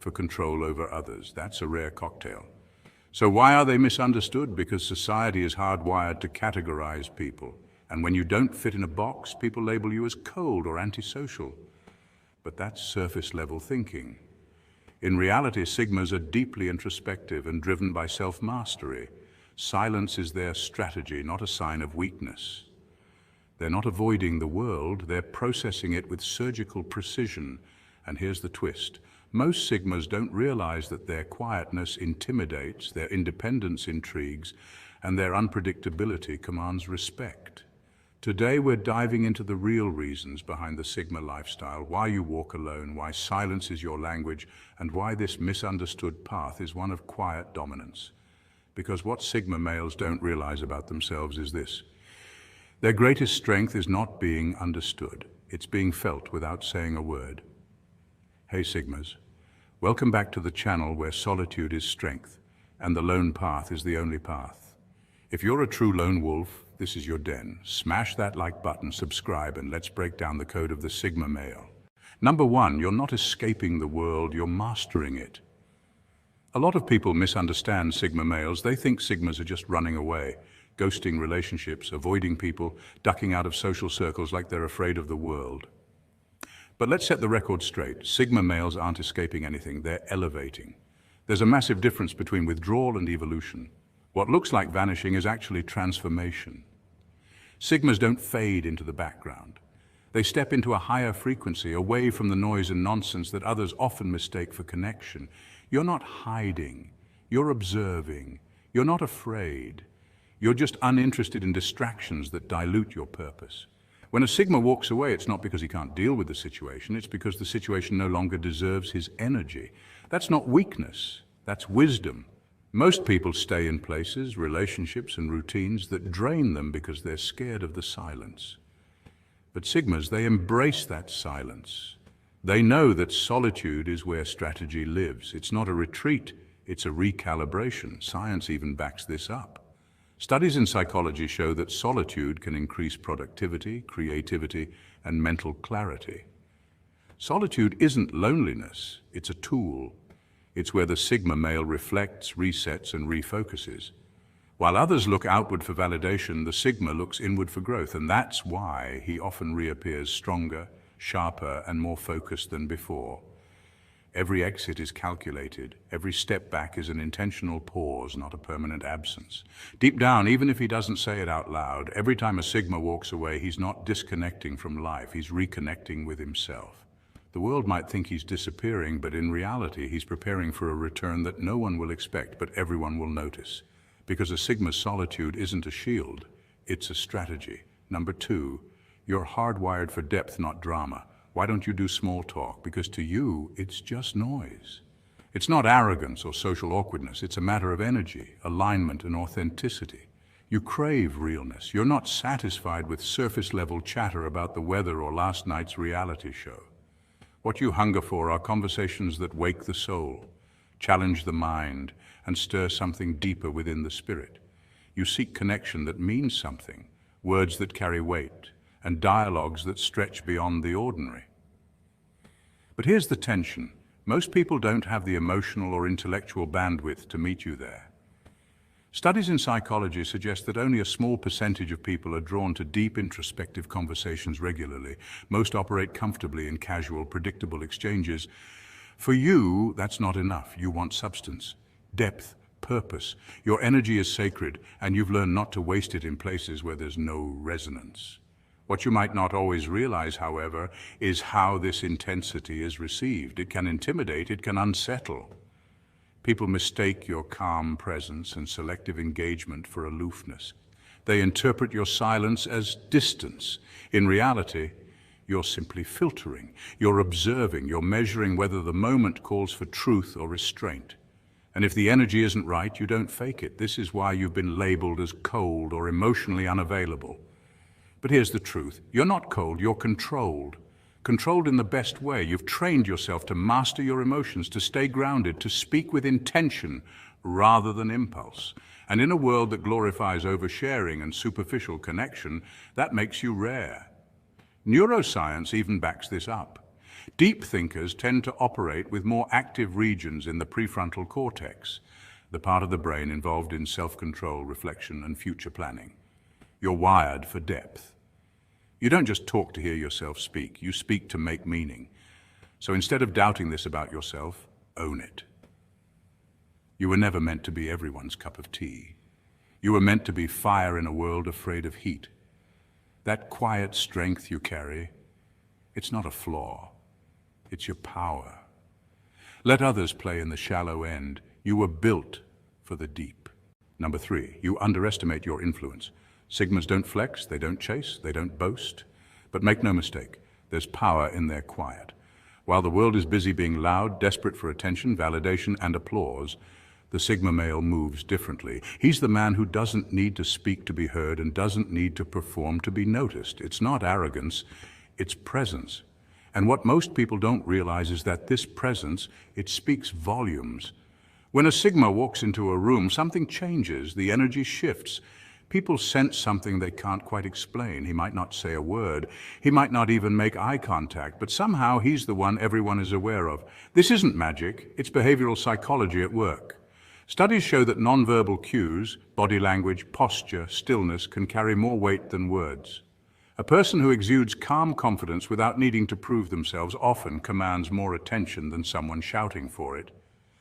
for control over others. That's a rare cocktail. So why are they misunderstood? Because society is hardwired to categorize people. And when you don't fit in a box, people label you as cold or antisocial. But that's surface-level thinking. In reality, Sigmas are deeply introspective and driven by self-mastery. Silence is their strategy, not a sign of weakness. They're not avoiding the world, they're processing it with surgical precision. And here's the twist. Most Sigmas don't realize that their quietness intimidates, their independence intrigues, and their unpredictability commands respect. Today we're diving into the real reasons behind the Sigma lifestyle, why you walk alone, why silence is your language, and why this misunderstood path is one of quiet dominance. Because what Sigma males don't realize about themselves is this. Their greatest strength is not being understood. It's being felt without saying a word. Hey Sigmas, welcome back to the channel where solitude is strength and the lone path is the only path. If you're a true lone wolf, this is your den. Smash that like button, subscribe, and let's break down the code of the Sigma male. Number one, you're not escaping the world, you're mastering it. A lot of people misunderstand Sigma males. They think Sigmas are just running away, ghosting relationships, avoiding people, ducking out of social circles like they're afraid of the world. But let's set the record straight. Sigma males aren't escaping anything, they're elevating. There's a massive difference between withdrawal and evolution. What looks like vanishing is actually transformation. Sigmas don't fade into the background. They step into a higher frequency, away from the noise and nonsense that others often mistake for connection. You're not hiding, you're observing, you're not afraid. You're just uninterested in distractions that dilute your purpose. When a Sigma walks away, it's not because he can't deal with the situation, it's because the situation no longer deserves his energy. That's not weakness, that's wisdom. Most people stay in places, relationships, and routines that drain them because they're scared of the silence. But Sigmas, they embrace that silence. They know that solitude is where strategy lives. It's not a retreat, it's a recalibration. Science even backs this up. Studies in psychology show that solitude can increase productivity, creativity, and mental clarity. Solitude isn't loneliness, it's a tool. It's where the Sigma male reflects, resets, and refocuses. While others look outward for validation, the Sigma looks inward for growth, and that's why he often reappears stronger, sharper, and more focused than before. Every exit is calculated. Every step back is an intentional pause, not a permanent absence. Deep down, even if he doesn't say it out loud, every time a Sigma walks away, he's not disconnecting from life, he's reconnecting with himself. The world might think he's disappearing, but in reality, he's preparing for a return that no one will expect, but everyone will notice. Because a Sigma's solitude isn't a shield, it's a strategy. Number two, you're hardwired for depth, not drama. Why don't you do small talk? Because to you, it's just noise. It's not arrogance or social awkwardness. It's a matter of energy, alignment, and authenticity. You crave realness. You're not satisfied with surface-level chatter about the weather or last night's reality show. What you hunger for are conversations that wake the soul, challenge the mind, and stir something deeper within the spirit. You seek connection that means something, words that carry weight, and dialogues that stretch beyond the ordinary. But here's the tension. Most people don't have the emotional or intellectual bandwidth to meet you there. Studies in psychology suggest that only a small percentage of people are drawn to deep introspective conversations regularly. Most operate comfortably in casual, predictable exchanges. For you, that's not enough. You want substance, depth, purpose. Your energy is sacred, and you've learned not to waste it in places where there's no resonance. What you might not always realize, however, is how this intensity is received. It can intimidate, it can unsettle. People mistake your calm presence and selective engagement for aloofness. They interpret your silence as distance. In reality, you're simply filtering, you're observing, you're measuring whether the moment calls for truth or restraint. And if the energy isn't right, you don't fake it. This is why you've been labeled as cold or emotionally unavailable. But here's the truth. You're not cold, you're controlled. Controlled in the best way. You've trained yourself to master your emotions, to stay grounded, to speak with intention rather than impulse. And in a world that glorifies oversharing and superficial connection, that makes you rare. Neuroscience even backs this up. Deep thinkers tend to operate with more active regions in the prefrontal cortex, the part of the brain involved in self-control, reflection, and future planning. You're wired for depth. You don't just talk to hear yourself speak, you speak to make meaning. So instead of doubting this about yourself, own it. You were never meant to be everyone's cup of tea. You were meant to be fire in a world afraid of heat. That quiet strength you carry, it's not a flaw, it's your power. Let others play in the shallow end. You were built for the deep. Number 3, you underestimate your influence. Sigmas don't flex, they don't chase, they don't boast. But make no mistake, there's power in their quiet. While the world is busy being loud, desperate for attention, validation, and applause, the Sigma male moves differently. He's the man who doesn't need to speak to be heard and doesn't need to perform to be noticed. It's not arrogance, it's presence. And what most people don't realize is that this presence, it speaks volumes. When a Sigma walks into a room, something changes, the energy shifts. People sense something they can't quite explain. He might not say a word. He might not even make eye contact, but somehow he's the one everyone is aware of. This isn't magic, it's behavioral psychology at work. Studies show that nonverbal cues, body language, posture, stillness can carry more weight than words. A person who exudes calm confidence without needing to prove themselves often commands more attention than someone shouting for it.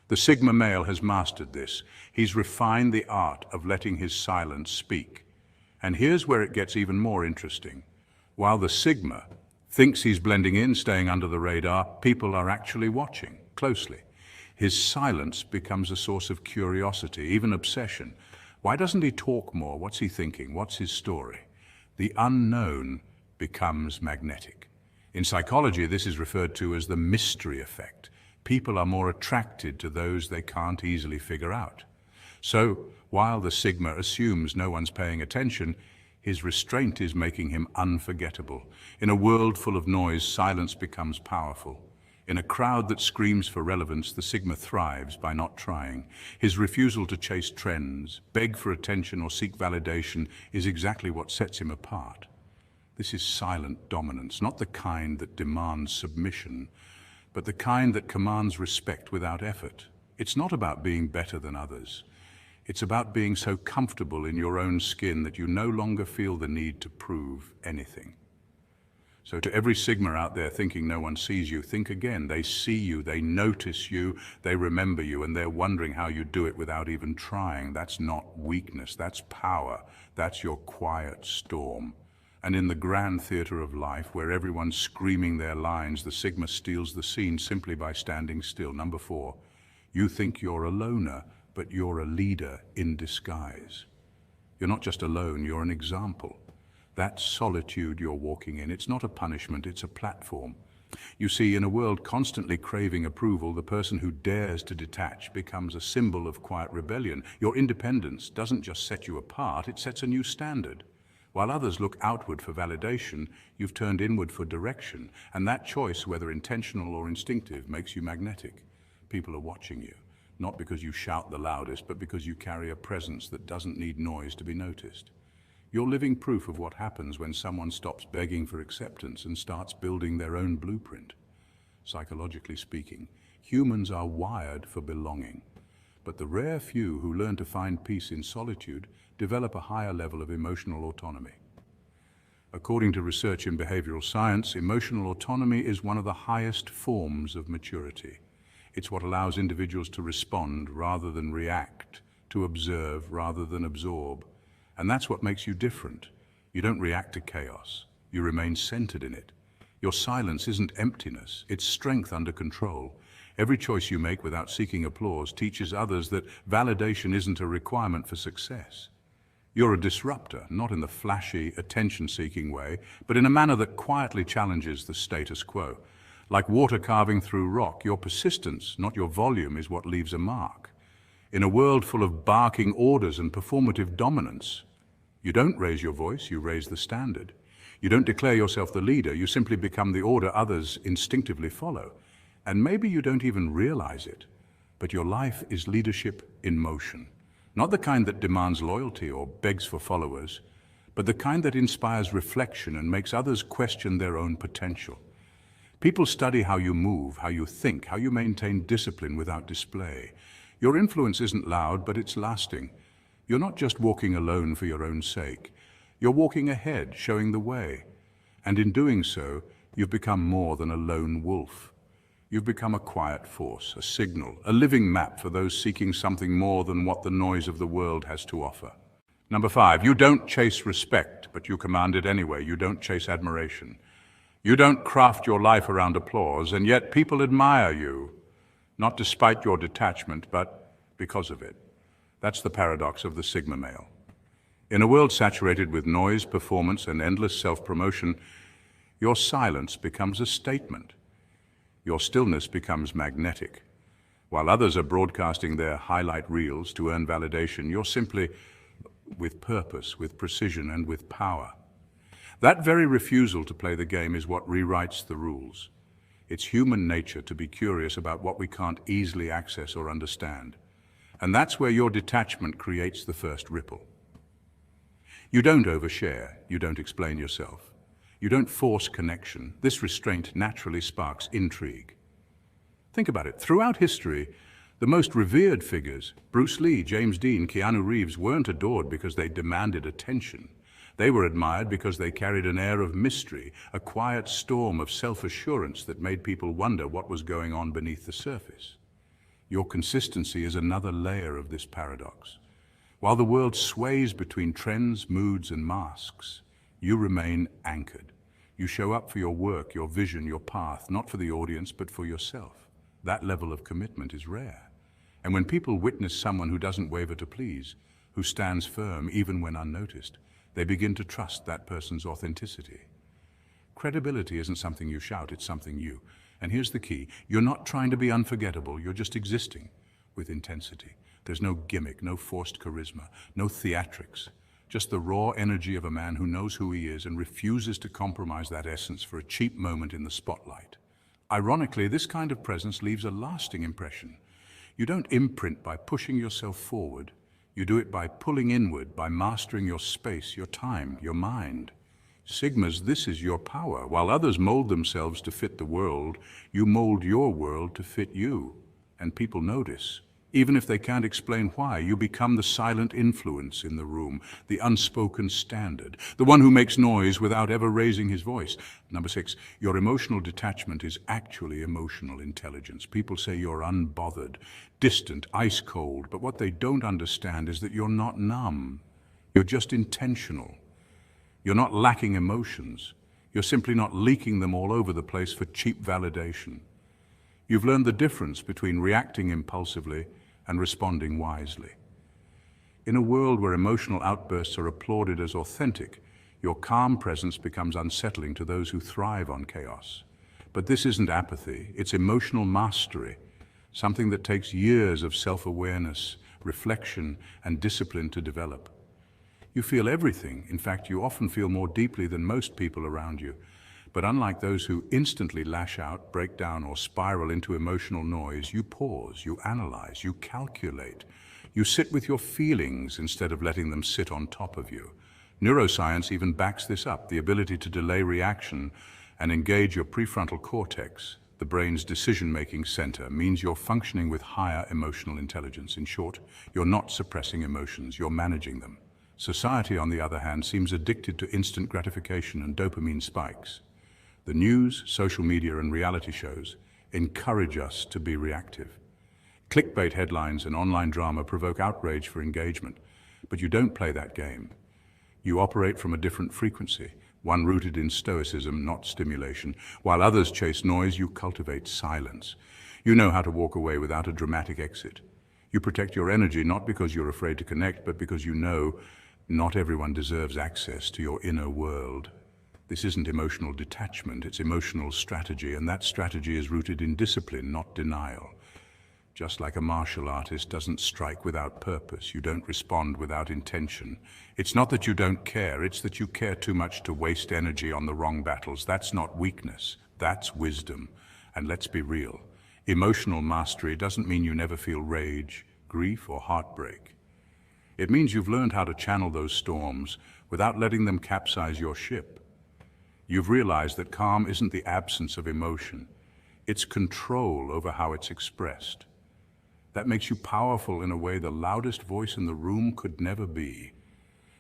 The Sigma male has mastered this. He's refined the art of letting his silence speak. And here's where it gets even more interesting. While the Sigma thinks he's blending in, staying under the radar, people are actually watching closely. His silence becomes a source of curiosity, even obsession. Why doesn't he talk more? What's he thinking? What's his story? The unknown becomes magnetic. In psychology, this is referred to as the mystery effect. People are more attracted to those they can't easily figure out. So, while the Sigma assumes no one's paying attention, his restraint is making him unforgettable. In a world full of noise, silence becomes powerful. In a crowd that screams for relevance, the Sigma thrives by not trying. His refusal to chase trends, beg for attention, or seek validation is exactly what sets him apart. This is silent dominance, not the kind that demands submission, but the kind that commands respect without effort. It's not about being better than others. It's about being so comfortable in your own skin that you no longer feel the need to prove anything. So to every Sigma out there thinking no one sees you, think again. They see you, they notice you, they remember you, and they're wondering how you do it without even trying. That's not weakness, that's power. That's your quiet storm. And in the grand theater of life, where everyone's screaming their lines, the Sigma steals the scene simply by standing still. Number 4, you think you're a loner, but you're a leader in disguise. You're not just alone, you're an example. That solitude you're walking in, it's not a punishment, it's a platform. You see, in a world constantly craving approval, the person who dares to detach becomes a symbol of quiet rebellion. Your independence doesn't just set you apart, it sets a new standard. While others look outward for validation, you've turned inward for direction, and that choice, whether intentional or instinctive, makes you magnetic. People are watching you, not because you shout the loudest, but because you carry a presence that doesn't need noise to be noticed. You're living proof of what happens when someone stops begging for acceptance and starts building their own blueprint. Psychologically speaking, humans are wired for belonging, but the rare few who learn to find peace in solitude develop a higher level of emotional autonomy. According to research in behavioral science, emotional autonomy is one of the highest forms of maturity. It's what allows individuals to respond rather than react, to observe rather than absorb. And that's what makes you different. You don't react to chaos. You remain centered in it. Your silence isn't emptiness, it's strength under control. Every choice you make without seeking applause teaches others that validation isn't a requirement for success. You're a disruptor, not in the flashy, attention-seeking way, but in a manner that quietly challenges the status quo. Like water carving through rock, your persistence, not your volume, is what leaves a mark. In a world full of barking orders and performative dominance, you don't raise your voice, you raise the standard. You don't declare yourself the leader, you simply become the order others instinctively follow. And maybe you don't even realize it, but your life is leadership in motion. Not the kind that demands loyalty or begs for followers, but the kind that inspires reflection and makes others question their own potential. People study how you move, how you think, how you maintain discipline without display. Your influence isn't loud, but it's lasting. You're not just walking alone for your own sake. You're walking ahead, showing the way. And in doing so, you've become more than a lone wolf. You've become a quiet force, a signal, a living map for those seeking something more than what the noise of the world has to offer. Number 5, you don't chase respect, but you command it anyway. You don't chase admiration. You don't craft your life around applause, and yet people admire you, not despite your detachment, but because of it. That's the paradox of the Sigma male. In a world saturated with noise, performance, and endless self-promotion, your silence becomes a statement. Your stillness becomes magnetic. While others are broadcasting their highlight reels to earn validation, you're simply with purpose, with precision, and with power. That very refusal to play the game is what rewrites the rules. It's human nature to be curious about what we can't easily access or understand. And that's where your detachment creates the first ripple. You don't overshare, you don't explain yourself. You don't force connection. This restraint naturally sparks intrigue. Think about it. Throughout history, the most revered figures, Bruce Lee, James Dean, Keanu Reeves, weren't adored because they demanded attention. They were admired because they carried an air of mystery, a quiet storm of self-assurance that made people wonder what was going on beneath the surface. Your consistency is another layer of this paradox. While the world sways between trends, moods, and masks, you remain anchored. You show up for your work, your vision, your path, not for the audience, but for yourself. That level of commitment is rare. And when people witness someone who doesn't waver to please, who stands firm even when unnoticed, they begin to trust that person's authenticity. Credibility isn't something you shout, it's something you. And here's the key, you're not trying to be unforgettable, you're just existing with intensity. There's no gimmick, no forced charisma, no theatrics, just the raw energy of a man who knows who he is and refuses to compromise that essence for a cheap moment in the spotlight. Ironically, this kind of presence leaves a lasting impression. You don't imprint by pushing yourself forward. You do it by pulling inward, by mastering your space, your time, your mind. Sigmas, this is your power. While others mold themselves to fit the world, you mold your world to fit you. And people notice. Even if they can't explain why, you become the silent influence in the room, the unspoken standard, the one who makes noise without ever raising his voice. Number 6, your emotional detachment is actually emotional intelligence. People say you're unbothered, distant, ice cold, but what they don't understand is that you're not numb. You're just intentional. You're not lacking emotions. You're simply not leaking them all over the place for cheap validation. You've learned the difference between reacting impulsively and responding wisely. In a world where emotional outbursts are applauded as authentic, your calm presence becomes unsettling to those who thrive on chaos. But this isn't apathy, it's emotional mastery, something that takes years of self-awareness, reflection, and discipline to develop. You feel everything. In fact, you often feel more deeply than most people around you. But unlike those who instantly lash out, break down, or spiral into emotional noise, you pause, you analyze, you calculate. You sit with your feelings instead of letting them sit on top of you. Neuroscience even backs this up. The ability to delay reaction and engage your prefrontal cortex, the brain's decision-making center, means you're functioning with higher emotional intelligence. In short, you're not suppressing emotions, you're managing them. Society, on the other hand, seems addicted to instant gratification and dopamine spikes. The news, social media, and reality shows encourage us to be reactive. Clickbait headlines and online drama provoke outrage for engagement, but you don't play that game. You operate from a different frequency, one rooted in stoicism, not stimulation. While others chase noise, you cultivate silence. You know how to walk away without a dramatic exit. You protect your energy not because you're afraid to connect, but because you know not everyone deserves access to your inner world. This isn't emotional detachment, it's emotional strategy, and that strategy is rooted in discipline, not denial. Just like a martial artist doesn't strike without purpose, you don't respond without intention. It's not that you don't care, it's that you care too much to waste energy on the wrong battles. That's not weakness, that's wisdom. And let's be real, emotional mastery doesn't mean you never feel rage, grief, or heartbreak. It means you've learned how to channel those storms without letting them capsize your ship. You've realized that calm isn't the absence of emotion. It's control over how it's expressed. That makes you powerful in a way the loudest voice in the room could never be.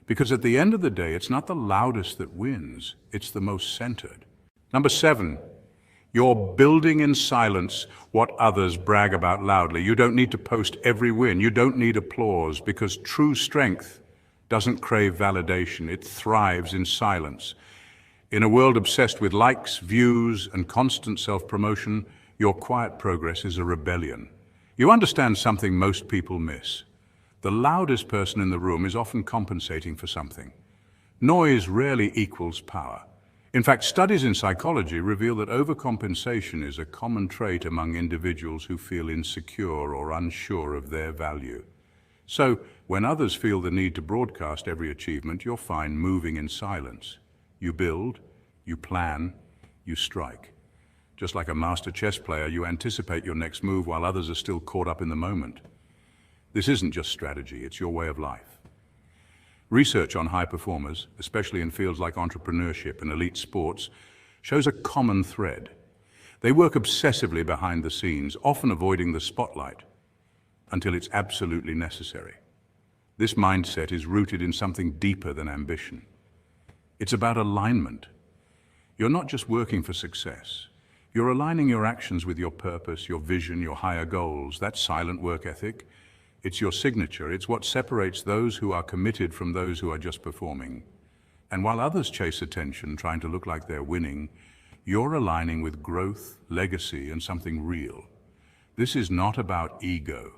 Because at the end of the day, it's not the loudest that wins, it's the most centered. Number 7, you're building in silence what others brag about loudly. You don't need to post every win. You don't need applause, because true strength doesn't crave validation. It thrives in silence. In a world obsessed with likes, views, and constant self-promotion, your quiet progress is a rebellion. You understand something most people miss. The loudest person in the room is often compensating for something. Noise rarely equals power. In fact, studies in psychology reveal that overcompensation is a common trait among individuals who feel insecure or unsure of their value. So, when others feel the need to broadcast every achievement, you're fine moving in silence. You build, you plan, you strike. Just like a master chess player, you anticipate your next move while others are still caught up in the moment. This isn't just strategy, it's your way of life. Research on high performers, especially in fields like entrepreneurship and elite sports, shows a common thread. They work obsessively behind the scenes, often avoiding the spotlight, until it's absolutely necessary. This mindset is rooted in something deeper than ambition. It's about alignment. You're not just working for success. You're aligning your actions with your purpose, your vision, your higher goals. That's silent work ethic. It's your signature. It's what separates those who are committed from those who are just performing. And while others chase attention, trying to look like they're winning, you're aligning with growth, legacy, and something real. This is not about ego.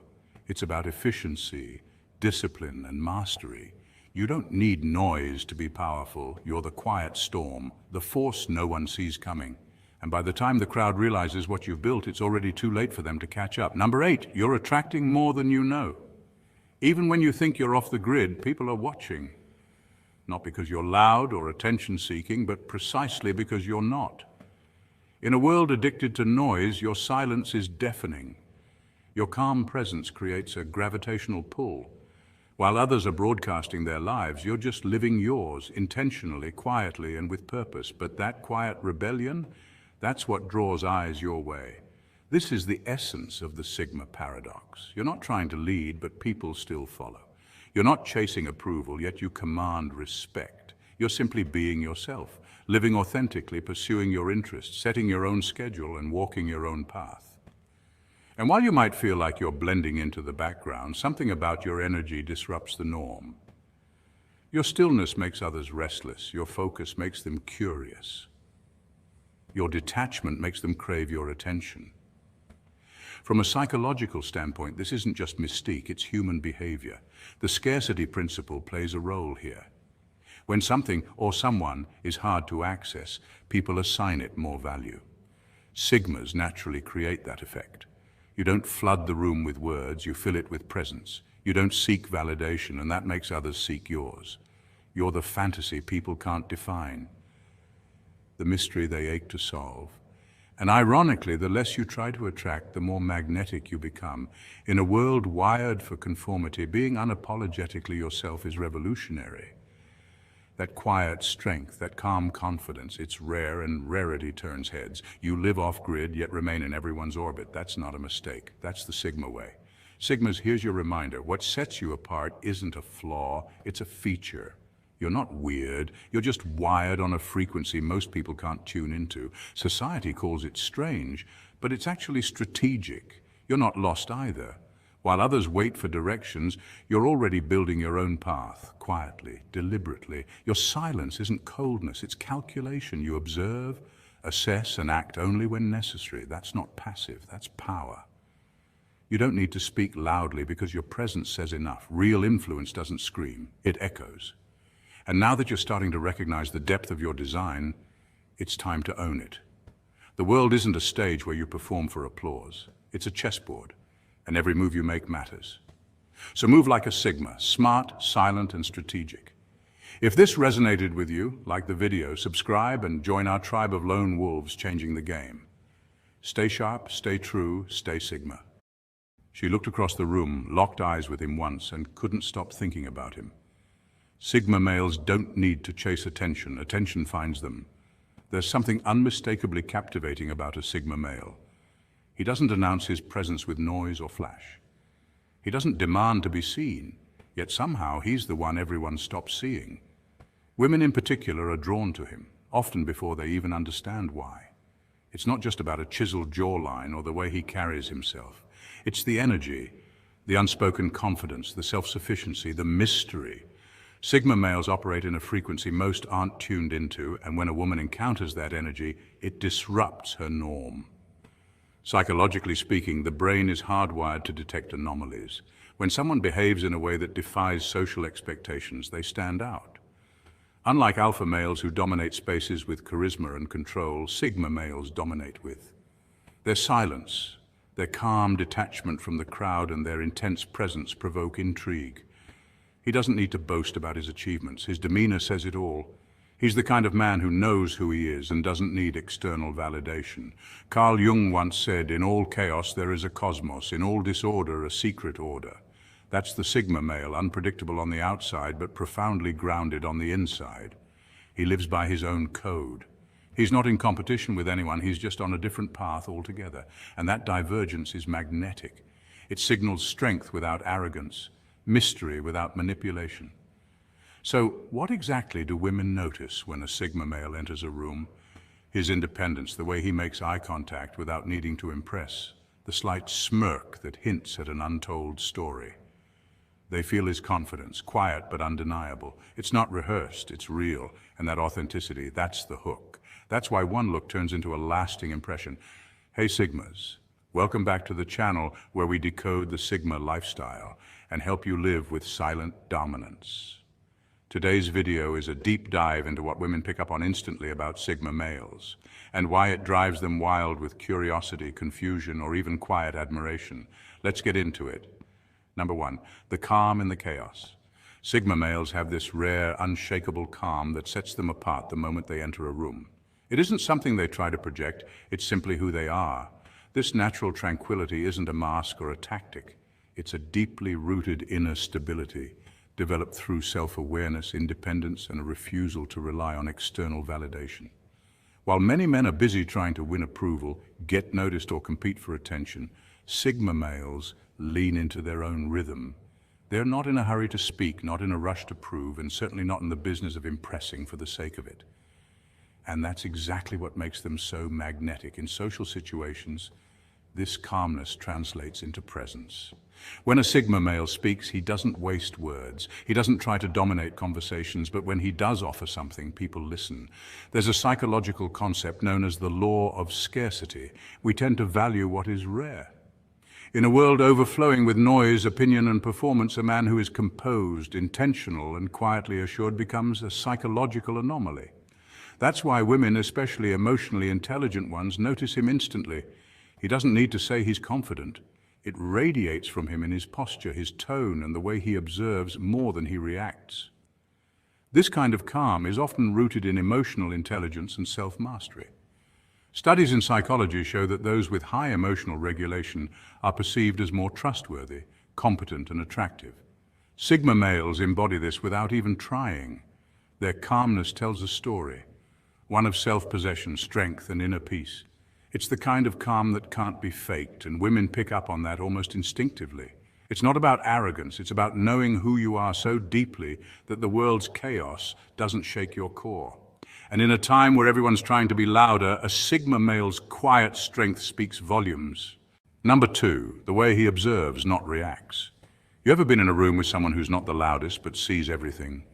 It's about efficiency, discipline, and mastery. You don't need noise to be powerful. You're the quiet storm, the force no one sees coming. And by the time the crowd realizes what you've built, it's already too late for them to catch up. Number 8, you're attracting more than you know. Even when you think you're off the grid, people are watching. Not because you're loud or attention-seeking, but precisely because you're not. In a world addicted to noise, your silence is deafening. Your calm presence creates a gravitational pull. While others are broadcasting their lives, you're just living yours, intentionally, quietly, and with purpose. But that quiet rebellion, that's what draws eyes your way. This is the essence of the Sigma paradox. You're not trying to lead, but people still follow. You're not chasing approval, yet you command respect. You're simply being yourself, living authentically, pursuing your interests, setting your own schedule, and walking your own path. And while you might feel like you're blending into the background, something about your energy disrupts the norm. Your stillness makes others restless. Your focus makes them curious. Your detachment makes them crave your attention. From a psychological standpoint, this isn't just mystique, it's human behavior. The scarcity principle plays a role here. When something or someone is hard to access, people assign it more value. Sigmas naturally create that effect. You don't flood the room with words, you fill it with presence. You don't seek validation, and that makes others seek yours. You're the fantasy people can't define, the mystery they ache to solve. And ironically, the less you try to attract, the more magnetic you become. In a world wired for conformity, being unapologetically yourself is revolutionary. That quiet strength, that calm confidence, it's rare, and rarity turns heads. You live off-grid, yet remain in everyone's orbit. That's not a mistake. That's the Sigma way. Sigmas, here's your reminder. What sets you apart isn't a flaw, it's a feature. You're not weird, you're just wired on a frequency most people can't tune into. Society calls it strange, but it's actually strategic. You're not lost either. While others wait for directions, you're already building your own path, quietly, deliberately. Your silence isn't coldness, it's calculation. You observe, assess, and act only when necessary. That's not passive, that's power. You don't need to speak loudly because your presence says enough. Real influence doesn't scream, it echoes. And now that you're starting to recognize the depth of your design, it's time to own it. The world isn't a stage where you perform for applause. It's a chessboard, and every move you make matters. So move like a Sigma, smart, silent, and strategic. If this resonated with you, like the video, subscribe and join our tribe of lone wolves changing the game. Stay sharp, stay true, stay Sigma. She looked across the room, locked eyes with him once, and couldn't stop thinking about him. Sigma males don't need to chase attention. Attention finds them. There's something unmistakably captivating about a Sigma male. He doesn't announce his presence with noise or flash. He doesn't demand to be seen, yet somehow he's the one everyone stops seeing. Women in particular are drawn to him, often before they even understand why. It's not just about a chiseled jawline or the way he carries himself. It's the energy, the unspoken confidence, the self-sufficiency, the mystery. Sigma males operate in a frequency most aren't tuned into, and when a woman encounters that energy, it disrupts her norm. Psychologically speaking, the brain is hardwired to detect anomalies. When someone behaves in a way that defies social expectations, they stand out. Unlike alpha males who dominate spaces with charisma and control, Sigma males dominate with their silence, their calm detachment from the crowd, and their intense presence provoke intrigue. He doesn't need to boast about his achievements. His demeanor says it all. He's the kind of man who knows who he is and doesn't need external validation. Carl Jung once said, "In all chaos there is a cosmos, in all disorder a secret order." That's the Sigma male, unpredictable on the outside but profoundly grounded on the inside. He lives by his own code. He's not in competition with anyone, he's just on a different path altogether. And that divergence is magnetic. It signals strength without arrogance, mystery without manipulation. So what exactly do women notice when a Sigma male enters a room? His independence, the way he makes eye contact without needing to impress, the slight smirk that hints at an untold story. They feel his confidence, quiet but undeniable. It's not rehearsed, it's real, and that authenticity, that's the hook. That's why one look turns into a lasting impression. Hey Sigmas, welcome back to the channel where we decode the Sigma lifestyle and help you live with silent dominance. Today's video is a deep dive into what women pick up on instantly about Sigma males, and why it drives them wild with curiosity, confusion, or even quiet admiration. Let's get into it. Number one, the calm in the chaos. Sigma males have this rare, unshakable calm that sets them apart the moment they enter a room. It isn't something they try to project, it's simply who they are. This natural tranquility isn't a mask or a tactic. It's a deeply rooted inner stability, developed through self-awareness, independence, and a refusal to rely on external validation. While many men are busy trying to win approval, get noticed, or compete for attention, Sigma males lean into their own rhythm. They're not in a hurry to speak, not in a rush to prove, and certainly not in the business of impressing for the sake of it. And that's exactly what makes them so magnetic. In social situations, this calmness translates into presence. When a Sigma male speaks, he doesn't waste words. He doesn't try to dominate conversations, but when he does offer something, people listen. There's a psychological concept known as the law of scarcity. We tend to value what is rare. In a world overflowing with noise, opinion, and performance, a man who is composed, intentional, and quietly assured becomes a psychological anomaly. That's why women, especially emotionally intelligent ones, notice him instantly. He doesn't need to say he's confident. It radiates from him in his posture, his tone, and the way he observes more than he reacts. This kind of calm is often rooted in emotional intelligence and self-mastery. Studies in psychology show that those with high emotional regulation are perceived as more trustworthy, competent, and attractive. Sigma males embody this without even trying. Their calmness tells a story, one of self-possession, strength, and inner peace. It's the kind of calm that can't be faked, and women pick up on that almost instinctively. It's not about arrogance, it's about knowing who you are so deeply that the world's chaos doesn't shake your core. And in a time where everyone's trying to be louder, a Sigma male's quiet strength speaks volumes. Number two, the way he observes, not reacts. You ever been in a room with someone who's not the loudest but sees everything?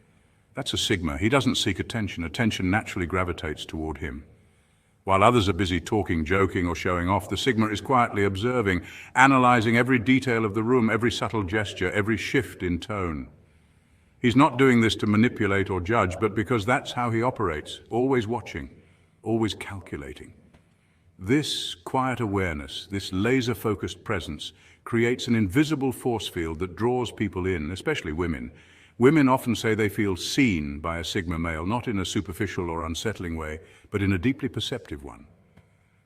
That's a Sigma. He doesn't seek attention. Attention naturally gravitates toward him. While others are busy talking, joking, or showing off, the Sigma is quietly observing, analyzing every detail of the room, every subtle gesture, every shift in tone. He's not doing this to manipulate or judge, but because that's how he operates, always watching, always calculating. This quiet awareness, this laser-focused presence, creates an invisible force field that draws people in, especially women. Women often say they feel seen by a Sigma male, not in a superficial or unsettling way, but in a deeply perceptive one.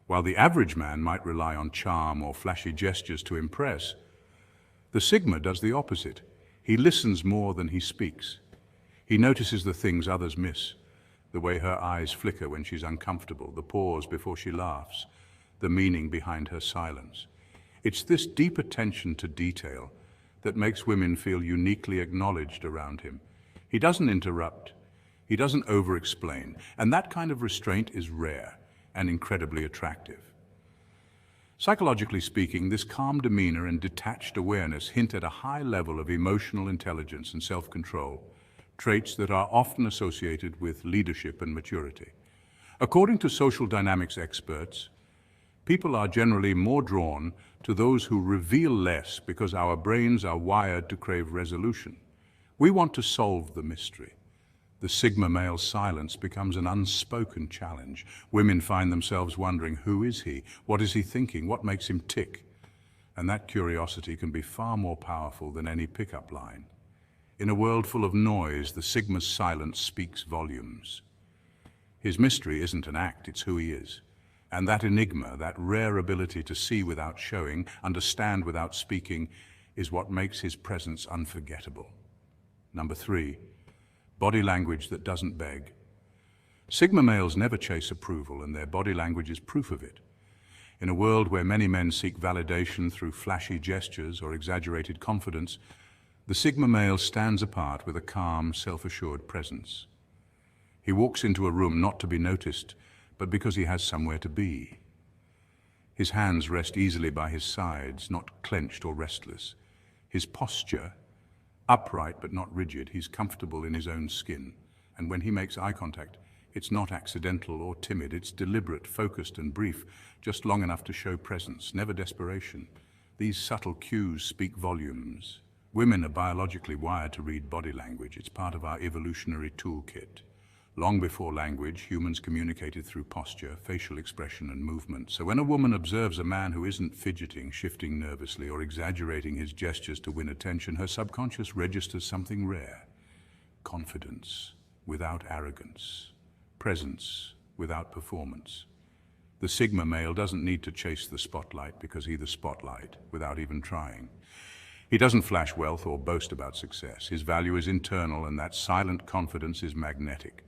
While the average man might rely on charm or flashy gestures to impress, the Sigma does the opposite. He listens more than he speaks. He notices the things others miss, the the way her eyes flicker when she's uncomfortable, the pause before she laughs, the meaning behind her silence. It's this deep attention to detail that makes women feel uniquely acknowledged around him. He doesn't interrupt, he doesn't over-explain, and that kind of restraint is rare and incredibly attractive. Psychologically speaking, this calm demeanor and detached awareness hint at a high level of emotional intelligence and self-control, traits that are often associated with leadership and maturity. According to social dynamics experts, people are generally more drawn to those who reveal less because our brains are wired to crave resolution. We want to solve the mystery. The Sigma male's silence becomes an unspoken challenge. Women find themselves wondering, who is he? What is he thinking? What makes him tick? And that curiosity can be far more powerful than any pickup line. In a world full of noise, the Sigma's silence speaks volumes. His mystery isn't an act, it's who he is. And that enigma, that rare ability to see without showing, understand without speaking, is what makes his presence unforgettable. Number 3. Body language that doesn't beg. Sigma males never chase approval, and their body language is proof of it. In a world where many men seek validation through flashy gestures or exaggerated confidence, the Sigma male stands apart with a calm, self-assured presence. He walks into a room not to be noticed, but because he has somewhere to be. His hands rest easily by his sides, not clenched or restless. His posture, upright but not rigid, he's comfortable in his own skin. And when he makes eye contact, it's not accidental or timid, it's deliberate, focused and brief, just long enough to show presence, never desperation. These subtle cues speak volumes. Women are biologically wired to read body language. It's part of our evolutionary toolkit. Long before language, humans communicated through posture, facial expression and movement. So when a woman observes a man who isn't fidgeting, shifting nervously, or exaggerating his gestures to win attention, her subconscious registers something rare. Confidence without arrogance. Presence without performance. The Sigma male doesn't need to chase the spotlight because he's the spotlight without even trying. He doesn't flash wealth or boast about success. His value is internal, and that silent confidence is magnetic.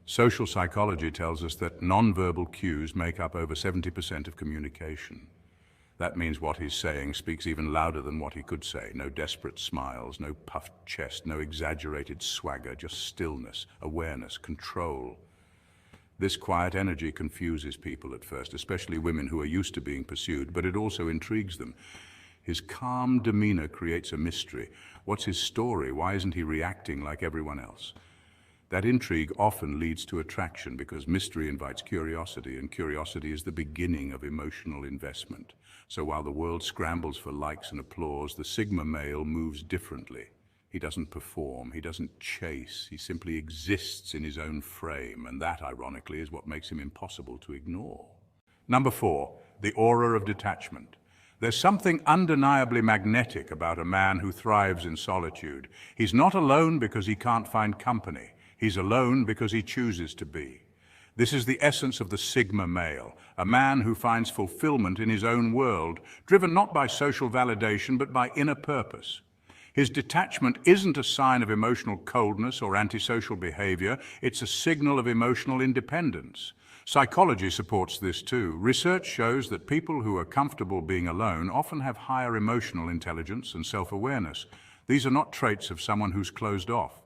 Social psychology tells us that nonverbal cues make up over 70% of communication. That means what he's saying speaks even louder than what he could say. No desperate smiles, no puffed chest, no exaggerated swagger, just stillness, awareness, control. This quiet energy confuses people at first, especially women who are used to being pursued, but it also intrigues them. His calm demeanor creates a mystery. What's his story? Why isn't he reacting like everyone else? That intrigue often leads to attraction because mystery invites curiosity, and curiosity is the beginning of emotional investment. So while the world scrambles for likes and applause, the Sigma male moves differently. He doesn't perform, he doesn't chase, he simply exists in his own frame, and that, ironically, is what makes him impossible to ignore. Number 4, the aura of detachment. There's something undeniably magnetic about a man who thrives in solitude. He's not alone because he can't find company. He's alone because he chooses to be. This is the essence of the Sigma male, a man who finds fulfillment in his own world, driven not by social validation but by inner purpose. His detachment isn't a sign of emotional coldness or antisocial behavior, it's a signal of emotional independence. Psychology supports this too. Research shows that people who are comfortable being alone often have higher emotional intelligence and self-awareness. These are not traits of someone who's closed off.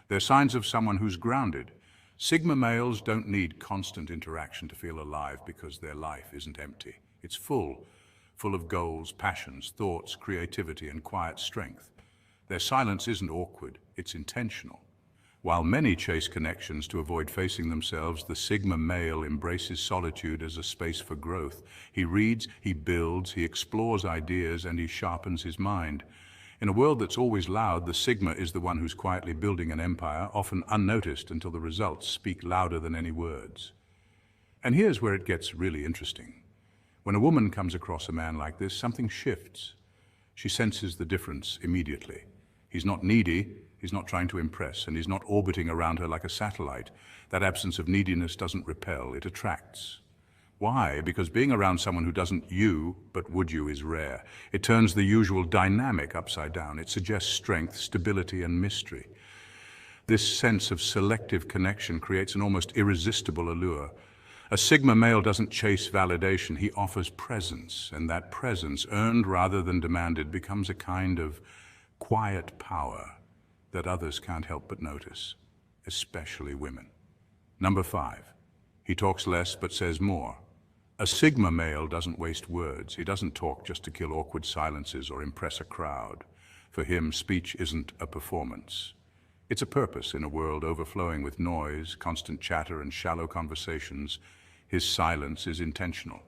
They're signs of someone who's grounded. Sigma males don't need constant interaction to feel alive because their life isn't empty. It's full of goals, passions, thoughts, creativity, and quiet strength. Their silence isn't awkward, it's intentional. While many chase connections to avoid facing themselves, the Sigma male embraces solitude as a space for growth. He reads, he builds, he explores ideas, and he sharpens his mind. In a world that's always loud, the Sigma is the one who's quietly building an empire, often unnoticed until the results speak louder than any words. And here's where it gets really interesting. When a woman comes across a man like this, something shifts. She senses the difference immediately. He's not needy, he's not trying to impress, and he's not orbiting around her like a satellite. That absence of neediness doesn't repel, it attracts. Why? Because being around someone who doesn't you, but would you is rare. It turns the usual dynamic upside down. It suggests strength, stability, and mystery. This sense of selective connection creates an almost irresistible allure. A Sigma male doesn't chase validation, he offers presence, and that presence, earned rather than demanded, becomes a kind of quiet power that others can't help but notice, especially women. Number 5, he talks less but says more. A Sigma male doesn't waste words. He doesn't talk just to kill awkward silences or impress a crowd. For him, speech isn't a performance. It's a purpose in a world overflowing with noise, constant chatter, and shallow conversations. His silence is intentional.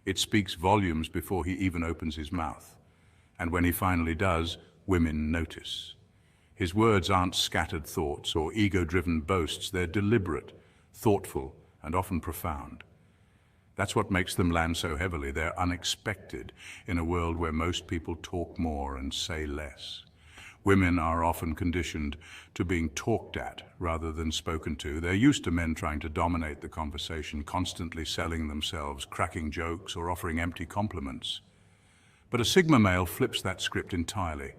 It speaks volumes before he even opens his mouth. And when he finally does, women notice. His words aren't scattered thoughts or ego-driven boasts. They're deliberate, thoughtful, and often profound. That's what makes them land so heavily. They're unexpected in a world where most people talk more and say less. Women are often conditioned to being talked at rather than spoken to. They're used to men trying to dominate the conversation, constantly selling themselves, cracking jokes, or offering empty compliments. But a Sigma male flips that script entirely.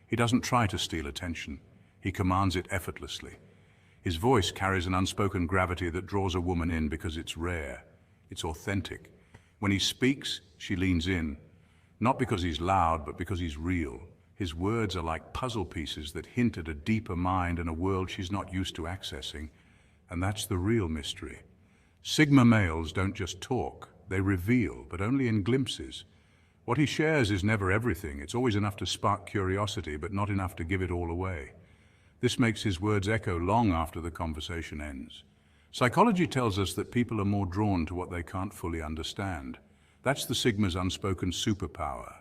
He doesn't try to steal attention. He commands it effortlessly. His voice carries an unspoken gravity that draws a woman in because it's rare. It's authentic. When he speaks, she leans in, not because he's loud, but because he's real. His words are like puzzle pieces that hint at a deeper mind and a world she's not used to accessing. And that's the real mystery. Sigma males don't just talk, they reveal, but only in glimpses. What he shares is never everything. It's always enough to spark curiosity, but not enough to give it all away. This makes his words echo long after the conversation ends. Psychology tells us that people are more drawn to what they can't fully understand. That's the Sigma's unspoken superpower.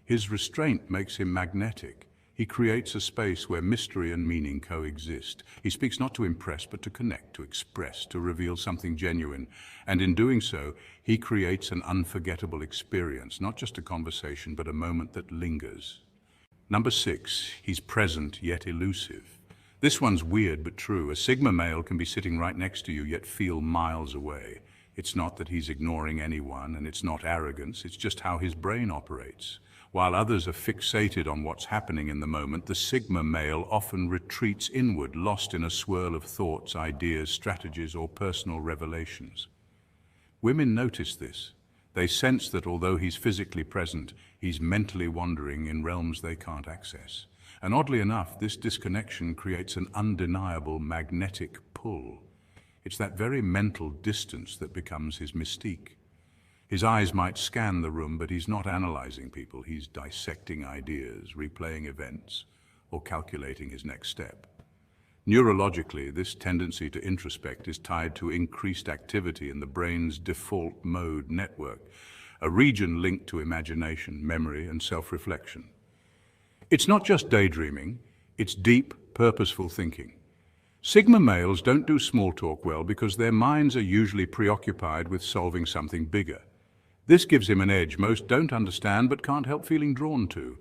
His restraint makes him magnetic. He creates a space where mystery and meaning coexist. He speaks not to impress, but to connect, to express, to reveal something genuine. And in doing so, he creates an unforgettable experience, not just a conversation, but a moment that lingers. Number 6, he's present yet elusive. This one's weird but true. A Sigma male can be sitting right next to you, yet feel miles away. It's not that he's ignoring anyone, and it's not arrogance, it's just how his brain operates. While others are fixated on what's happening in the moment, the Sigma male often retreats inward, lost in a swirl of thoughts, ideas, strategies, or personal revelations. Women notice this. They sense that although he's physically present, he's mentally wandering in realms they can't access. And oddly enough, this disconnection creates an undeniable magnetic pull. It's that very mental distance that becomes his mystique. His eyes might scan the room, but he's not analyzing people. He's dissecting ideas, replaying events, or calculating his next step. Neurologically, this tendency to introspect is tied to increased activity in the brain's default mode network, a region linked to imagination, memory, and self-reflection. It's not just daydreaming, it's deep, purposeful thinking. Sigma males don't do small talk well because their minds are usually preoccupied with solving something bigger. This gives him an edge most don't understand but can't help feeling drawn to.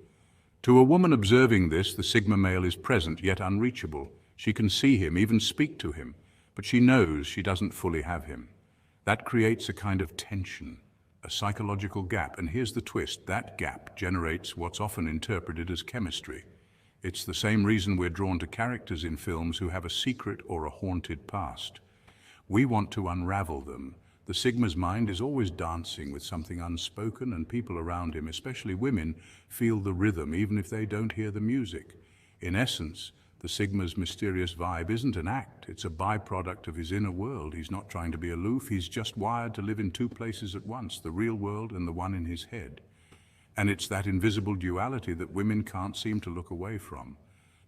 To a woman observing this, the Sigma male is present yet unreachable. She can see him, even speak to him, but she knows she doesn't fully have him. That creates a kind of tension, a psychological gap, and here's the twist, that gap generates what's often interpreted as chemistry. It's the same reason we're drawn to characters in films who have a secret or a haunted past. We want to unravel them. The Sigma's mind is always dancing with something unspoken, and people around him, especially women, feel the rhythm even if they don't hear the music. In essence, the Sigma's mysterious vibe isn't an act, it's a byproduct of his inner world. He's not trying to be aloof, he's just wired to live in two places at once, the real world and the one in his head. And it's that invisible duality that women can't seem to look away from.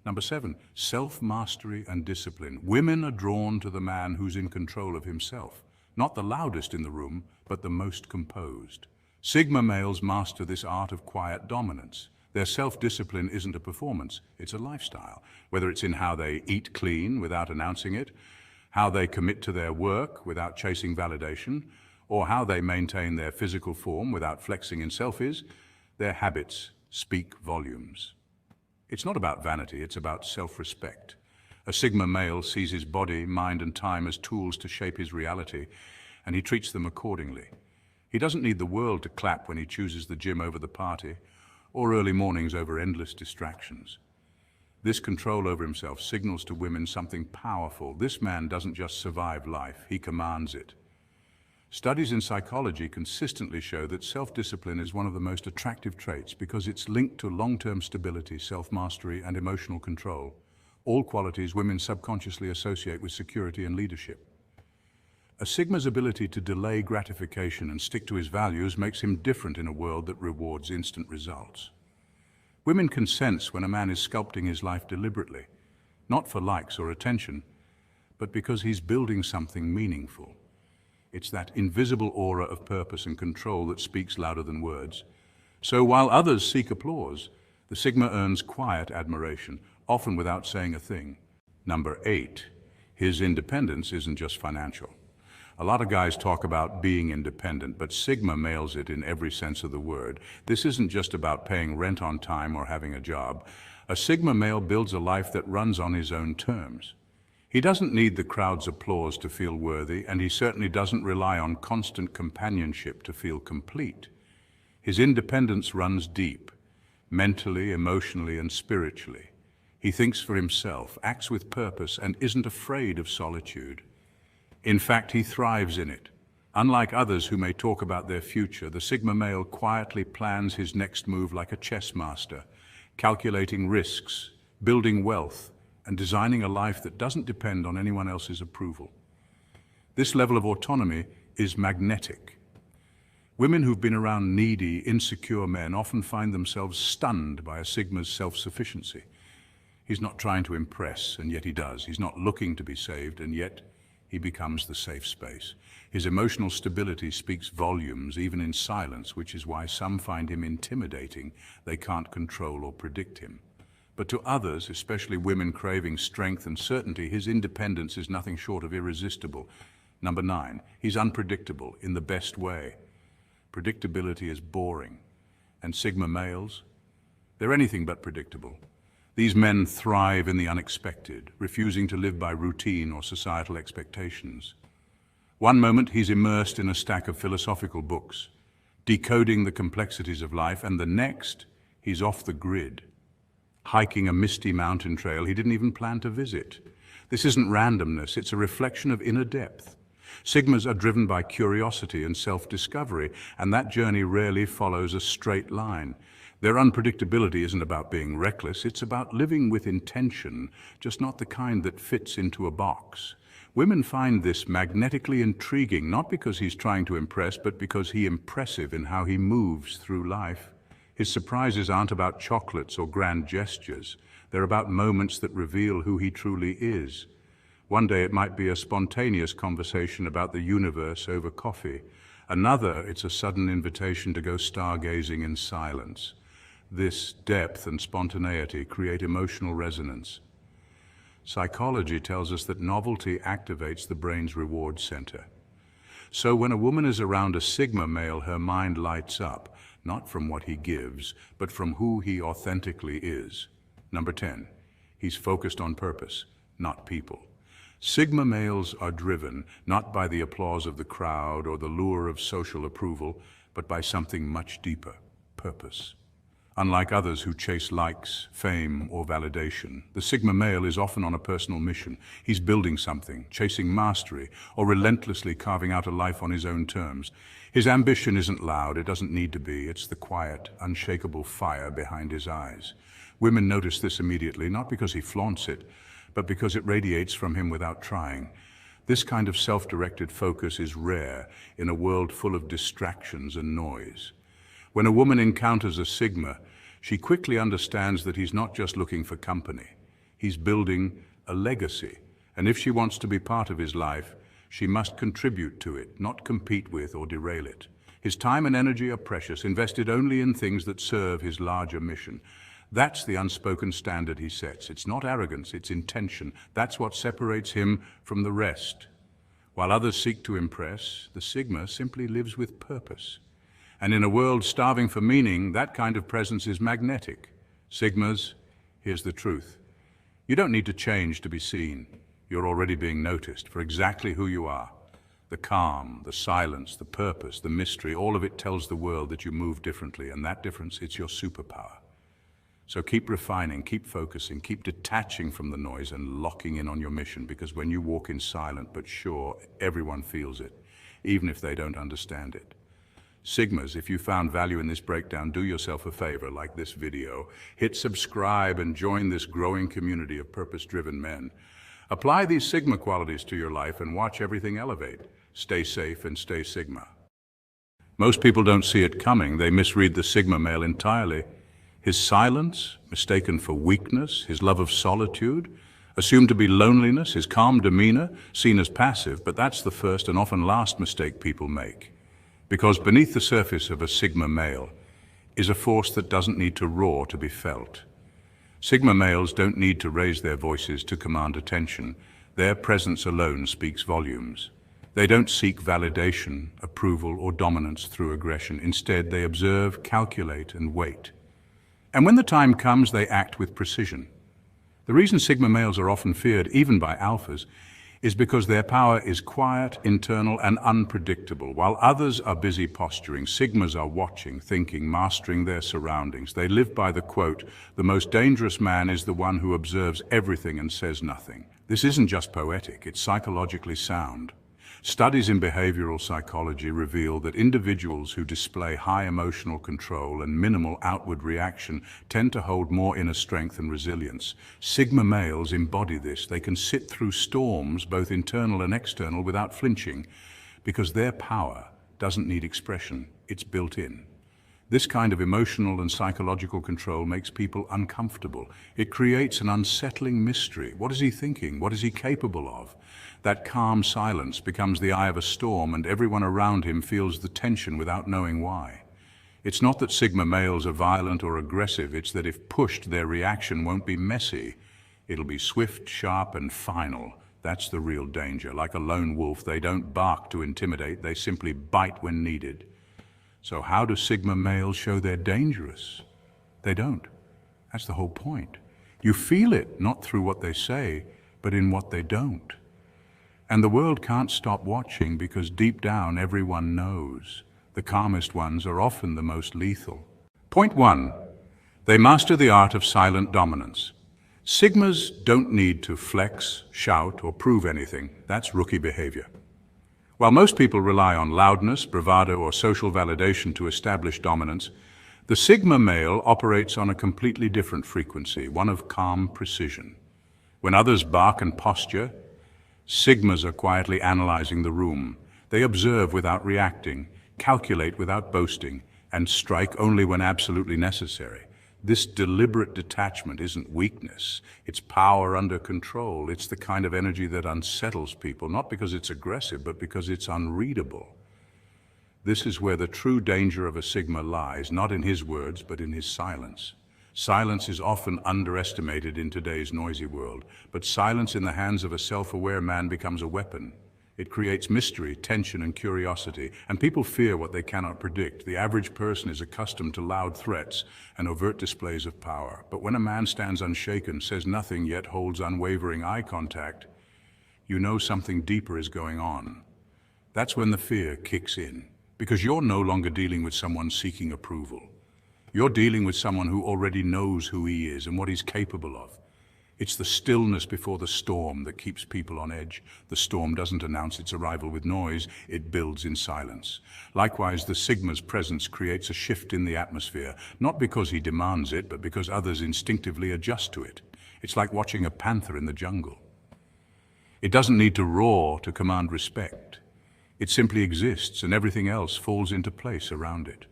Number 7, self-mastery and discipline. Women are drawn to the man who's in control of himself. Not the loudest in the room, but the most composed. Sigma males master this art of quiet dominance. Their self-discipline isn't a performance, it's a lifestyle. Whether it's in how they eat clean without announcing it, how they commit to their work without chasing validation, or how they maintain their physical form without flexing in selfies, their habits speak volumes. It's not about vanity, it's about self-respect. A Sigma male sees his body, mind, and time as tools to shape his reality, and he treats them accordingly. He doesn't need the world to clap when he chooses the gym over the party, or early mornings over endless distractions. This control over himself signals to women something powerful. This man doesn't just survive life, he commands it. Studies in psychology consistently show that self-discipline is one of the most attractive traits because it's linked to long-term stability, self-mastery, and emotional control, all qualities women subconsciously associate with security and leadership. A Sigma's ability to delay gratification and stick to his values makes him different in a world that rewards instant results. Women can sense when a man is sculpting his life deliberately, not for likes or attention, but because he's building something meaningful. It's that invisible aura of purpose and control that speaks louder than words. So while others seek applause, the Sigma earns quiet admiration, often without saying a thing. Number 8, his independence isn't just financial. A lot of guys talk about being independent, but Sigma males it in every sense of the word. This isn't just about paying rent on time or having a job. A Sigma male builds a life that runs on his own terms. He doesn't need the crowd's applause to feel worthy, and he certainly doesn't rely on constant companionship to feel complete. His independence runs deep, mentally, emotionally, and spiritually. He thinks for himself, acts with purpose, and isn't afraid of solitude. In fact, he thrives in it. Unlike others who may talk about their future, the Sigma male quietly plans his next move like a chess master, calculating risks, building wealth, and designing a life that doesn't depend on anyone else's approval. This level of autonomy is magnetic. Women who've been around needy, insecure men often find themselves stunned by a Sigma's self-sufficiency. He's not trying to impress, and yet he does. He's not looking to be saved, and yet he becomes the safe space. His emotional stability speaks volumes, even in silence, which is why some find him intimidating. They can't control or predict him. But to others, especially women craving strength and certainty, his independence is nothing short of irresistible. Number 9, he's unpredictable in the best way. Predictability is boring. And Sigma males? They're anything but predictable. These men thrive in the unexpected, refusing to live by routine or societal expectations. One moment he's immersed in a stack of philosophical books, decoding the complexities of life, and the next he's off the grid, hiking a misty mountain trail he didn't even plan to visit. This isn't randomness, it's a reflection of inner depth. Sigmas are driven by curiosity and self-discovery, and that journey rarely follows a straight line. Their unpredictability isn't about being reckless, it's about living with intention, just not the kind that fits into a box. Women find this magnetically intriguing, not because he's trying to impress, but because he's impressive in how he moves through life. His surprises aren't about chocolates or grand gestures. They're about moments that reveal who he truly is. One day it might be a spontaneous conversation about the universe over coffee. Another, it's a sudden invitation to go stargazing in silence. This depth and spontaneity create emotional resonance. Psychology tells us that novelty activates the brain's reward center. So when a woman is around a Sigma male, her mind lights up, not from what he gives, but from who he authentically is. Number 10, he's focused on purpose, not people. Sigma males are driven not by the applause of the crowd or the lure of social approval, but by something much deeper, purpose. Unlike others who chase likes, fame, or validation, the Sigma male is often on a personal mission. He's building something, chasing mastery, or relentlessly carving out a life on his own terms. His ambition isn't loud, it doesn't need to be. It's the quiet, unshakable fire behind his eyes. Women notice this immediately, not because he flaunts it, but because it radiates from him without trying. This kind of self-directed focus is rare in a world full of distractions and noise. When a woman encounters a Sigma, she quickly understands that he's not just looking for company. He's building a legacy, and if she wants to be part of his life, she must contribute to it, not compete with or derail it. His time and energy are precious, invested only in things that serve his larger mission. That's the unspoken standard he sets. It's not arrogance, it's intention. That's what separates him from the rest. While others seek to impress, the Sigma simply lives with purpose. And in a world starving for meaning, that kind of presence is magnetic. Sigmas, here's the truth. You don't need to change to be seen. You're already being noticed for exactly who you are. The calm, the silence, the purpose, the mystery, all of it tells the world that you move differently, and that difference, it's your superpower. So keep refining, keep focusing, keep detaching from the noise and locking in on your mission, because when you walk in silent but sure, everyone feels it, even if they don't understand it. Sigmas, if you found value in this breakdown, do yourself a favor, like this video, hit subscribe and join this growing community of purpose-driven men. Apply these Sigma qualities to your life and watch everything elevate. Stay safe and stay Sigma. Most people don't see it coming. They misread the Sigma male entirely. His silence, mistaken for weakness, his love of solitude, assumed to be loneliness, his calm demeanor, seen as passive, but that's the first and often last mistake people make. Because beneath the surface of a Sigma male is a force that doesn't need to roar to be felt. Sigma males don't need to raise their voices to command attention. Their presence alone speaks volumes. They don't seek validation, approval, or dominance through aggression. Instead, they observe, calculate, and wait. And when the time comes, they act with precision. The reason Sigma males are often feared, even by alphas, is because their power is quiet, internal, and unpredictable. While others are busy posturing, Sigmas are watching, thinking, mastering their surroundings. They live by the quote, "The most dangerous man is the one who observes everything and says nothing." This isn't just poetic, it's psychologically sound. Studies in behavioral psychology reveal that individuals who display high emotional control and minimal outward reaction tend to hold more inner strength and resilience. Sigma males embody this. They can sit through storms, both internal and external, without flinching, because their power doesn't need expression. It's built in. This kind of emotional and psychological control makes people uncomfortable. It creates an unsettling mystery. What is he thinking? What is he capable of? That calm silence becomes the eye of a storm, and everyone around him feels the tension without knowing why. It's not that Sigma males are violent or aggressive, it's that if pushed, their reaction won't be messy. It'll be swift, sharp, and final. That's the real danger. Like a lone wolf, they don't bark to intimidate, they simply bite when needed. So how do Sigma males show they're dangerous? They don't. That's the whole point. You feel it, not through what they say, but in what they don't. And the world can't stop watching because deep down everyone knows. The calmest ones are often the most lethal. Point 1. They master the art of silent dominance. Sigmas don't need to flex, shout, or prove anything. That's rookie behavior. While most people rely on loudness, bravado, or social validation to establish dominance, the Sigma male operates on a completely different frequency, one of calm precision. When others bark and posture, Sigmas are quietly analyzing the room. They observe without reacting, calculate without boasting, and strike only when absolutely necessary. This deliberate detachment isn't weakness, it's power under control. It's the kind of energy that unsettles people, not because it's aggressive, but because it's unreadable. This is where the true danger of a Sigma lies, not in his words, but in his silence. Silence is often underestimated in today's noisy world, but silence in the hands of a self-aware man becomes a weapon. It creates mystery, tension, and curiosity, and people fear what they cannot predict. The average person is accustomed to loud threats and overt displays of power. But when a man stands unshaken, says nothing, yet holds unwavering eye contact, you know something deeper is going on. That's when the fear kicks in, because you're no longer dealing with someone seeking approval. You're dealing with someone who already knows who he is and what he's capable of. It's the stillness before the storm that keeps people on edge. The storm doesn't announce its arrival with noise, it builds in silence. Likewise, the Sigma's presence creates a shift in the atmosphere, not because he demands it, but because others instinctively adjust to it. It's like watching a panther in the jungle. It doesn't need to roar to command respect. It simply exists, and everything else falls into place around it.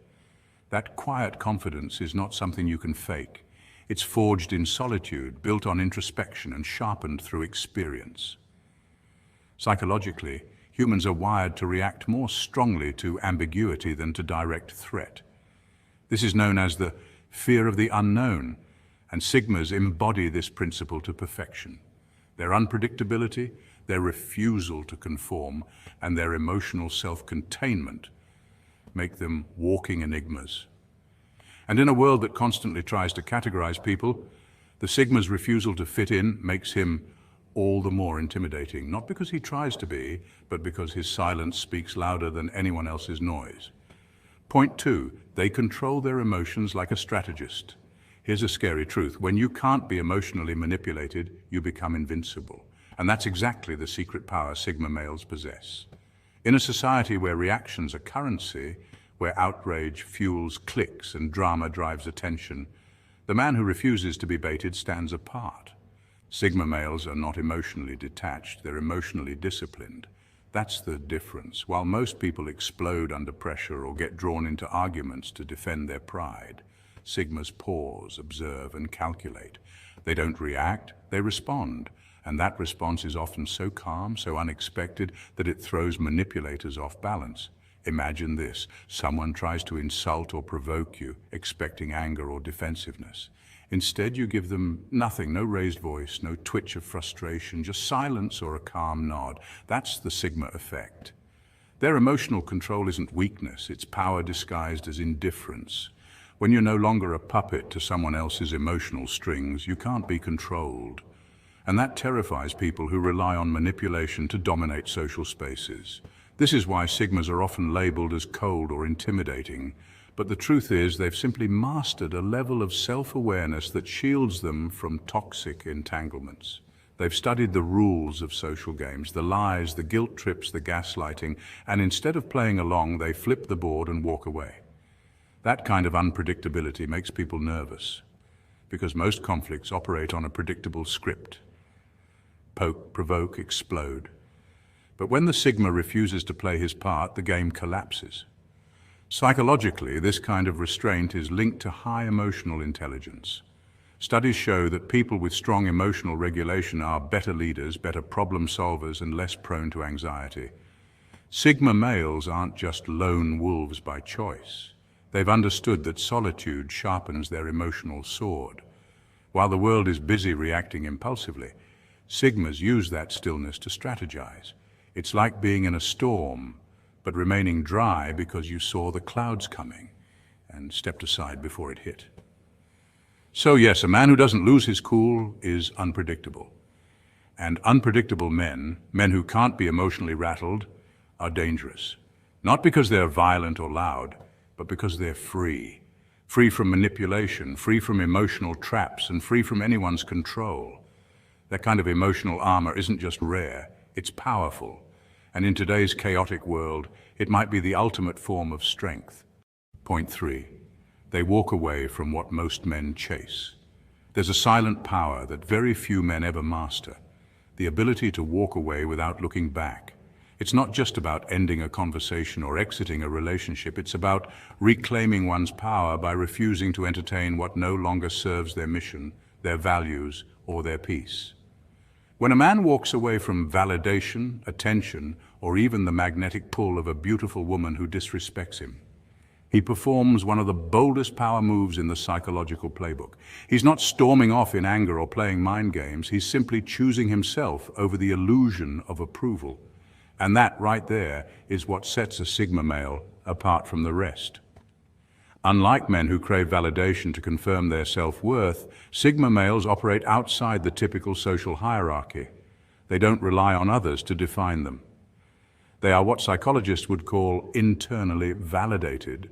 That quiet confidence is not something you can fake. It's forged in solitude, built on introspection, and sharpened through experience. Psychologically, humans are wired to react more strongly to ambiguity than to direct threat. This is known as the fear of the unknown, and Sigmas embody this principle to perfection. Their unpredictability, their refusal to conform, and their emotional self-containment make them walking enigmas. And in a world that constantly tries to categorize people, the Sigma's refusal to fit in makes him all the more intimidating, not because he tries to be, but because his silence speaks louder than anyone else's noise. Point 2, they control their emotions like a strategist. Here's a scary truth. When you can't be emotionally manipulated, you become invincible. And that's exactly the secret power Sigma males possess. In a society where reactions are currency, where outrage fuels clicks and drama drives attention, the man who refuses to be baited stands apart. Sigma males are not emotionally detached, they're emotionally disciplined. That's the difference. While most people explode under pressure or get drawn into arguments to defend their pride, Sigmas pause, observe, and calculate. They don't react, they respond. And that response is often so calm, so unexpected, that it throws manipulators off balance. Imagine this: someone tries to insult or provoke you, expecting anger or defensiveness. Instead, you give them nothing, no raised voice, no twitch of frustration, just silence or a calm nod. That's the Sigma effect. Their emotional control isn't weakness, it's power disguised as indifference. When you're no longer a puppet to someone else's emotional strings, you can't be controlled. And that terrifies people who rely on manipulation to dominate social spaces. This is why Sigmas are often labeled as cold or intimidating. But the truth is, they've simply mastered a level of self-awareness that shields them from toxic entanglements. They've studied the rules of social games, the lies, the guilt trips, the gaslighting, and instead of playing along, they flip the board and walk away. That kind of unpredictability makes people nervous, because most conflicts operate on a predictable script. Poke, provoke, explode. But when the Sigma refuses to play his part, the game collapses. Psychologically, this kind of restraint is linked to high emotional intelligence. Studies show that people with strong emotional regulation are better leaders, better problem solvers, and less prone to anxiety. Sigma males aren't just lone wolves by choice. They've understood that solitude sharpens their emotional sword. While the world is busy reacting impulsively, Sigmas use that stillness to strategize. It's like being in a storm, but remaining dry because you saw the clouds coming and stepped aside before it hit. So yes, a man who doesn't lose his cool is unpredictable. And unpredictable men who can't be emotionally rattled, are dangerous. Not because they're violent or loud, but because they're free. Free from manipulation, free from emotional traps, and free from anyone's control. That kind of emotional armor isn't just rare, it's powerful. And in today's chaotic world, it might be the ultimate form of strength. Point 3. They walk away from what most men chase. There's a silent power that very few men ever master, the ability to walk away without looking back. It's not just about ending a conversation or exiting a relationship, it's about reclaiming one's power by refusing to entertain what no longer serves their mission, their values, or their peace. When a man walks away from validation, attention, or even the magnetic pull of a beautiful woman who disrespects him, he performs one of the boldest power moves in the psychological playbook. He's not storming off in anger or playing mind games, he's simply choosing himself over the illusion of approval. And that right there is what sets a Sigma male apart from the rest. Unlike men who crave validation to confirm their self-worth, Sigma males operate outside the typical social hierarchy. They don't rely on others to define them. They are what psychologists would call internally validated.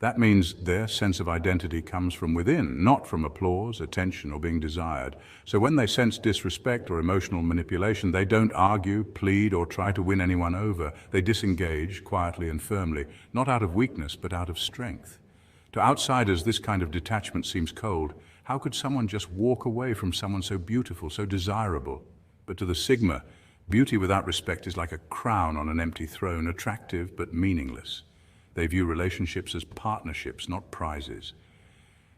That means their sense of identity comes from within, not from applause, attention, or being desired. So when they sense disrespect or emotional manipulation, they don't argue, plead, or try to win anyone over. They disengage quietly and firmly, not out of weakness, but out of strength. To outsiders, this kind of detachment seems cold. How could someone just walk away from someone so beautiful, so desirable? But to the Sigma, beauty without respect is like a crown on an empty throne, attractive but meaningless. They view relationships as partnerships, not prizes.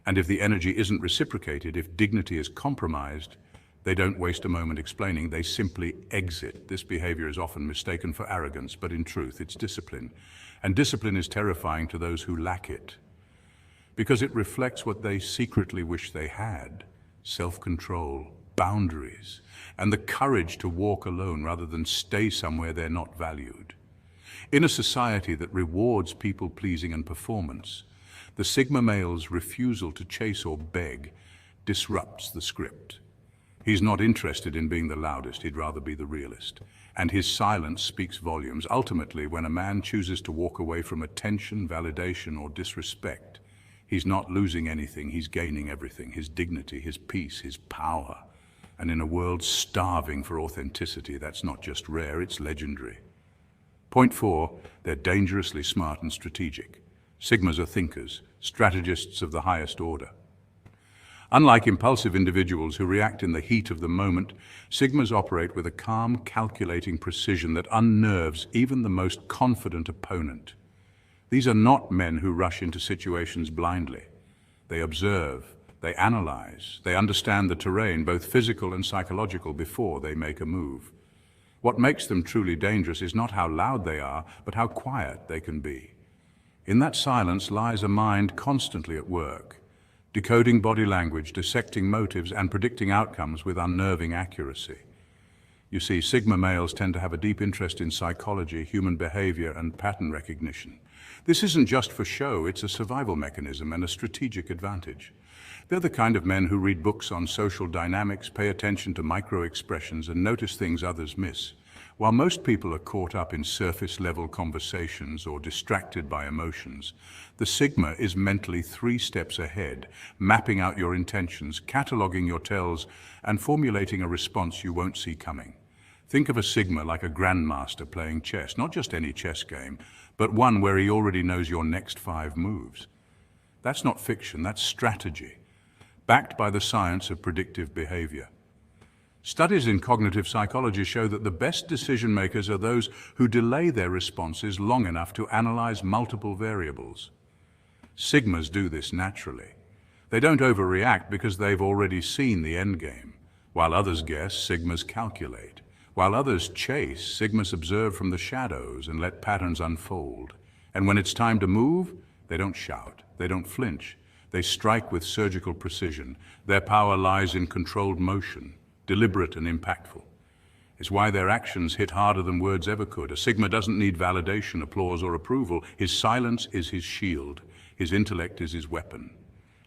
And if the energy isn't reciprocated, if dignity is compromised, they don't waste a moment explaining, they simply exit. This behavior is often mistaken for arrogance, but in truth, it's discipline. And discipline is terrifying to those who lack it, because it reflects what they secretly wish they had: self-control, boundaries, and the courage to walk alone rather than stay somewhere they're not valued. In a society that rewards people-pleasing and performance, the Sigma male's refusal to chase or beg disrupts the script. He's not interested in being the loudest, he'd rather be the realist. And his silence speaks volumes. Ultimately, when a man chooses to walk away from attention, validation, or disrespect, He's not losing anything, he's gaining everything, his dignity, his peace, his power. And in a world starving for authenticity, that's not just rare, it's legendary. Point 4, they're dangerously smart and strategic. Sigmas are thinkers, strategists of the highest order. Unlike impulsive individuals who react in the heat of the moment, Sigmas operate with a calm, calculating precision that unnerves even the most confident opponent. These are not men who rush into situations blindly. They observe, they analyze, they understand the terrain, both physical and psychological, before they make a move. What makes them truly dangerous is not how loud they are, but how quiet they can be. In that silence lies a mind constantly at work, decoding body language, dissecting motives, and predicting outcomes with unnerving accuracy. You see, Sigma males tend to have a deep interest in psychology, human behavior, and pattern recognition. This isn't just for show, it's a survival mechanism and a strategic advantage. They're the kind of men who read books on social dynamics, pay attention to micro-expressions, and notice things others miss. While most people are caught up in surface-level conversations or distracted by emotions, the Sigma is mentally 3 steps ahead, mapping out your intentions, cataloging your tells, and formulating a response you won't see coming. Think of a Sigma like a grandmaster playing chess, not just any chess game, but one where he already knows your next 5 moves. That's not fiction, that's strategy, backed by the science of predictive behavior. Studies in cognitive psychology show that the best decision makers are those who delay their responses long enough to analyze multiple variables. Sigmas do this naturally. They don't overreact because they've already seen the endgame. While others guess, Sigmas calculate. While others chase, Sigmas observe from the shadows and let patterns unfold. And when it's time to move, they don't shout, they don't flinch. They strike with surgical precision. Their power lies in controlled motion, deliberate and impactful. It's why their actions hit harder than words ever could. A Sigma doesn't need validation, applause, or approval. His silence is his shield. His intellect is his weapon.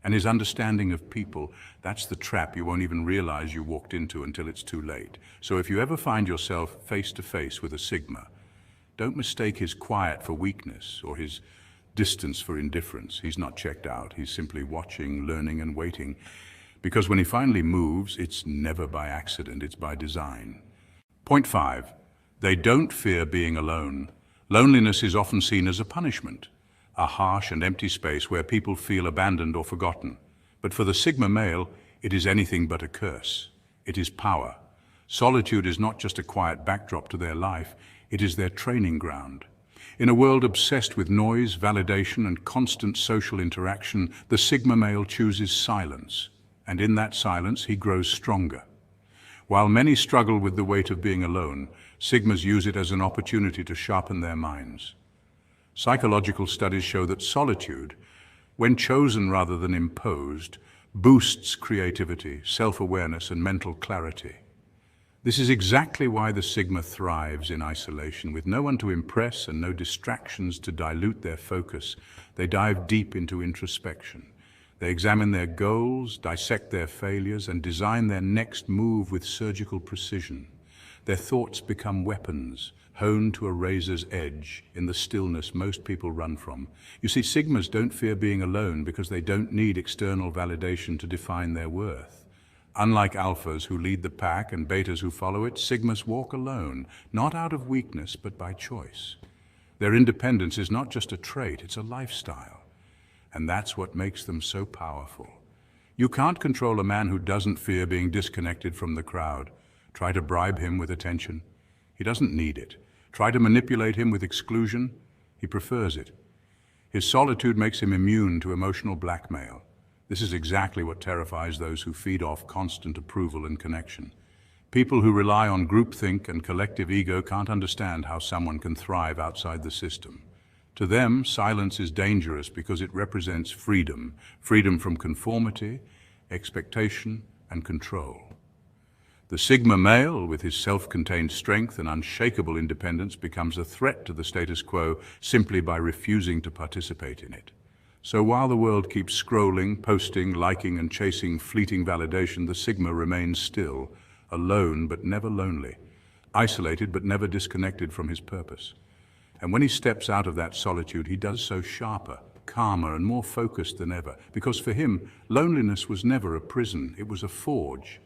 And his understanding of people, that's the trap you won't even realize you walked into until it's too late. So if you ever find yourself face to face with a Sigma, don't mistake his quiet for weakness or his distance for indifference. He's not checked out. He's simply watching, learning, and waiting. Because when he finally moves, it's never by accident, it's by design. Point 5, they don't fear being alone. Loneliness is often seen as a punishment, a harsh and empty space where people feel abandoned or forgotten. But for the Sigma male, it is anything but a curse. It is power. Solitude is not just a quiet backdrop to their life, it is their training ground. In a world obsessed with noise, validation, and constant social interaction, the Sigma male chooses silence, and in that silence he grows stronger. While many struggle with the weight of being alone, Sigmas use it as an opportunity to sharpen their minds. Psychological studies show that solitude, when chosen rather than imposed, boosts creativity, self-awareness, and mental clarity. This is exactly why the Sigma thrives in isolation. With no one to impress and no distractions to dilute their focus, they dive deep into introspection. They examine their goals, dissect their failures, and design their next move with surgical precision. Their thoughts become weapons, honed to a razor's edge in the stillness most people run from. You see, Sigmas don't fear being alone because they don't need external validation to define their worth. Unlike alphas who lead the pack and betas who follow it, Sigmas walk alone, not out of weakness, but by choice. Their independence is not just a trait, it's a lifestyle. And that's what makes them so powerful. You can't control a man who doesn't fear being disconnected from the crowd. Try to bribe him with attention. He doesn't need it. Try to manipulate him with exclusion. He prefers it. His solitude makes him immune to emotional blackmail. This is exactly what terrifies those who feed off constant approval and connection. People who rely on groupthink and collective ego can't understand how someone can thrive outside the system. To them, silence is dangerous because it represents freedom, freedom from conformity, expectation, and control. The Sigma male, with his self-contained strength and unshakable independence, becomes a threat to the status quo simply by refusing to participate in it. So while the world keeps scrolling, posting, liking, and chasing fleeting validation, the Sigma remains still, alone but never lonely, isolated but never disconnected from his purpose. And when he steps out of that solitude, he does so sharper, calmer and more focused than ever, because for him, loneliness was never a prison, it was a forge.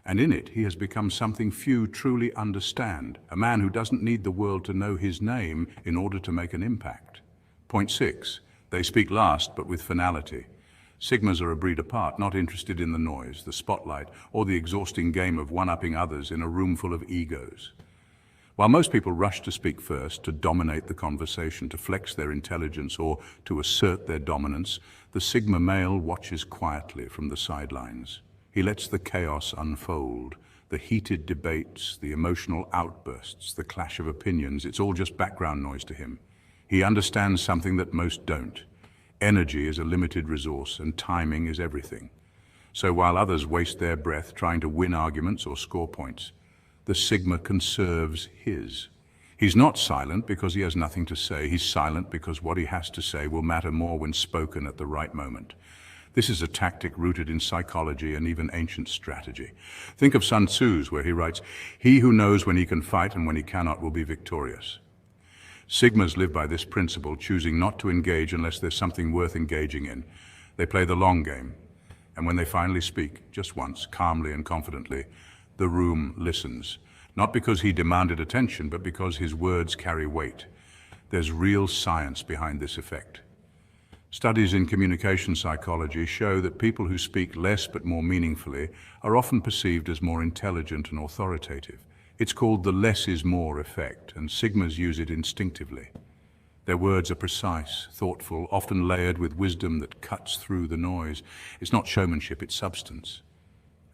And in it, he has become something few truly understand, a man who doesn't need the world to know his name in order to make an impact. Point 6. They speak last, but with finality. Sigmas are a breed apart, not interested in the noise, the spotlight, or the exhausting game of one-upping others in a room full of egos. While most people rush to speak first, to dominate the conversation, to flex their intelligence, or to assert their dominance, the Sigma male watches quietly from the sidelines. He lets the chaos unfold, the heated debates, the emotional outbursts, the clash of opinions. It's all just background noise to him. He understands something that most don't. Energy is a limited resource, and timing is everything. So while others waste their breath trying to win arguments or score points, the Sigma conserves his. He's not silent because he has nothing to say. He's silent because what he has to say will matter more when spoken at the right moment. This is a tactic rooted in psychology and even ancient strategy. Think of Sun Tzu's, where he writes, "He who knows when he can fight and when he cannot will be victorious." Sigmas live by this principle, choosing not to engage unless there's something worth engaging in. They play the long game. And when they finally speak, just once, calmly and confidently, the room listens. Not because he demanded attention, but because his words carry weight. There's real science behind this effect. Studies in communication psychology show that people who speak less but more meaningfully are often perceived as more intelligent and authoritative. It's called the less is more effect, and Sigmas use it instinctively. Their words are precise, thoughtful, often layered with wisdom that cuts through the noise. It's not showmanship, it's substance.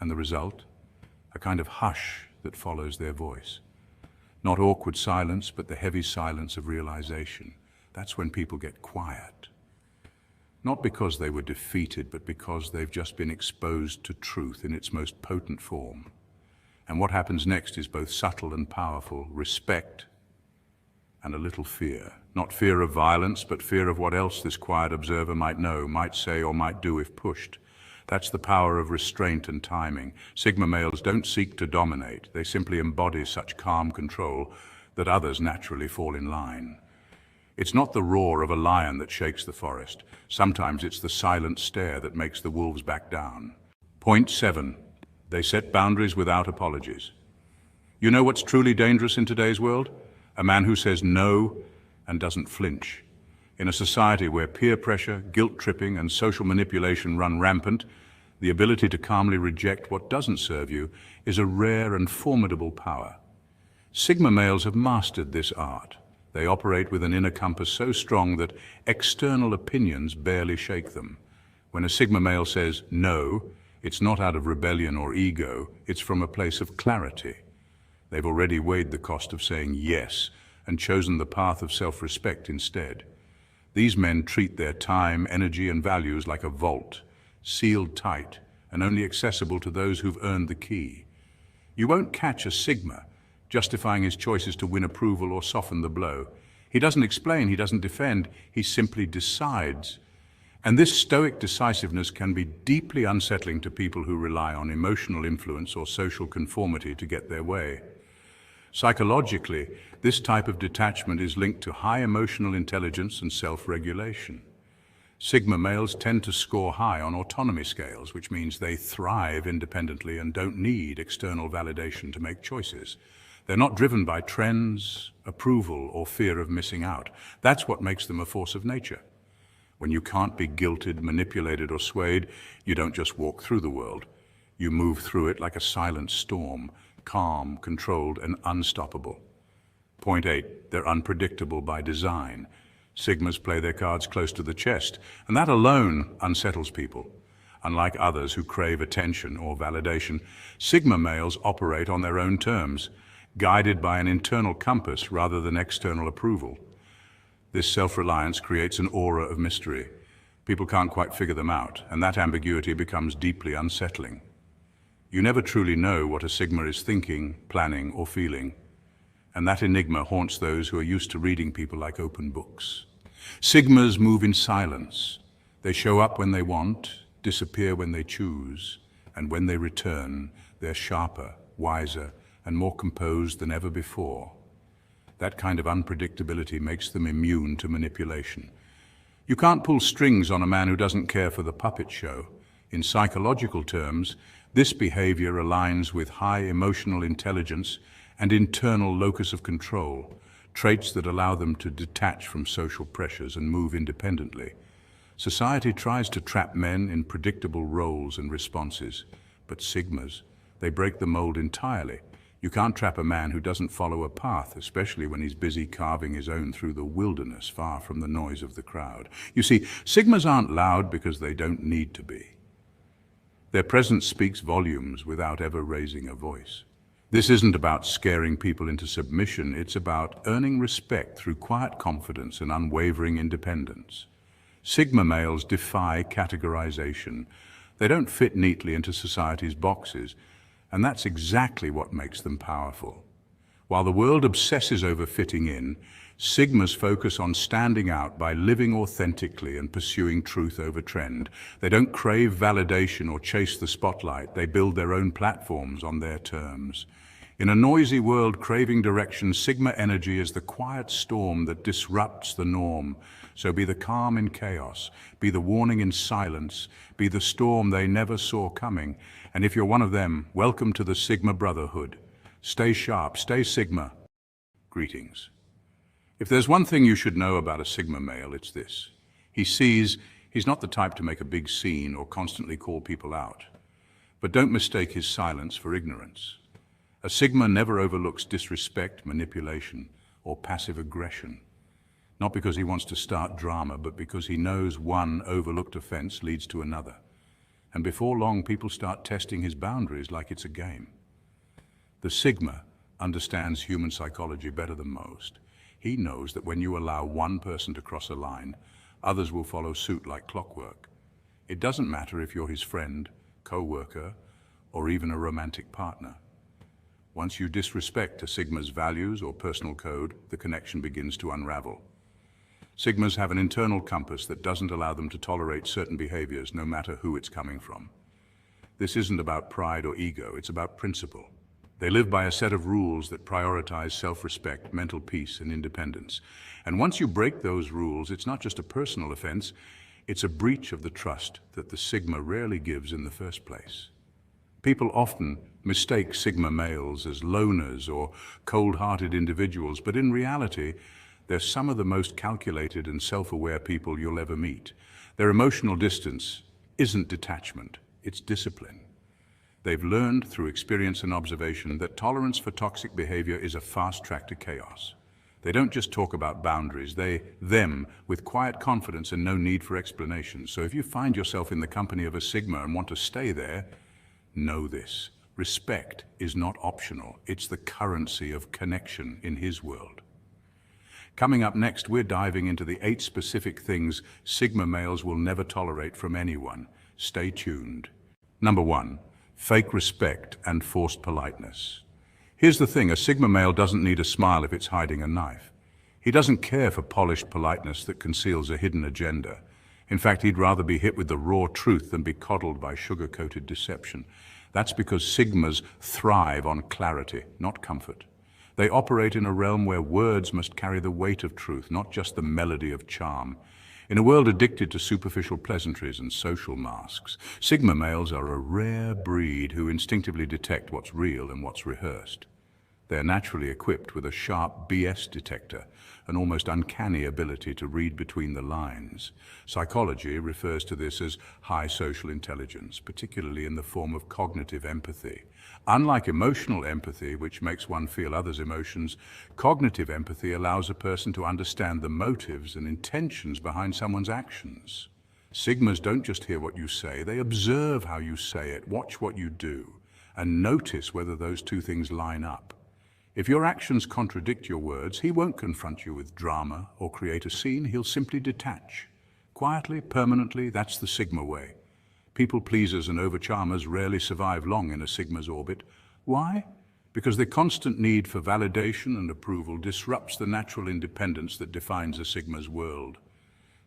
And the result? A kind of hush that follows their voice. Not awkward silence, but the heavy silence of realization. That's when people get quiet. Not because they were defeated, but because they've just been exposed to truth in its most potent form. And what happens next is both subtle and powerful: respect and a little fear. Not fear of violence, but fear of what else this quiet observer might know, might say, or might do if pushed. That's the power of restraint and timing. Sigma males don't seek to dominate. They simply embody such calm control that others naturally fall in line. It's not the roar of a lion that shakes the forest. Sometimes it's the silent stare that makes the wolves back down. Point 7. They set boundaries without apologies. You know what's truly dangerous in today's world? A man who says no and doesn't flinch. In a society where peer pressure, guilt-tripping, and social manipulation run rampant, the ability to calmly reject what doesn't serve you is a rare and formidable power. Sigma males have mastered this art. They operate with an inner compass so strong that external opinions barely shake them. When a Sigma male says no, it's not out of rebellion or ego, it's from a place of clarity. They've already weighed the cost of saying yes and chosen the path of self-respect instead. These men treat their time, energy, and values like a vault, sealed tight and only accessible to those who've earned the key. You won't catch a Sigma justifying his choices to win approval or soften the blow. He doesn't explain, he doesn't defend, he simply decides. And this stoic decisiveness can be deeply unsettling to people who rely on emotional influence or social conformity to get their way. Psychologically, this type of detachment is linked to high emotional intelligence and self-regulation. Sigma males tend to score high on autonomy scales, which means they thrive independently and don't need external validation to make choices. They're not driven by trends, approval, or fear of missing out. That's what makes them a force of nature. When you can't be guilted, manipulated, or swayed, you don't just walk through the world. You move through it like a silent storm, calm, controlled, and unstoppable. Point 8, they're unpredictable by design. Sigmas play their cards close to the chest, and that alone unsettles people. Unlike others who crave attention or validation, Sigma males operate on their own terms, guided by an internal compass rather than external approval. This self-reliance creates an aura of mystery. People can't quite figure them out, and that ambiguity becomes deeply unsettling. You never truly know what a Sigma is thinking, planning, or feeling, and that enigma haunts those who are used to reading people like open books. Sigmas move in silence. They show up when they want, disappear when they choose, and when they return, they're sharper, wiser, and more composed than ever before. That kind of unpredictability makes them immune to manipulation. You can't pull strings on a man who doesn't care for the puppet show. In psychological terms, this behavior aligns with high emotional intelligence and internal locus of control, traits that allow them to detach from social pressures and move independently. Society tries to trap men in predictable roles and responses, but Sigmas, they break the mold entirely. You can't trap a man who doesn't follow a path, especially when he's busy carving his own through the wilderness, far from the noise of the crowd. You see, Sigmas aren't loud because they don't need to be. Their presence speaks volumes without ever raising a voice. This isn't about scaring people into submission, it's about earning respect through quiet confidence and unwavering independence. Sigma males defy categorization. They don't fit neatly into society's boxes, and that's exactly what makes them powerful. While the world obsesses over fitting in, Sigmas focus on standing out by living authentically and pursuing truth over trend. They don't crave validation or chase the spotlight. They build their own platforms on their terms. In a noisy world craving direction, Sigma energy is the quiet storm that disrupts the norm. So be the calm in chaos, be the warning in silence, be the storm they never saw coming. And if you're one of them, welcome to the Sigma Brotherhood. Stay sharp, stay Sigma. Greetings. If there's one thing you should know about a Sigma male, it's this. He's not the type to make a big scene or constantly call people out. But don't mistake his silence for ignorance. A Sigma never overlooks disrespect, manipulation, or passive aggression. Not because he wants to start drama, but because he knows one overlooked offense leads to another. And before long, people start testing his boundaries like it's a game. The Sigma understands human psychology better than most. He knows that when you allow one person to cross a line, others will follow suit like clockwork. It doesn't matter if you're his friend, co-worker, or even a romantic partner. Once you disrespect a Sigma's values or personal code, the connection begins to unravel. Sigmas have an internal compass that doesn't allow them to tolerate certain behaviors, no matter who it's coming from. This isn't about pride or ego, it's about principle. They live by a set of rules that prioritize self-respect, mental peace, and independence. And once you break those rules, it's not just a personal offense, it's a breach of the trust that the Sigma rarely gives in the first place. People often mistake Sigma males as loners or cold-hearted individuals, but in reality, they're some of the most calculated and self-aware people you'll ever meet. Their emotional distance isn't detachment, it's discipline. They've learned through experience and observation that tolerance for toxic behavior is a fast track to chaos. They don't just talk about boundaries, them, with quiet confidence and no need for explanation. So if you find yourself in the company of a Sigma and want to stay there, know this. Respect is not optional. It's the currency of connection in his world. Coming up next, we're diving into the 8 specific things Sigma males will never tolerate from anyone. Stay tuned. Number 1. Fake respect and forced politeness. Here's the thing, a Sigma male doesn't need a smile if it's hiding a knife. He doesn't care for polished politeness that conceals a hidden agenda. In fact, he'd rather be hit with the raw truth than be coddled by sugar-coated deception. That's because Sigmas thrive on clarity, not comfort. They operate in a realm where words must carry the weight of truth, not just the melody of charm. In a world addicted to superficial pleasantries and social masks, Sigma males are a rare breed who instinctively detect what's real and what's rehearsed. They're naturally equipped with a sharp BS detector, an almost uncanny ability to read between the lines. Psychology refers to this as high social intelligence, particularly in the form of cognitive empathy. Unlike emotional empathy, which makes one feel others' emotions, cognitive empathy allows a person to understand the motives and intentions behind someone's actions. Sigmas don't just hear what you say, they observe how you say it, watch what you do, and notice whether those two things line up. If your actions contradict your words, he won't confront you with drama or create a scene, he'll simply detach. Quietly, permanently, that's the Sigma way. People pleasers and overcharmers rarely survive long in a Sigma's orbit. Why? Because the constant need for validation and approval disrupts the natural independence that defines a Sigma's world.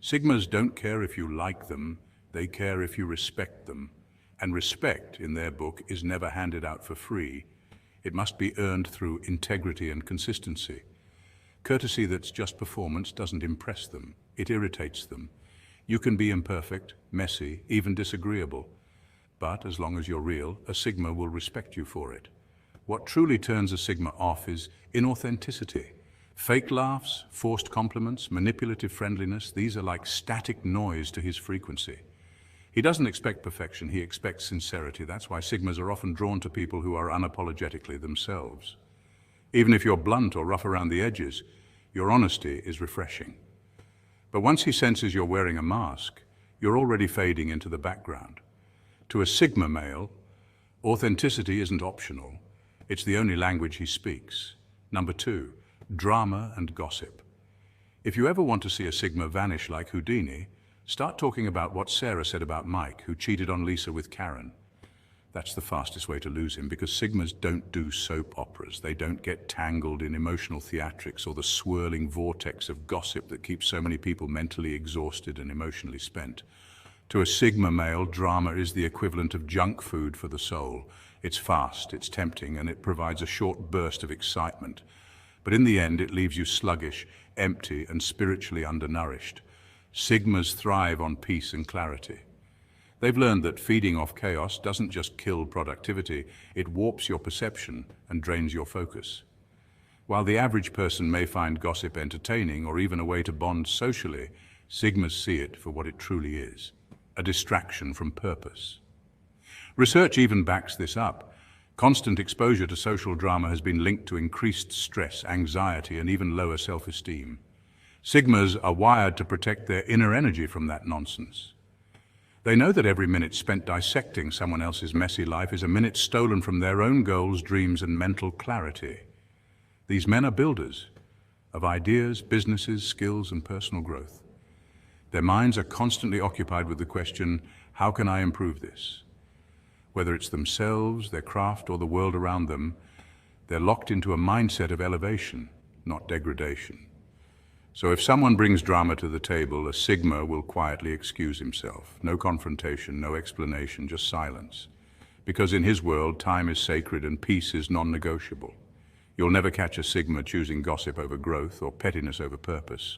Sigmas don't care if you like them, they care if you respect them. And respect, in their book, is never handed out for free. It must be earned through integrity and consistency. Courtesy that's just performance doesn't impress them, it irritates them. You can be imperfect, messy, even disagreeable. But as long as you're real, a Sigma will respect you for it. What truly turns a Sigma off is inauthenticity. Fake laughs, forced compliments, manipulative friendliness, these are like static noise to his frequency. He doesn't expect perfection, he expects sincerity. That's why Sigmas are often drawn to people who are unapologetically themselves. Even if you're blunt or rough around the edges, your honesty is refreshing. But once he senses you're wearing a mask, you're already fading into the background. To a Sigma male, authenticity isn't optional. It's the only language he speaks. Number 2, drama and gossip. If you ever want to see a Sigma vanish like Houdini, start talking about what Sarah said about Mike, who cheated on Lisa with Karen. That's the fastest way to lose him, because Sigmas don't do soap operas. They don't get tangled in emotional theatrics or the swirling vortex of gossip that keeps so many people mentally exhausted and emotionally spent. To a Sigma male, drama is the equivalent of junk food for the soul. It's fast, it's tempting, and it provides a short burst of excitement. But in the end, it leaves you sluggish, empty, and spiritually undernourished. Sigmas thrive on peace and clarity. They've learned that feeding off chaos doesn't just kill productivity, it warps your perception and drains your focus. While the average person may find gossip entertaining or even a way to bond socially, Sigmas see it for what it truly is, a distraction from purpose. Research even backs this up. Constant exposure to social drama has been linked to increased stress, anxiety, and even lower self-esteem. Sigmas are wired to protect their inner energy from that nonsense. They know that every minute spent dissecting someone else's messy life is a minute stolen from their own goals, dreams, and mental clarity. These men are builders of ideas, businesses, skills, and personal growth. Their minds are constantly occupied with the question, how can I improve this? Whether it's themselves, their craft, or the world around them, they're locked into a mindset of elevation, not degradation. So if someone brings drama to the table, a Sigma will quietly excuse himself. No confrontation, no explanation, just silence. Because in his world, time is sacred and peace is non-negotiable. You'll never catch a Sigma choosing gossip over growth or pettiness over purpose.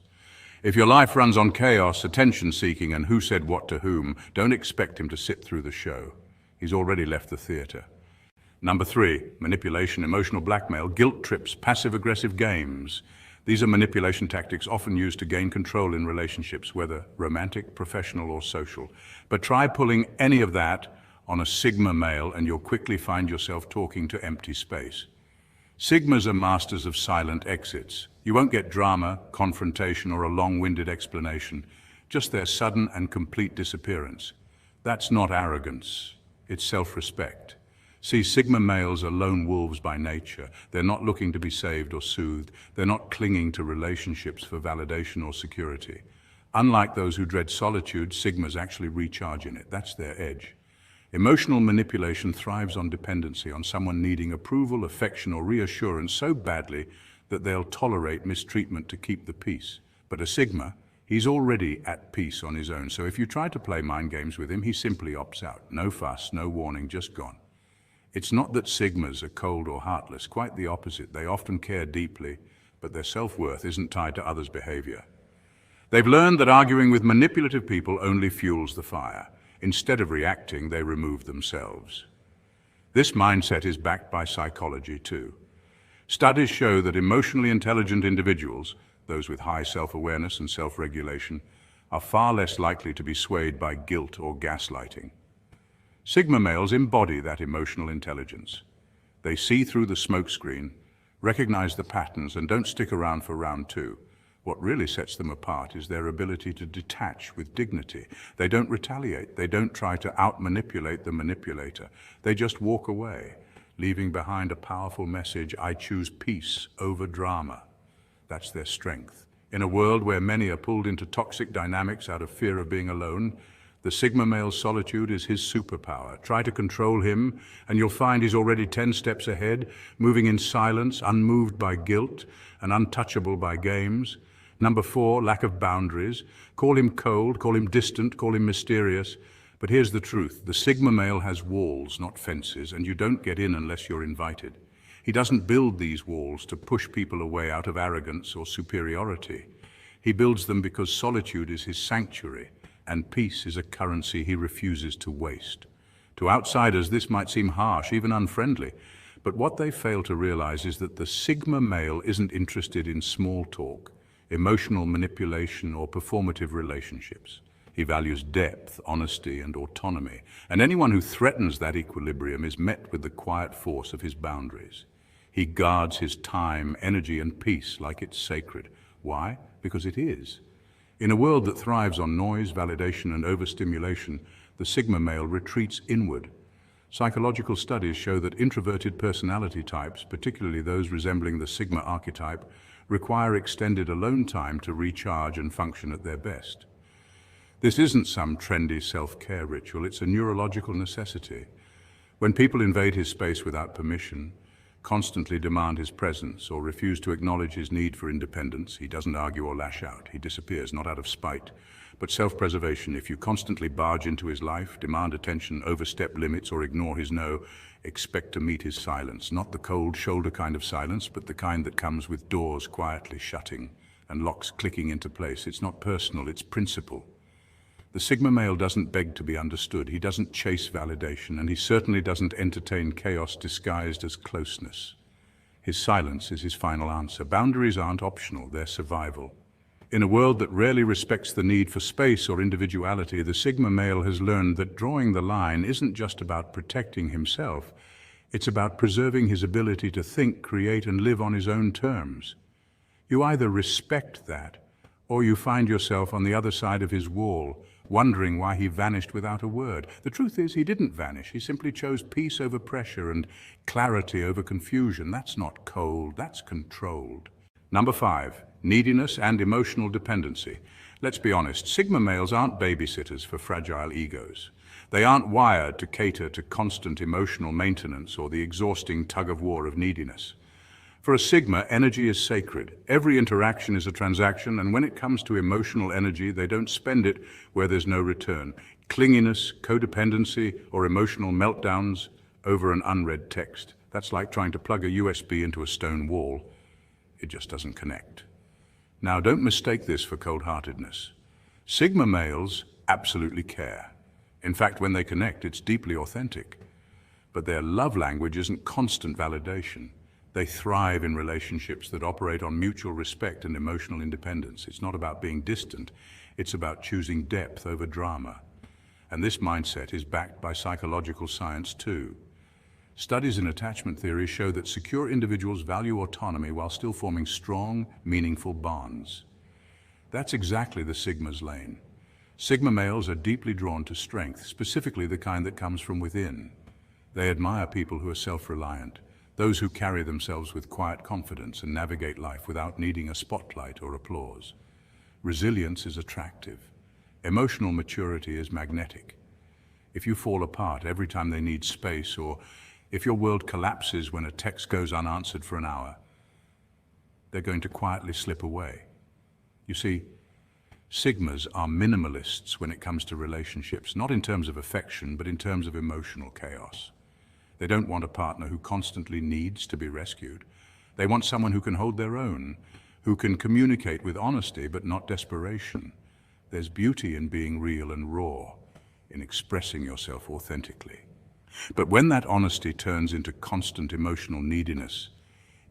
If your life runs on chaos, attention-seeking, and who said what to whom, don't expect him to sit through the show. He's already left the theater. Number 3, manipulation, emotional blackmail, guilt trips, passive-aggressive games. These are manipulation tactics often used to gain control in relationships, whether romantic, professional, or social. But try pulling any of that on a Sigma male and you'll quickly find yourself talking to empty space. Sigmas are masters of silent exits. You won't get drama, confrontation, or a long-winded explanation, just their sudden and complete disappearance. That's not arrogance, it's self-respect. See, Sigma males are lone wolves by nature. They're not looking to be saved or soothed. They're not clinging to relationships for validation or security. Unlike those who dread solitude, Sigmas actually recharge in it. That's their edge. Emotional manipulation thrives on dependency, on someone needing approval, affection, or reassurance so badly that they'll tolerate mistreatment to keep the peace. But a Sigma, he's already at peace on his own. So if you try to play mind games with him, he simply opts out. No fuss, no warning, just gone. It's not that Sigmas are cold or heartless, quite the opposite. They often care deeply, but their self-worth isn't tied to others' behavior. They've learned that arguing with manipulative people only fuels the fire. Instead of reacting, they remove themselves. This mindset is backed by psychology too. Studies show that emotionally intelligent individuals, those with high self-awareness and self-regulation, are far less likely to be swayed by guilt or gaslighting. Sigma males embody that emotional intelligence. They see through the smokescreen, recognize the patterns, and don't stick around for round 2. What really sets them apart is their ability to detach with dignity. They don't retaliate. They don't try to out-manipulate the manipulator. They just walk away, leaving behind a powerful message, I choose peace over drama. That's their strength. In a world where many are pulled into toxic dynamics out of fear of being alone, the Sigma male's solitude is his superpower. Try to control him, and you'll find he's already 10 steps ahead, moving in silence, unmoved by guilt, and untouchable by games. Number 4, lack of boundaries. Call him cold, call him distant, call him mysterious. But here's the truth. The Sigma male has walls, not fences, and you don't get in unless you're invited. He doesn't build these walls to push people away out of arrogance or superiority. He builds them because solitude is his sanctuary, and peace is a currency he refuses to waste. To outsiders, this might seem harsh, even unfriendly, but what they fail to realize is that the Sigma male isn't interested in small talk, emotional manipulation, or performative relationships. He values depth, honesty, and autonomy, and anyone who threatens that equilibrium is met with the quiet force of his boundaries. He guards his time, energy, and peace like it's sacred. Why? Because it is. In a world that thrives on noise, validation, and overstimulation, the Sigma male retreats inward. Psychological studies show that introverted personality types, particularly those resembling the Sigma archetype, require extended alone time to recharge and function at their best. This isn't some trendy self-care ritual, it's a neurological necessity. When people invade his space without permission, constantly demand his presence, or refuse to acknowledge his need for independence, he doesn't argue or lash out. He disappears, not out of spite, but self-preservation. If you constantly barge into his life, demand attention, overstep limits, or ignore his no, expect to meet his silence. Not the cold shoulder kind of silence, but the kind that comes with doors quietly shutting and locks clicking into place. It's not personal, it's principle. The Sigma male doesn't beg to be understood, he doesn't chase validation, and he certainly doesn't entertain chaos disguised as closeness. His silence is his final answer. Boundaries aren't optional, they're survival. In a world that rarely respects the need for space or individuality, the Sigma male has learned that drawing the line isn't just about protecting himself, it's about preserving his ability to think, create, and live on his own terms. You either respect that, or you find yourself on the other side of his wall, wondering why he vanished without a word. The truth is, he didn't vanish. He simply chose peace over pressure and clarity over confusion. That's not cold, that's controlled. Number 5, neediness and emotional dependency. Let's be honest, Sigma males aren't babysitters for fragile egos. They aren't wired to cater to constant emotional maintenance or the exhausting tug-of-war of neediness. For a Sigma, energy is sacred. Every interaction is a transaction, and when it comes to emotional energy, they don't spend it where there's no return. Clinginess, codependency, or emotional meltdowns over an unread text. That's like trying to plug a USB into a stone wall. It just doesn't connect. Now, don't mistake this for cold-heartedness. Sigma males absolutely care. In fact, when they connect, it's deeply authentic. But their love language isn't constant validation. They thrive in relationships that operate on mutual respect and emotional independence. It's not about being distant, it's about choosing depth over drama. And this mindset is backed by psychological science too. Studies in attachment theory show that secure individuals value autonomy while still forming strong, meaningful bonds. That's exactly the Sigma's lane. Sigma males are deeply drawn to strength, specifically the kind that comes from within. They admire people who are self-reliant, those who carry themselves with quiet confidence and navigate life without needing a spotlight or applause. Resilience is attractive. Emotional maturity is magnetic. If you fall apart every time they need space, or if your world collapses when a text goes unanswered for an hour, they're going to quietly slip away. You see, Sigmas are minimalists when it comes to relationships, not in terms of affection, but in terms of emotional chaos. They don't want a partner who constantly needs to be rescued. They want someone who can hold their own, who can communicate with honesty but not desperation. There's beauty in being real and raw, in expressing yourself authentically. But when that honesty turns into constant emotional neediness,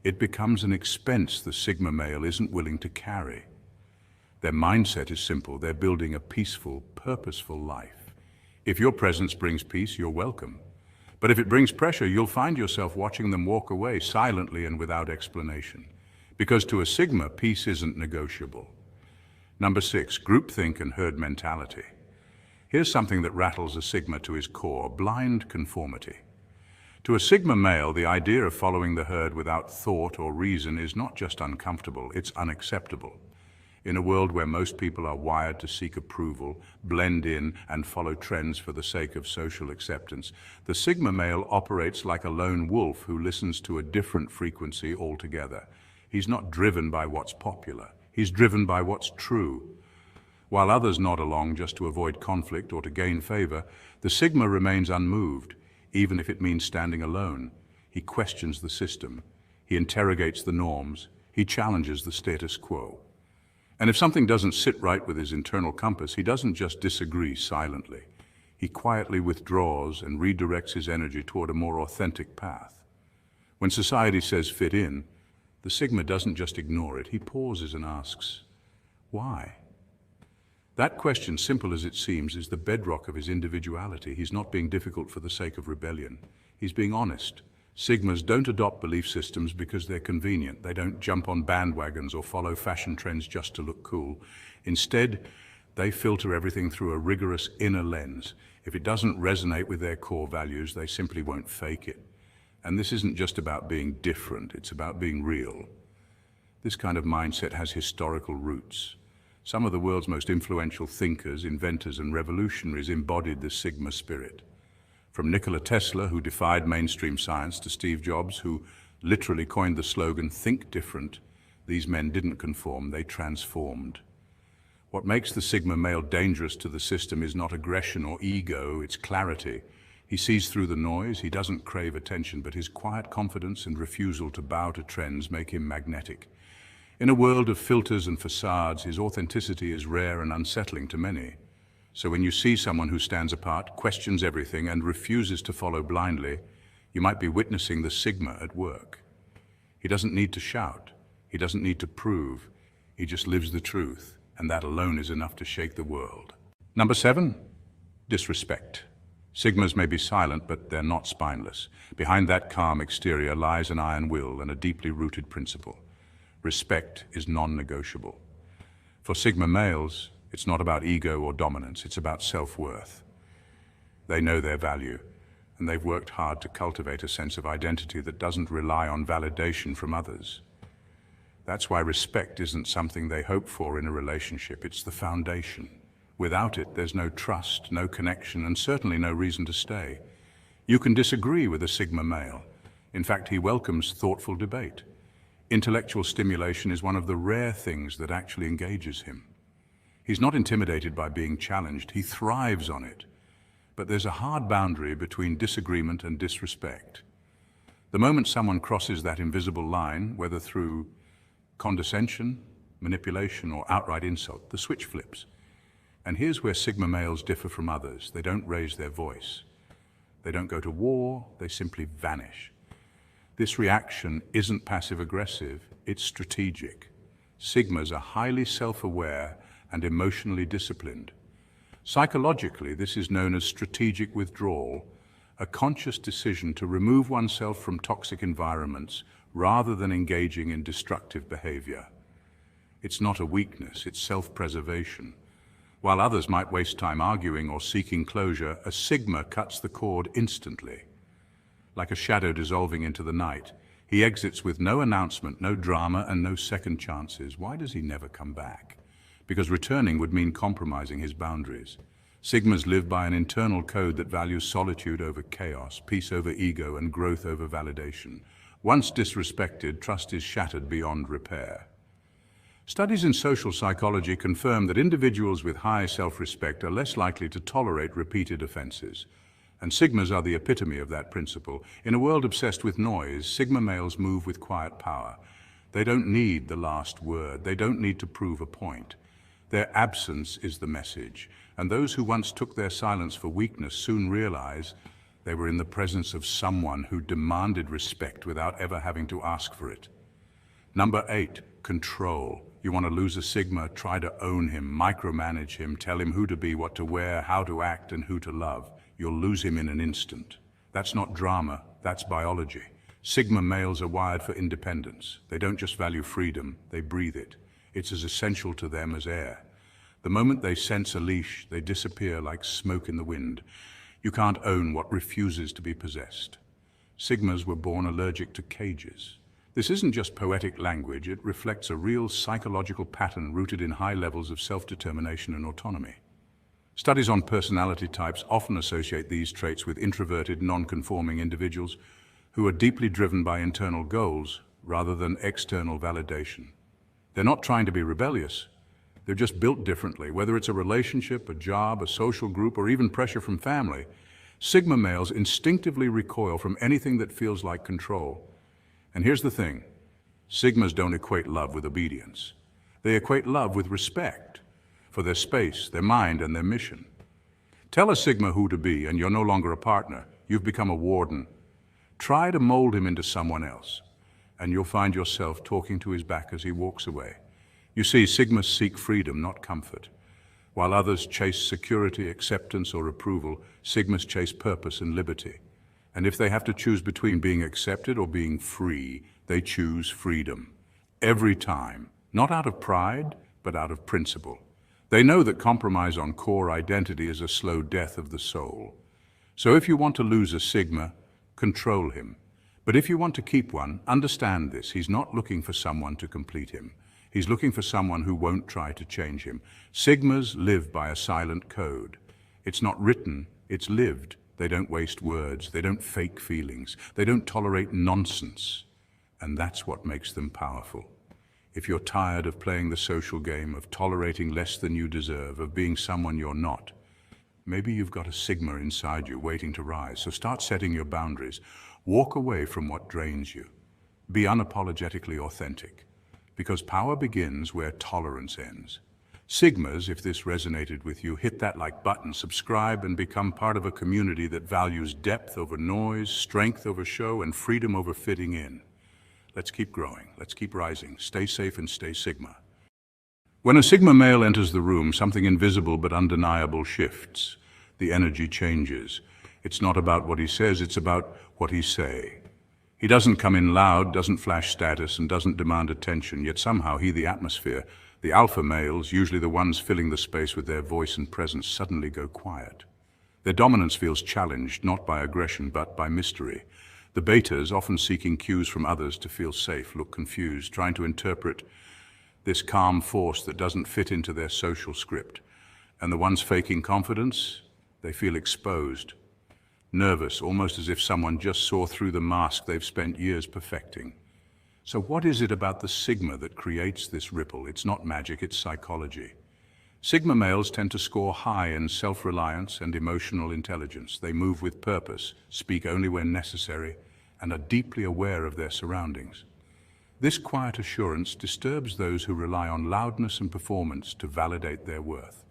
it becomes an expense the Sigma male isn't willing to carry. Their mindset is simple. They're building a peaceful, purposeful life. If your presence brings peace, you're welcome. But if it brings pressure, you'll find yourself watching them walk away silently and without explanation. Because to a Sigma, peace isn't negotiable. Number 6, groupthink and herd mentality. Here's something that rattles a Sigma to his core: blind conformity. To a Sigma male, the idea of following the herd without thought or reason is not just uncomfortable, it's unacceptable. In a world where most people are wired to seek approval, blend in, and follow trends for the sake of social acceptance, the Sigma male operates like a lone wolf who listens to a different frequency altogether. He's not driven by what's popular, he's driven by what's true. While others nod along just to avoid conflict or to gain favor, the Sigma remains unmoved, even if it means standing alone. He questions the system, he interrogates the norms, he challenges the status quo. And if something doesn't sit right with his internal compass, he doesn't just disagree silently. He quietly withdraws and redirects his energy toward a more authentic path. When society says fit in, the Sigma doesn't just ignore it. He pauses and asks, why? That question, simple as it seems, is the bedrock of his individuality. He's not being difficult for the sake of rebellion. He's being honest. Sigmas don't adopt belief systems because they're convenient. They don't jump on bandwagons or follow fashion trends just to look cool. Instead, they filter everything through a rigorous inner lens. If it doesn't resonate with their core values, they simply won't fake it. And this isn't just about being different, it's about being real. This kind of mindset has historical roots. Some of the world's most influential thinkers, inventors, and revolutionaries embodied the Sigma spirit. From Nikola Tesla, who defied mainstream science, to Steve Jobs, who literally coined the slogan, "Think different," these men didn't conform, they transformed. What makes the Sigma male dangerous to the system is not aggression or ego, it's clarity. He sees through the noise, he doesn't crave attention, but his quiet confidence and refusal to bow to trends make him magnetic. In a world of filters and facades, his authenticity is rare and unsettling to many. So when you see someone who stands apart, questions everything, and refuses to follow blindly, you might be witnessing the Sigma at work. He doesn't need to shout. He doesn't need to prove. He just lives the truth, and that alone is enough to shake the world. Number 7, disrespect. Sigmas may be silent, but they're not spineless. Behind that calm exterior lies an iron will and a deeply rooted principle. Respect is non-negotiable. For Sigma males, it's not about ego or dominance, it's about self-worth. They know their value, and they've worked hard to cultivate a sense of identity that doesn't rely on validation from others. That's why respect isn't something they hope for in a relationship, it's the foundation. Without it, there's no trust, no connection, and certainly no reason to stay. You can disagree with a Sigma male. In fact, he welcomes thoughtful debate. Intellectual stimulation is one of the rare things that actually engages him. He's not intimidated by being challenged, he thrives on it. But there's a hard boundary between disagreement and disrespect. The moment someone crosses that invisible line, whether through condescension, manipulation, or outright insult, the switch flips. And here's where Sigma males differ from others. They don't raise their voice. They don't go to war, they simply vanish. This reaction isn't passive-aggressive, it's strategic. Sigmas are highly self-aware and emotionally disciplined. Psychologically, this is known as strategic withdrawal, a conscious decision to remove oneself from toxic environments rather than engaging in destructive behavior. It's not a weakness, it's self-preservation. While others might waste time arguing or seeking closure, a Sigma cuts the cord instantly. Like a shadow dissolving into the night, he exits with no announcement, no drama, and no second chances. Why does he never come back? Because returning would mean compromising his boundaries. Sigmas live by an internal code that values solitude over chaos, peace over ego, and growth over validation. Once disrespected, trust is shattered beyond repair. Studies in social psychology confirm that individuals with high self-respect are less likely to tolerate repeated offenses. And Sigmas are the epitome of that principle. In a world obsessed with noise, Sigma males move with quiet power. They don't need the last word. They don't need to prove a point. Their absence is the message. And those who once took their silence for weakness soon realize they were in the presence of someone who demanded respect without ever having to ask for it. Number 8, control. You want to lose a Sigma, try to own him, micromanage him, tell him who to be, what to wear, how to act, and who to love. You'll lose him in an instant. That's not drama, that's biology. Sigma males are wired for independence. They don't just value freedom, they breathe it. It's as essential to them as air. The moment they sense a leash, they disappear like smoke in the wind. You can't own what refuses to be possessed. Sigmas were born allergic to cages. This isn't just poetic language, it reflects a real psychological pattern rooted in high levels of self-determination and autonomy. Studies on personality types often associate these traits with introverted, non-conforming individuals who are deeply driven by internal goals rather than external validation. They're not trying to be rebellious. They're just built differently, whether it's a relationship, a job, a social group, or even pressure from family. Sigma males instinctively recoil from anything that feels like control. And here's the thing, Sigmas don't equate love with obedience. They equate love with respect for their space, their mind, and their mission. Tell a Sigma who to be, and you're no longer a partner. You've become a warden. Try to mold him into someone else, and you'll find yourself talking to his back as he walks away. You see, Sigmas seek freedom, not comfort. While others chase security, acceptance, or approval, Sigmas chase purpose and liberty. And if they have to choose between being accepted or being free, they choose freedom. Every time. Not out of pride, but out of principle. They know that compromise on core identity is a slow death of the soul. So if you want to lose a Sigma, control him. But if you want to keep one, understand this. He's not looking for someone to complete him. He's looking for someone who won't try to change him. Sigmas live by a silent code. It's not written, it's lived. They don't waste words. They don't fake feelings. They don't tolerate nonsense. And that's what makes them powerful. If you're tired of playing the social game, of tolerating less than you deserve, of being someone you're not, maybe you've got a Sigma inside you waiting to rise. So start setting your boundaries. Walk away from what drains you. Be unapologetically authentic. Because power begins where tolerance ends. Sigmas, if this resonated with you, hit that like button, subscribe, and become part of a community that values depth over noise, strength over show, and freedom over fitting in. Let's keep growing. Let's keep rising. Stay safe and stay Sigma. When a Sigma male enters the room, something invisible but undeniable shifts. The energy changes. It's not about what he says, it's about what he say. He doesn't come in loud, doesn't flash status, and doesn't demand attention, yet somehow the atmosphere, the alpha males, usually the ones filling the space with their voice and presence, suddenly go quiet. Their dominance feels challenged, not by aggression, but by mystery. The betas, often seeking cues from others to feel safe, look confused, trying to interpret this calm force that doesn't fit into their social script. And the ones faking confidence, they feel exposed, nervous, almost as if someone just saw through the mask they've spent years perfecting. So what is it about the Sigma that creates this ripple? It's not magic, it's psychology. Sigma males tend to score high in self-reliance and emotional intelligence. They move with purpose, speak only when necessary, and are deeply aware of their surroundings. This quiet assurance disturbs those who rely on loudness and performance to validate their worth.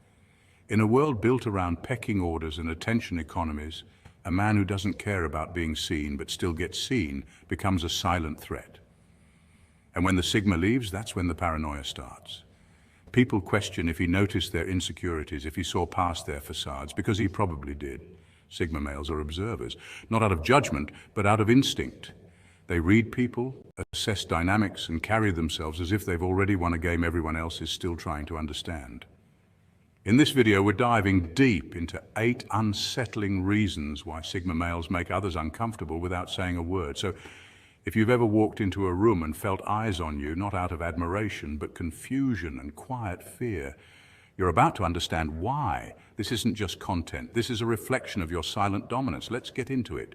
In a world built around pecking orders and attention economies, a man who doesn't care about being seen but still gets seen becomes a silent threat. And when the Sigma leaves, that's when the paranoia starts. People question if he noticed their insecurities, if he saw past their facades, because he probably did. Sigma males are observers, not out of judgment, but out of instinct. They read people, assess dynamics, and carry themselves as if they've already won a game everyone else is still trying to understand. In this video, we're diving deep into 8 unsettling reasons why Sigma males make others uncomfortable without saying a word. So, if you've ever walked into a room and felt eyes on you, not out of admiration, but confusion and quiet fear, you're about to understand why. This isn't just content. This is a reflection of your silent dominance. Let's get into it.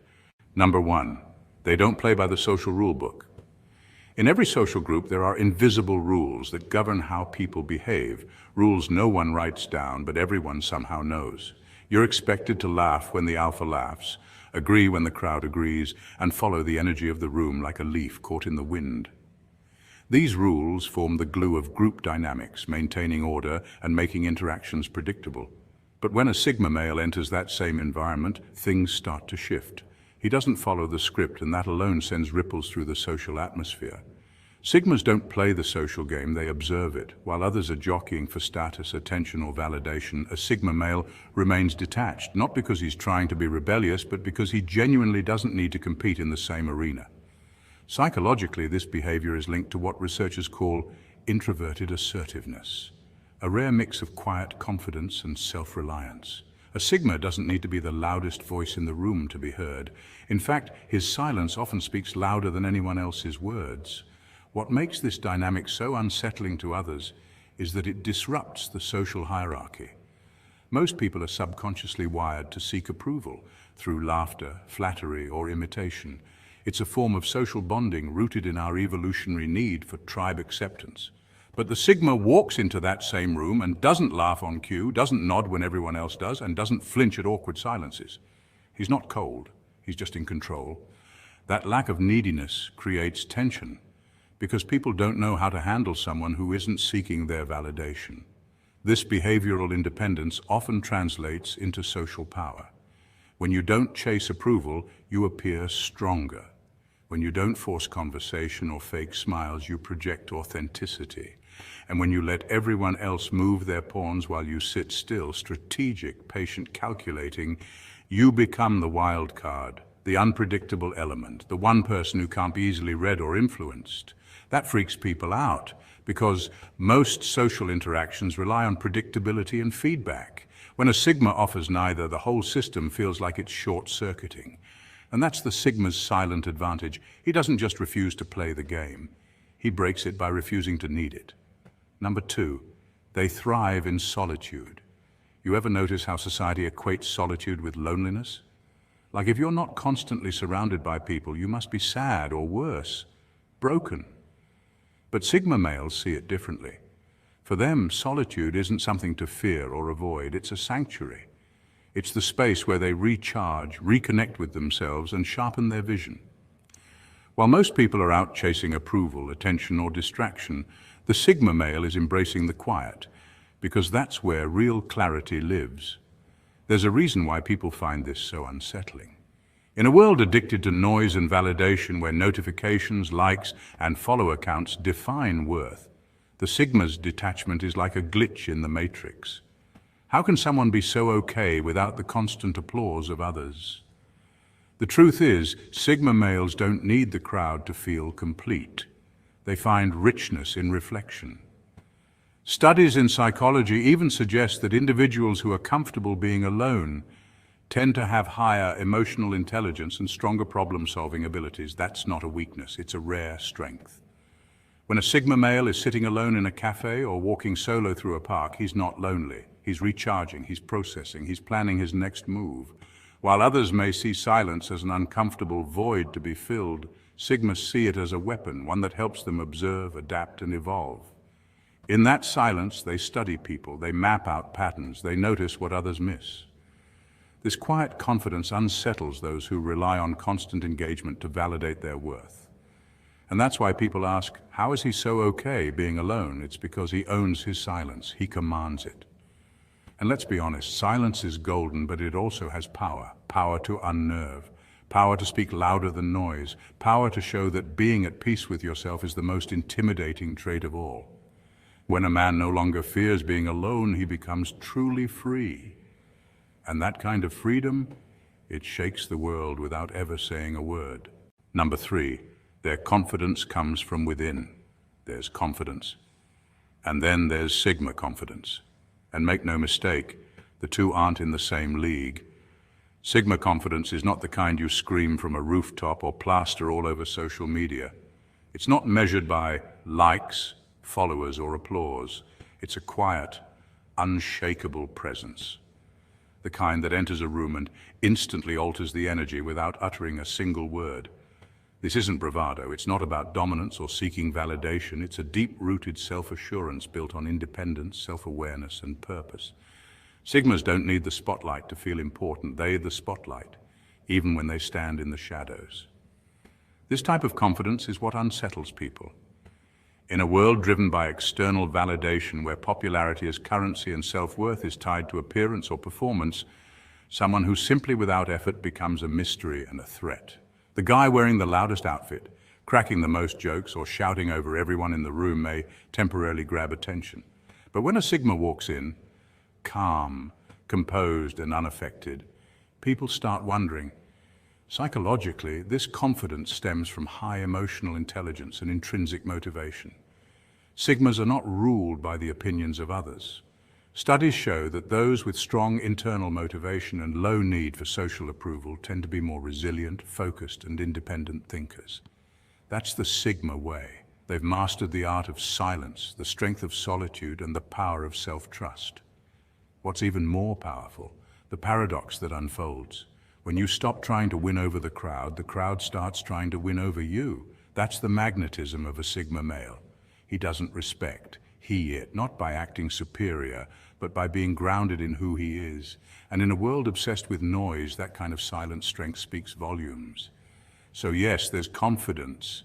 Number 1, they don't play by the social rule book. In every social group, there are invisible rules that govern how people behave. Rules no one writes down, but everyone somehow knows. You're expected to laugh when the alpha laughs, agree when the crowd agrees, and follow the energy of the room like a leaf caught in the wind. These rules form the glue of group dynamics, maintaining order and making interactions predictable. But when a Sigma male enters that same environment, things start to shift. He doesn't follow the script, and that alone sends ripples through the social atmosphere. Sigmas don't play the social game, they observe it. While others are jockeying for status, attention, or validation, a Sigma male remains detached, not because he's trying to be rebellious, but because he genuinely doesn't need to compete in the same arena. Psychologically, this behavior is linked to what researchers call introverted assertiveness, a rare mix of quiet confidence and self-reliance. A Sigma doesn't need to be the loudest voice in the room to be heard. In fact, his silence often speaks louder than anyone else's words. What makes this dynamic so unsettling to others is that it disrupts the social hierarchy. Most people are subconsciously wired to seek approval through laughter, flattery, or imitation. It's a form of social bonding rooted in our evolutionary need for tribe acceptance. But the Sigma walks into that same room and doesn't laugh on cue, doesn't nod when everyone else does, and doesn't flinch at awkward silences. He's not cold, he's just in control. That lack of neediness creates tension, because people don't know how to handle someone who isn't seeking their validation. This behavioral independence often translates into social power. When you don't chase approval, you appear stronger. When you don't force conversation or fake smiles, you project authenticity. And when you let everyone else move their pawns while you sit still, strategic, patient, calculating, you become the wild card, the unpredictable element, the one person who can't be easily read or influenced. That freaks people out because most social interactions rely on predictability and feedback. When a Sigma offers neither, the whole system feels like it's short-circuiting. And that's the Sigma's silent advantage. He doesn't just refuse to play the game. He breaks it by refusing to need it. Number 2, they thrive in solitude. You ever notice how society equates solitude with loneliness? Like if you're not constantly surrounded by people, you must be sad or worse, broken. But Sigma males see it differently. For them, solitude isn't something to fear or avoid, it's a sanctuary. It's the space where they recharge, reconnect with themselves, and sharpen their vision. While most people are out chasing approval, attention, or distraction, the Sigma male is embracing the quiet, because that's where real clarity lives. There's a reason why people find this so unsettling. In a world addicted to noise and validation, where notifications, likes, and follower counts define worth, the Sigma's detachment is like a glitch in the matrix. How can someone be so okay without the constant applause of others? The truth is, Sigma males don't need the crowd to feel complete. They find richness in reflection. Studies in psychology even suggest that individuals who are comfortable being alone tend to have higher emotional intelligence and stronger problem-solving abilities. That's not a weakness, it's a rare strength. When a Sigma male is sitting alone in a cafe or walking solo through a park, he's not lonely. He's recharging, he's processing, he's planning his next move. While others may see silence as an uncomfortable void to be filled, Sigmas see it as a weapon, one that helps them observe, adapt, and evolve. In that silence, they study people, they map out patterns, they notice what others miss. This quiet confidence unsettles those who rely on constant engagement to validate their worth. And that's why people ask, how is he so okay being alone? It's because he owns his silence, he commands it. And let's be honest, silence is golden, but it also has power. Power to unnerve, power to speak louder than noise, power to show that being at peace with yourself is the most intimidating trait of all. When a man no longer fears being alone, he becomes truly free. And that kind of freedom, it shakes the world without ever saying a word. Number 3, their confidence comes from within. There's confidence. And then there's Sigma confidence. And make no mistake, the two aren't in the same league. Sigma confidence is not the kind you scream from a rooftop or plaster all over social media. It's not measured by likes, followers, or applause. It's a quiet, unshakable presence. The kind that enters a room and instantly alters the energy without uttering a single word. This isn't bravado, it's not about dominance or seeking validation, it's a deep-rooted self-assurance built on independence, self-awareness, and purpose. Sigmas don't need the spotlight to feel important, they're the spotlight, even when they stand in the shadows. This type of confidence is what unsettles people. In a world driven by external validation, where popularity as currency and self-worth is tied to appearance or performance, someone who simply without effort becomes a mystery and a threat. The guy wearing the loudest outfit, cracking the most jokes, or shouting over everyone in the room may temporarily grab attention. But when a Sigma walks in, calm, composed, and unaffected, people start wondering. Psychologically, this confidence stems from high emotional intelligence and intrinsic motivation. Sigmas are not ruled by the opinions of others. Studies show that those with strong internal motivation and low need for social approval tend to be more resilient, focused, and independent thinkers. That's the Sigma way. They've mastered the art of silence, the strength of solitude, and the power of self-trust. What's even more powerful, the paradox that unfolds. When you stop trying to win over the crowd starts trying to win over you. That's the magnetism of a Sigma male. He doesn't respect, it, not by acting superior, but by being grounded in who he is. And in a world obsessed with noise, that kind of silent strength speaks volumes. So yes, there's confidence,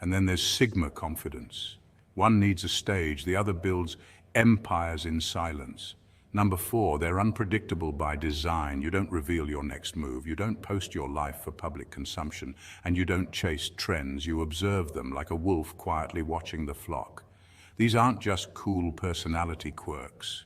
And then there's Sigma confidence. One needs a stage, the other builds empires in silence. Number 4, they're unpredictable by design. You don't reveal your next move, you don't post your life for public consumption, and you don't chase trends, you observe them like a wolf quietly watching the flock. These aren't just cool personality quirks.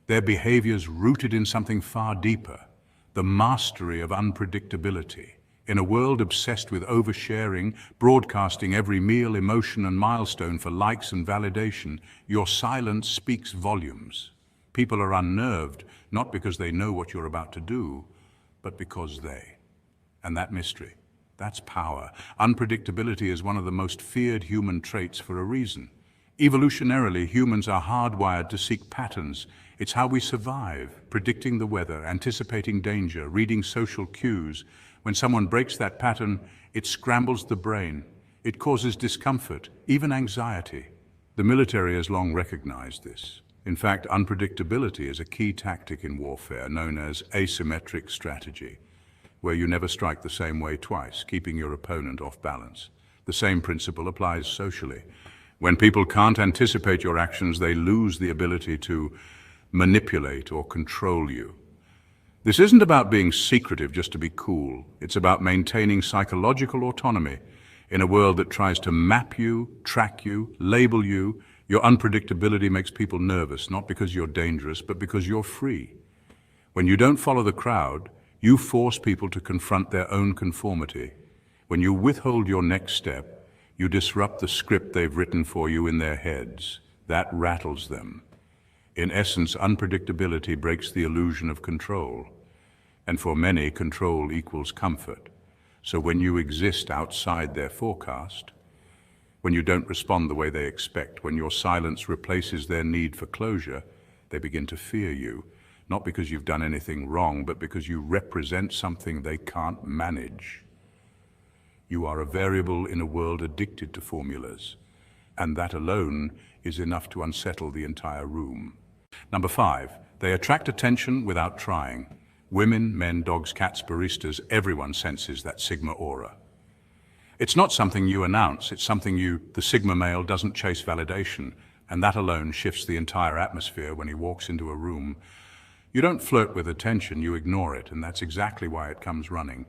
They're behaviors rooted in something far deeper, the mastery of unpredictability. In a world obsessed with oversharing, broadcasting every meal, emotion, and milestone for likes and validation, your silence speaks volumes. People are unnerved, not because they know what you're about to do, but because they. And that mystery, that's power. Unpredictability is one of the most feared human traits for a reason. Evolutionarily, humans are hardwired to seek patterns. It's how we survive, predicting the weather, anticipating danger, reading social cues. When someone breaks that pattern, it scrambles the brain. It causes discomfort, even anxiety. The military has long recognized this. In fact, unpredictability is a key tactic in warfare known as asymmetric strategy, where you never strike the same way twice, keeping your opponent off balance. The same principle applies socially. When people can't anticipate your actions, they lose the ability to manipulate or control you. This isn't about being secretive just to be cool. It's about maintaining psychological autonomy in a world that tries to map you, track you, label you. Your unpredictability makes people nervous, not because you're dangerous, but because you're free. When you don't follow the crowd, you force people to confront their own conformity. When you withhold your next step, you disrupt the script they've written for you in their heads. That rattles them. In essence, unpredictability breaks the illusion of control. And for many, control equals comfort. So when you exist outside their forecast, when you don't respond the way they expect, when your silence replaces their need for closure, they begin to fear you, not because you've done anything wrong, but because you represent something they can't manage. You are a variable in a world addicted to formulas, and that alone is enough to unsettle the entire room. Number 5, they attract attention without trying. Women, men, dogs, cats, baristas, everyone senses that Sigma aura. It's not something you announce, it's something the Sigma male doesn't chase validation, and that alone shifts the entire atmosphere when he walks into a room. You don't flirt with attention, you ignore it, and that's exactly why it comes running.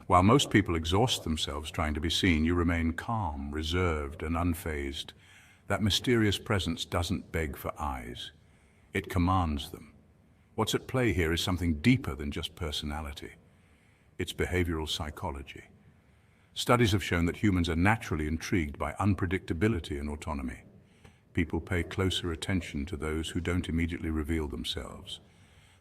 While most people exhaust themselves trying to be seen, you remain calm, reserved, and unfazed. That mysterious presence doesn't beg for eyes. It commands them. What's at play here is something deeper than just personality. It's behavioral psychology. Studies have shown that humans are naturally intrigued by unpredictability and autonomy. People pay closer attention to those who don't immediately reveal themselves.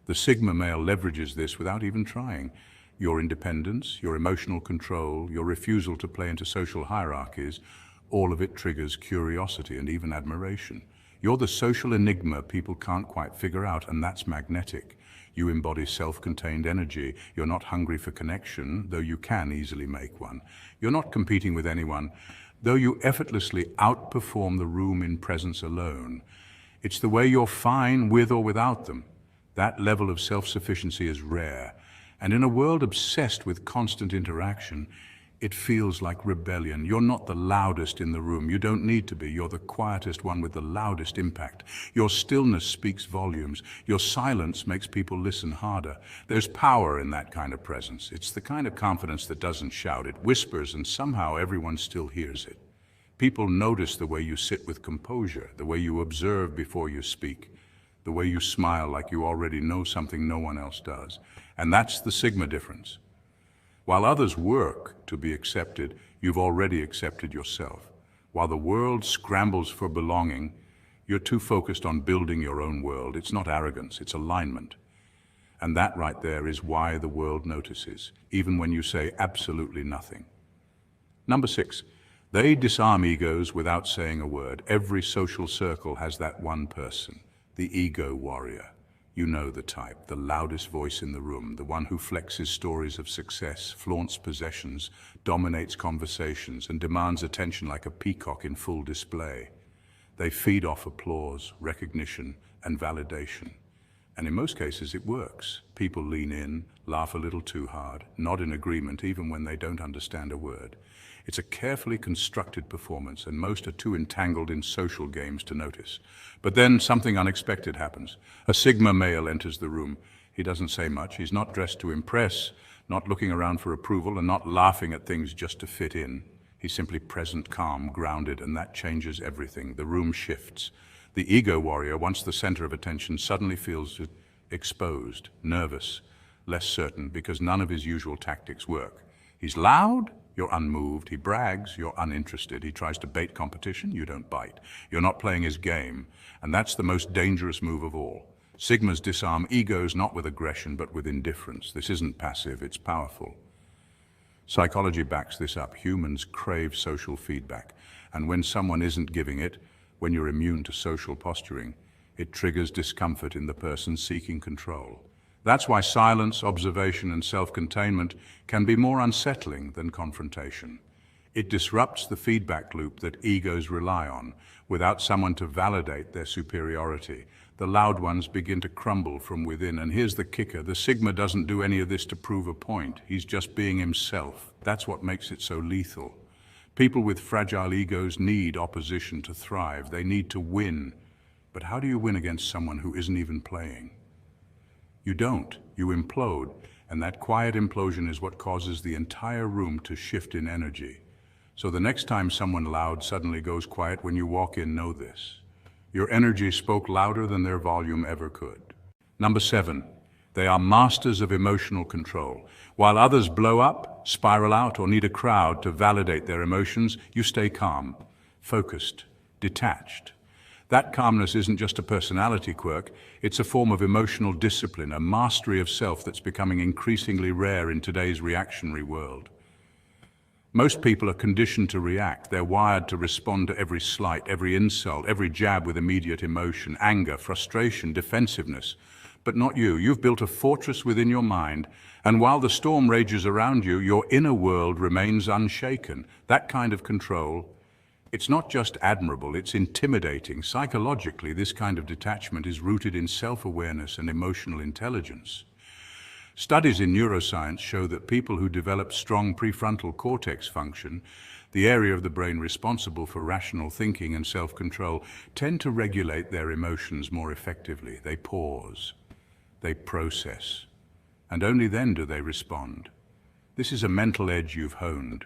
The Sigma male leverages this without even trying. Your independence, your emotional control, your refusal to play into social hierarchies, all of it triggers curiosity and even admiration. You're the social enigma people can't quite figure out, and that's magnetic. You embody self-contained energy. You're not hungry for connection, though you can easily make one. You're not competing with anyone, though you effortlessly outperform the room in presence alone. It's the way you're fine with or without them. That level of self-sufficiency is rare, and in a world obsessed with constant interaction, it feels like rebellion. You're not the loudest in the room. You don't need to be. You're the quietest one with the loudest impact. Your stillness speaks volumes. Your silence makes people listen harder. There's power in that kind of presence. It's the kind of confidence that doesn't shout. It whispers, and somehow everyone still hears it. People notice the way you sit with composure, the way you observe before you speak, the way you smile like you already know something no one else does. And that's the Sigma difference. While others work to be accepted, you've already accepted yourself. While the world scrambles for belonging, you're too focused on building your own world. It's not arrogance, it's alignment. And that right there is why the world notices, even when you say absolutely nothing. Number 6, they disarm egos without saying a word. Every social circle has that one person, the ego warrior. You know the type, the loudest voice in the room, the one who flexes stories of success, flaunts possessions, dominates conversations, and demands attention like a peacock in full display. They feed off applause, recognition, and validation. And in most cases, it works. People lean in, laugh a little too hard, nod in agreement even when they don't understand a word. It's a carefully constructed performance, and most are too entangled in social games to notice. But then something unexpected happens. A Sigma male enters the room. He doesn't say much. He's not dressed to impress, not looking around for approval, and not laughing at things just to fit in. He's simply present, calm, grounded, and that changes everything. The room shifts. The ego warrior, once the center of attention, suddenly feels exposed, nervous, less certain, because none of his usual tactics work. He's loud, you're unmoved. He brags, you're uninterested. He tries to bait competition, you don't bite. You're not playing his game, and that's the most dangerous move of all. Sigmas disarm egos not with aggression, but with indifference. This isn't passive, it's powerful. Psychology backs this up. Humans crave social feedback, and when someone isn't giving it, when you're immune to social posturing, it triggers discomfort in the person seeking control. That's why silence, observation, and self-containment can be more unsettling than confrontation. It disrupts the feedback loop that egos rely on. Without someone to validate their superiority, the loud ones begin to crumble from within. And here's the kicker: the Sigma doesn't do any of this to prove a point. He's just being himself. That's what makes it so lethal. People with fragile egos need opposition to thrive. They need to win. But how do you win against someone who isn't even playing? You don't. You implode. And that quiet implosion is what causes the entire room to shift in energy. So the next time someone loud suddenly goes quiet when you walk in, know this: your energy spoke louder than their volume ever could. Number 7, they are masters of emotional control. While others blow up, spiral out, or need a crowd to validate their emotions, you stay calm, focused, detached. That calmness isn't just a personality quirk, it's a form of emotional discipline, a mastery of self that's becoming increasingly rare in today's reactionary world. Most people are conditioned to react. They're wired to respond to every slight, every insult, every jab with immediate emotion, anger, frustration, defensiveness. But not you. You've built a fortress within your mind, and while the storm rages around you, your inner world remains unshaken. That kind of control, it's not just admirable, it's intimidating. Psychologically, this kind of detachment is rooted in self-awareness and emotional intelligence. Studies in neuroscience show that people who develop strong prefrontal cortex function, the area of the brain responsible for rational thinking and self-control, tend to regulate their emotions more effectively. They pause, they process, and only then do they respond. This is a mental edge you've honed.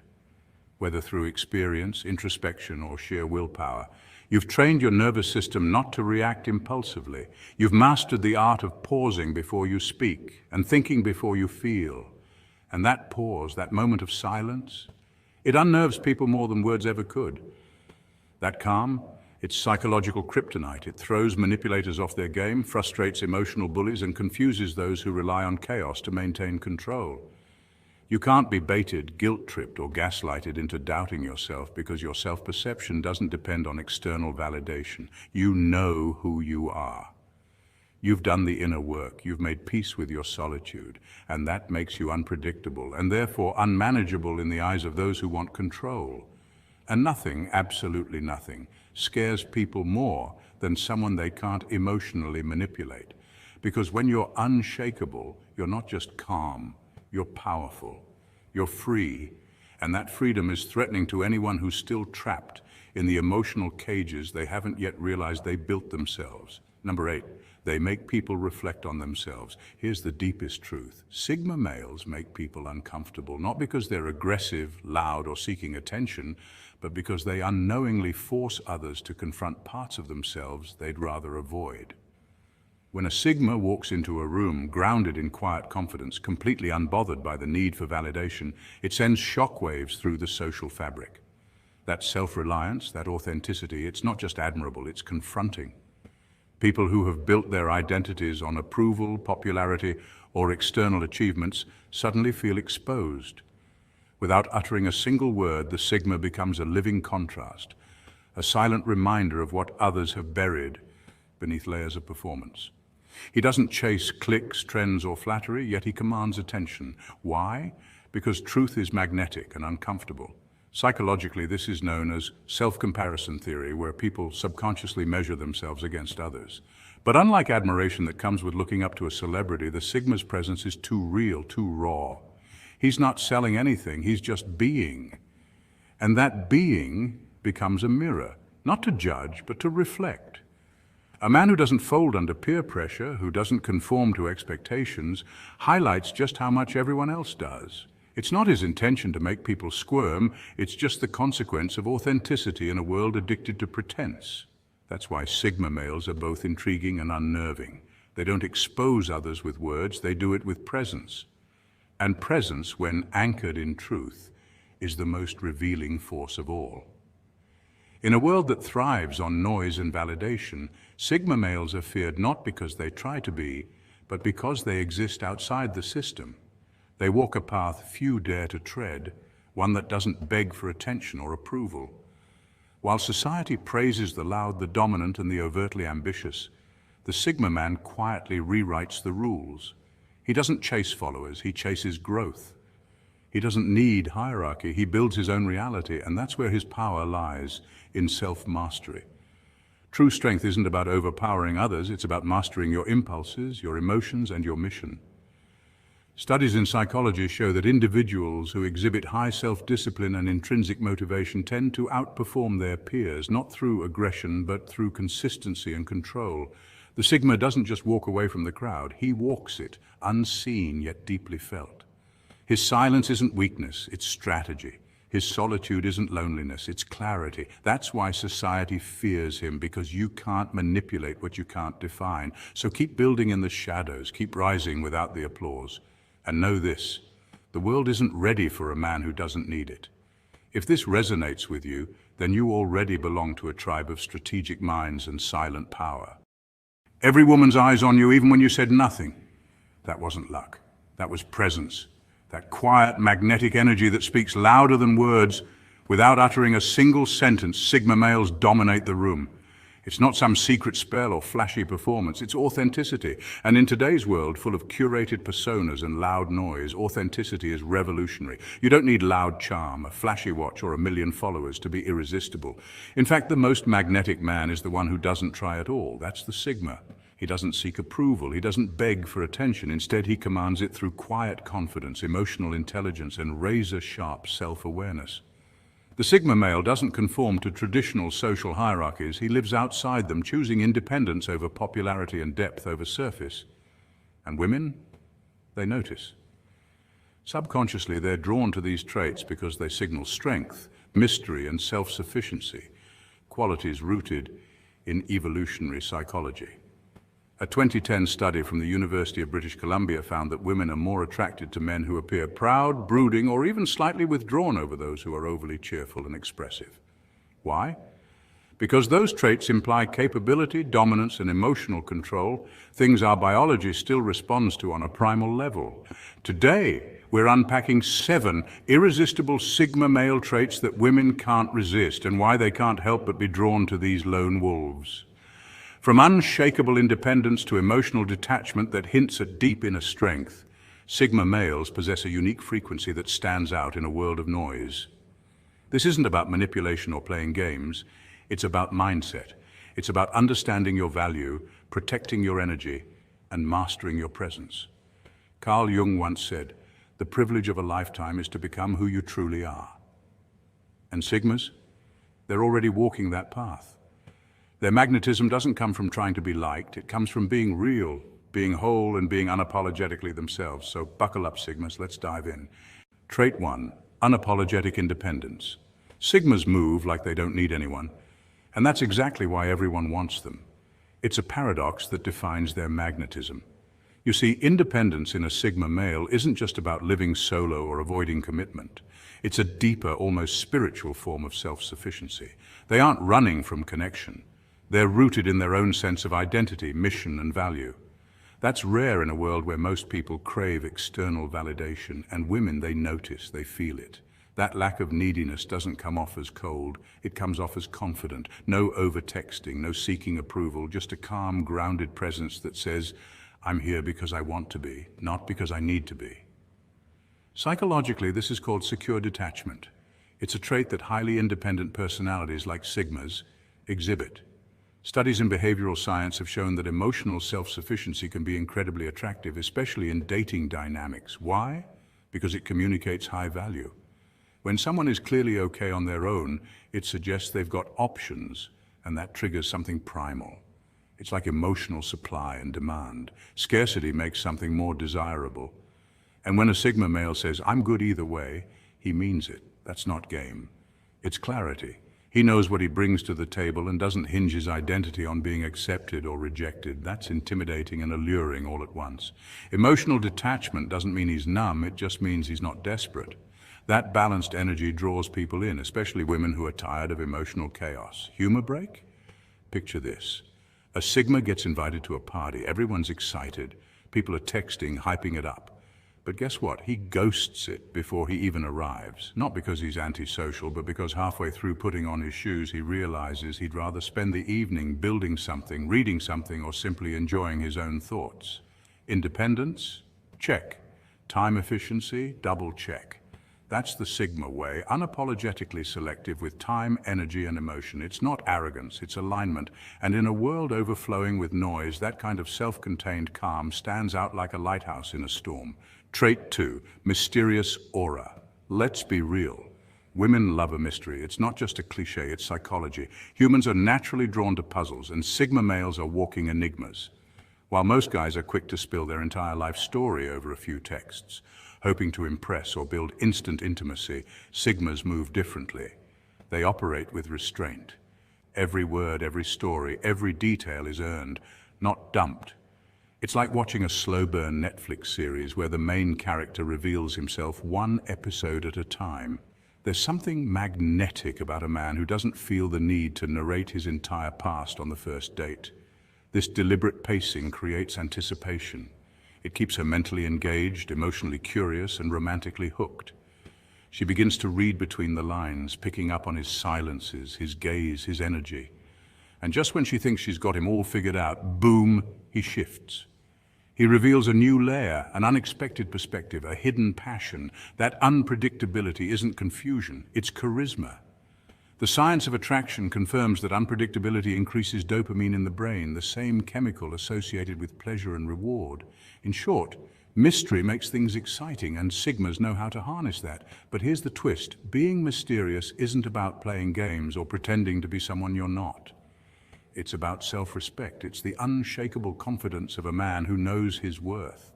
Whether through experience, introspection, or sheer willpower, you've trained your nervous system not to react impulsively. You've mastered the art of pausing before you speak and thinking before you feel. And that pause, that moment of silence, it unnerves people more than words ever could. That calm, it's psychological kryptonite. It throws manipulators off their game, frustrates emotional bullies, and confuses those who rely on chaos to maintain control. You can't be baited, guilt-tripped, or gaslighted into doubting yourself, because your self-perception doesn't depend on external validation. You know who you are. You've done the inner work. You've made peace with your solitude, and that makes you unpredictable and therefore unmanageable in the eyes of those who want control. And nothing, absolutely nothing, scares people more than someone they can't emotionally manipulate. Because when you're unshakable, you're not just calm, you're powerful, you're free, and that freedom is threatening to anyone who's still trapped in the emotional cages they haven't yet realized they built themselves. Number 8, they make people reflect on themselves. Here's the deepest truth. Sigma males make people uncomfortable, not because they're aggressive, loud, or seeking attention, but because they unknowingly force others to confront parts of themselves they'd rather avoid. When a Sigma walks into a room grounded in quiet confidence, completely unbothered by the need for validation, it sends shockwaves through the social fabric. That self-reliance, that authenticity, it's not just admirable, it's confronting. People who have built their identities on approval, popularity, or external achievements suddenly feel exposed. Without uttering a single word, the Sigma becomes a living contrast, a silent reminder of what others have buried beneath layers of performance. He doesn't chase clicks, trends, or flattery, yet he commands attention. Why? Because truth is magnetic and uncomfortable. Psychologically, this is known as self-comparison theory, where people subconsciously measure themselves against others. But unlike admiration that comes with looking up to a celebrity, the Sigma's presence is too real, too raw. He's not selling anything, he's just being. And that being becomes a mirror, not to judge, but to reflect. A man who doesn't fold under peer pressure, who doesn't conform to expectations, highlights just how much everyone else does. It's not his intention to make people squirm, it's just the consequence of authenticity in a world addicted to pretense. That's why Sigma males are both intriguing and unnerving. They don't expose others with words, they do it with presence. And presence, when anchored in truth, is the most revealing force of all. In a world that thrives on noise and validation, Sigma males are feared not because they try to be, but because they exist outside the system. They walk a path few dare to tread, one that doesn't beg for attention or approval. While society praises the loud, the dominant, and the overtly ambitious, the Sigma man quietly rewrites the rules. He doesn't chase followers, he chases growth. He doesn't need hierarchy, he builds his own reality, and that's where his power lies, in self-mastery. True strength isn't about overpowering others, it's about mastering your impulses, your emotions, and your mission. Studies in psychology show that individuals who exhibit high self-discipline and intrinsic motivation tend to outperform their peers, not through aggression, but through consistency and control. The Sigma doesn't just walk away from the crowd, he walks it, unseen yet deeply felt. His silence isn't weakness, it's strategy. His solitude isn't loneliness, it's clarity. That's why society fears him, because you can't manipulate what you can't define. So keep building in the shadows, keep rising without the applause. And know this, the world isn't ready for a man who doesn't need it. If this resonates with you, then you already belong to a tribe of strategic minds and silent power. Every woman's eyes on you, even when you said nothing. That wasn't luck, that was presence. That quiet, magnetic energy that speaks louder than words. Without uttering a single sentence, Sigma males dominate the room. It's not some secret spell or flashy performance, it's authenticity. And in today's world, full of curated personas and loud noise, authenticity is revolutionary. You don't need loud charm, a flashy watch, or a million followers to be irresistible. In fact, the most magnetic man is the one who doesn't try at all. That's the Sigma. He doesn't seek approval, he doesn't beg for attention. Instead, he commands it through quiet confidence, emotional intelligence, and razor-sharp self-awareness. The Sigma male doesn't conform to traditional social hierarchies, he lives outside them, choosing independence over popularity and depth over surface. And women? They notice. Subconsciously, they're drawn to these traits because they signal strength, mystery, and self-sufficiency, qualities rooted in evolutionary psychology. A 2010 study from the University of British Columbia found that women are more attracted to men who appear proud, brooding, or even slightly withdrawn over those who are overly cheerful and expressive. Why? Because those traits imply capability, dominance, and emotional control, things our biology still responds to on a primal level. Today, we're unpacking 7 irresistible Sigma male traits that women can't resist, and why they can't help but be drawn to these lone wolves. From unshakable independence to emotional detachment that hints at deep inner strength, Sigma males possess a unique frequency that stands out in a world of noise. This isn't about manipulation or playing games, it's about mindset. It's about understanding your value, protecting your energy, and mastering your presence. Carl Jung once said, "The privilege of a lifetime is to become who you truly are." And Sigmas? They're already walking that path. Their magnetism doesn't come from trying to be liked, it comes from being real, being whole, and being unapologetically themselves. So buckle up, Sigmas, let's dive in. Trait 1, unapologetic independence. Sigmas move like they don't need anyone, and that's exactly why everyone wants them. It's a paradox that defines their magnetism. You see, independence in a Sigma male isn't just about living solo or avoiding commitment. It's a deeper, almost spiritual form of self-sufficiency. They aren't running from connection. They're rooted in their own sense of identity, mission, and value. That's rare in a world where most people crave external validation, and women, they notice, they feel it. That lack of neediness doesn't come off as cold, it comes off as confident. No over-texting, no seeking approval, just a calm, grounded presence that says, "I'm here because I want to be, not because I need to be." Psychologically, this is called secure detachment. It's a trait that highly independent personalities like Sigmas exhibit. Studies in behavioral science have shown that emotional self-sufficiency can be incredibly attractive, especially in dating dynamics. Why? Because it communicates high value. When someone is clearly okay on their own, it suggests they've got options, and that triggers something primal. It's like emotional supply and demand. Scarcity makes something more desirable. And when a Sigma male says, "I'm good either way," he means it. That's not game. It's clarity. He knows what he brings to the table and doesn't hinge his identity on being accepted or rejected. That's intimidating and alluring all at once. Emotional detachment doesn't mean he's numb, it just means he's not desperate. That balanced energy draws people in, especially women who are tired of emotional chaos. Humor break? Picture this. A Sigma gets invited to a party. Everyone's excited. People are texting, hyping it up. But guess what? He ghosts it before he even arrives. Not because he's antisocial, but because halfway through putting on his shoes, he realizes he'd rather spend the evening building something, reading something, or simply enjoying his own thoughts. Independence? Check. Time efficiency? Double check. That's the Sigma way, unapologetically selective with time, energy, and emotion. It's not arrogance, it's alignment. And in a world overflowing with noise, that kind of self-contained calm stands out like a lighthouse in a storm. Trait 2, mysterious aura. Let's be real. Women love a mystery. It's not just a cliche, it's psychology. Humans are naturally drawn to puzzles, and Sigma males are walking enigmas. While most guys are quick to spill their entire life story over a few texts, hoping to impress or build instant intimacy, Sigmas move differently. They operate with restraint. Every word, every story, every detail is earned, not dumped. It's like watching a slow-burn Netflix series where the main character reveals himself one episode at a time. There's something magnetic about a man who doesn't feel the need to narrate his entire past on the first date. This deliberate pacing creates anticipation. It keeps her mentally engaged, emotionally curious, and romantically hooked. She begins to read between the lines, picking up on his silences, his gaze, his energy. And just when she thinks she's got him all figured out, boom, he shifts. He reveals a new layer, an unexpected perspective, a hidden passion. That unpredictability isn't confusion, it's charisma. The science of attraction confirms that unpredictability increases dopamine in the brain, the same chemical associated with pleasure and reward. In short, mystery makes things exciting, and Sigmas know how to harness that. But here's the twist. Being mysterious isn't about playing games or pretending to be someone you're not. It's about self-respect. It's the unshakable confidence of a man who knows his worth.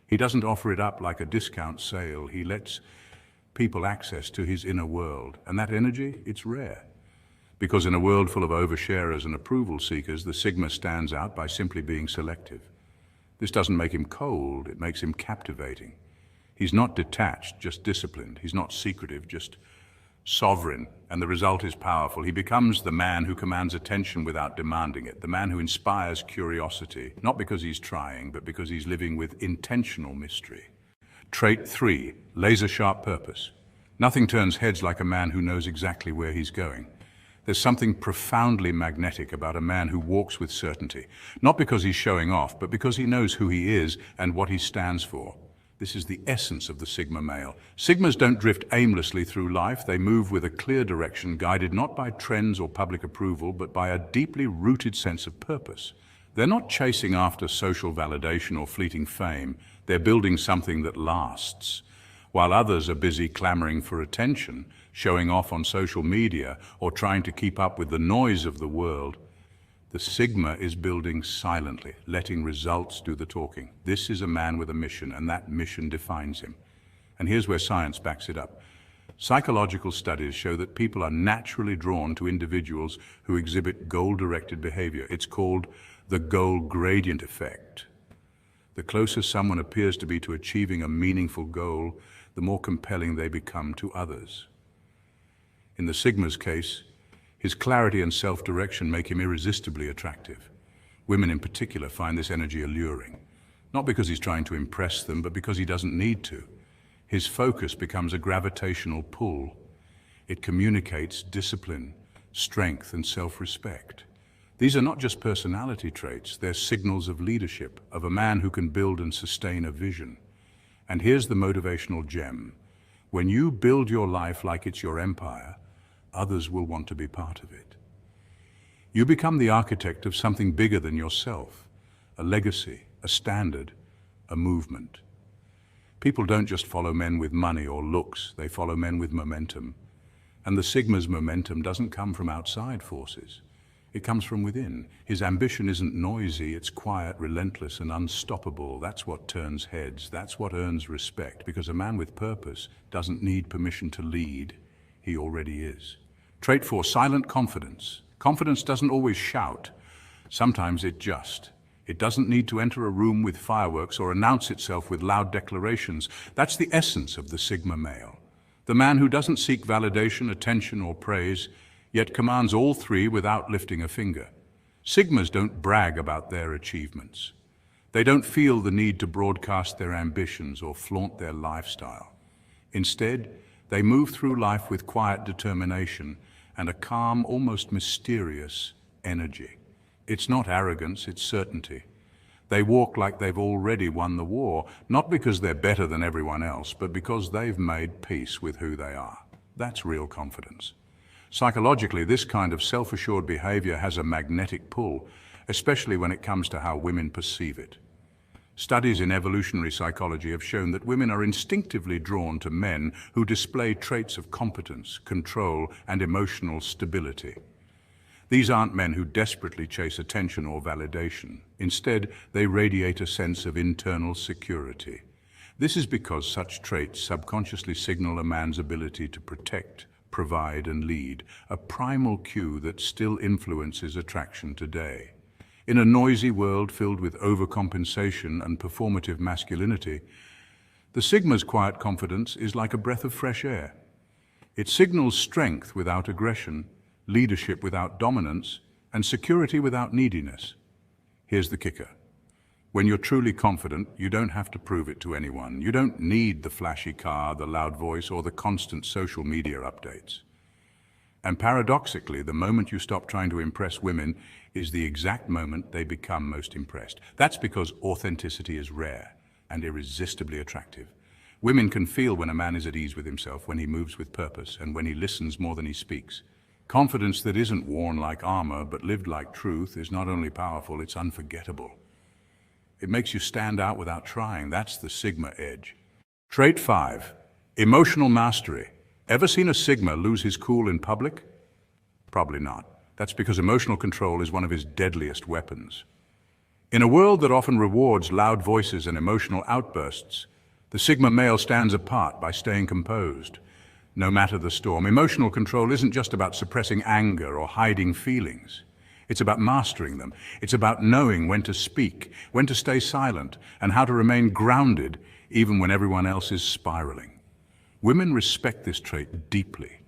He doesn't offer it up like a discount sale. He lets people access to his inner world. And that energy, it's rare. Because in a world full of oversharers and approval seekers, the Sigma stands out by simply being selective. This doesn't make him cold, it makes him captivating. He's not detached, just disciplined. He's not secretive, just sovereign, and the result is powerful. He becomes the man who commands attention without demanding it, the man who inspires curiosity, not because he's trying, but because he's living with intentional mystery. Trait 3, laser-sharp purpose. Nothing turns heads like a man who knows exactly where he's going. There's something profoundly magnetic about a man who walks with certainty, not because he's showing off, but because he knows who he is and what he stands for. This is the essence of the Sigma male. Sigmas don't drift aimlessly through life. They move with a clear direction, guided not by trends or public approval, but by a deeply rooted sense of purpose. They're not chasing after social validation or fleeting fame. They're building something that lasts. While others are busy clamoring for attention, showing off on social media, or trying to keep up with the noise of the world, the Sigma is building silently, letting results do the talking. This is a man with a mission, and that mission defines him. And here's where science backs it up. Psychological studies show that people are naturally drawn to individuals who exhibit goal-directed behavior. It's called the goal gradient effect. The closer someone appears to be to achieving a meaningful goal, the more compelling they become to others. In the Sigma's case, his clarity and self-direction make him irresistibly attractive. Women in particular find this energy alluring, not because he's trying to impress them, but because he doesn't need to. His focus becomes a gravitational pull. It communicates discipline, strength, and self-respect. These are not just personality traits, they're signals of leadership, of a man who can build and sustain a vision. And here's the motivational gem. When you build your life like it's your empire, others will want to be part of it. You become the architect of something bigger than yourself, a legacy, a standard, a movement. People don't just follow men with money or looks, they follow men with momentum. And the Sigma's momentum doesn't come from outside forces. It comes from within. His ambition isn't noisy, it's quiet, relentless, and unstoppable. That's what turns heads, that's what earns respect, because a man with purpose doesn't need permission to lead, he already is. Trait 4, silent confidence. Confidence doesn't always shout. Sometimes it doesn't need to enter a room with fireworks or announce itself with loud declarations. That's the essence of the Sigma male. The man who doesn't seek validation, attention, or praise, yet commands all three without lifting a finger. Sigmas don't brag about their achievements. They don't feel the need to broadcast their ambitions or flaunt their lifestyle. Instead, they move through life with quiet determination and a calm, almost mysterious energy. It's not arrogance, it's certainty. They walk like they've already won the war, not because they're better than everyone else, but because they've made peace with who they are. That's real confidence. Psychologically, this kind of self-assured behavior has a magnetic pull, especially when it comes to how women perceive it. Studies in evolutionary psychology have shown that women are instinctively drawn to men who display traits of competence, control, and emotional stability. These aren't men who desperately chase attention or validation. Instead, they radiate a sense of internal security. This is because such traits subconsciously signal a man's ability to protect, provide, and lead, a primal cue that still influences attraction today. In a noisy world filled with overcompensation and performative masculinity, the Sigma's quiet confidence is like a breath of fresh air. It signals strength without aggression, leadership without dominance, and security without neediness. Here's the kicker. When you're truly confident, you don't have to prove it to anyone. You don't need the flashy car, the loud voice, or the constant social media updates. And paradoxically, the moment you stop trying to impress women is the exact moment they become most impressed. That's because authenticity is rare and irresistibly attractive. Women can feel when a man is at ease with himself, when he moves with purpose, and when he listens more than he speaks. Confidence that isn't worn like armor, but lived like truth, is not only powerful, it's unforgettable. It makes you stand out without trying. That's the Sigma edge. Trait 5, emotional mastery. Ever seen a Sigma lose his cool in public? Probably not. That's because emotional control is one of his deadliest weapons. In a world that often rewards loud voices and emotional outbursts, the Sigma male stands apart by staying composed. No matter the storm, emotional control isn't just about suppressing anger or hiding feelings. It's about mastering them. It's about knowing when to speak, when to stay silent, and how to remain grounded even when everyone else is spiraling. Women respect this trait deeply.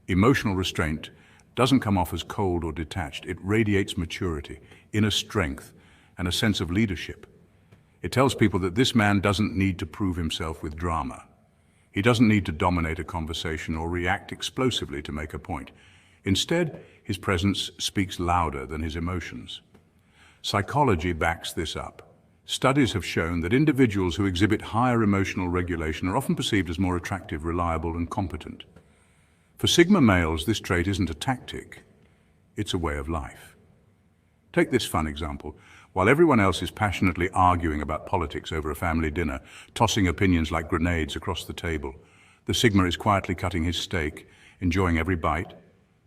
Emotional restraint doesn't come off as cold or detached. It radiates maturity, inner strength, and a sense of leadership. It tells people that this man doesn't need to prove himself with drama. He doesn't need to dominate a conversation or react explosively to make a point. Instead, his presence speaks louder than his emotions. Psychology backs this up. Studies have shown that individuals who exhibit higher emotional regulation are often perceived as more attractive, reliable, and competent. For Sigma males, this trait isn't a tactic, it's a way of life. Take this fun example. While everyone else is passionately arguing about politics over a family dinner, tossing opinions like grenades across the table, the Sigma is quietly cutting his steak, enjoying every bite,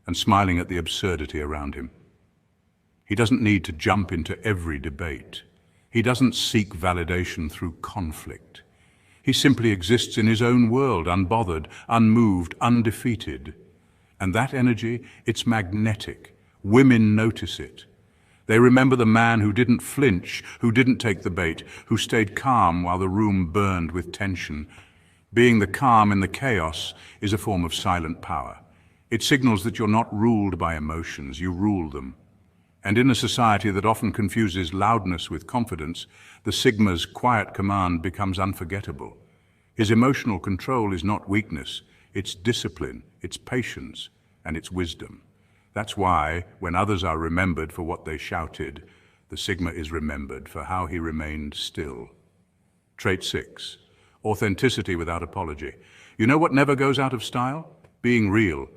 and smiling at the absurdity around him. He doesn't need to jump into every debate. He doesn't seek validation through conflict. He simply exists in his own world, unbothered, unmoved, undefeated. And that energy, it's magnetic. Women notice it. They remember the man who didn't flinch, who didn't take the bait, who stayed calm while the room burned with tension. Being the calm in the chaos is a form of silent power. It signals that you're not ruled by emotions, you rule them. And in a society that often confuses loudness with confidence, the Sigma's quiet command becomes unforgettable. His emotional control is not weakness, it's discipline, it's patience, and it's wisdom. That's why, when others are remembered for what they shouted, the Sigma is remembered for how he remained still. Trait 6, authenticity without apology. You know what never goes out of style? Being real.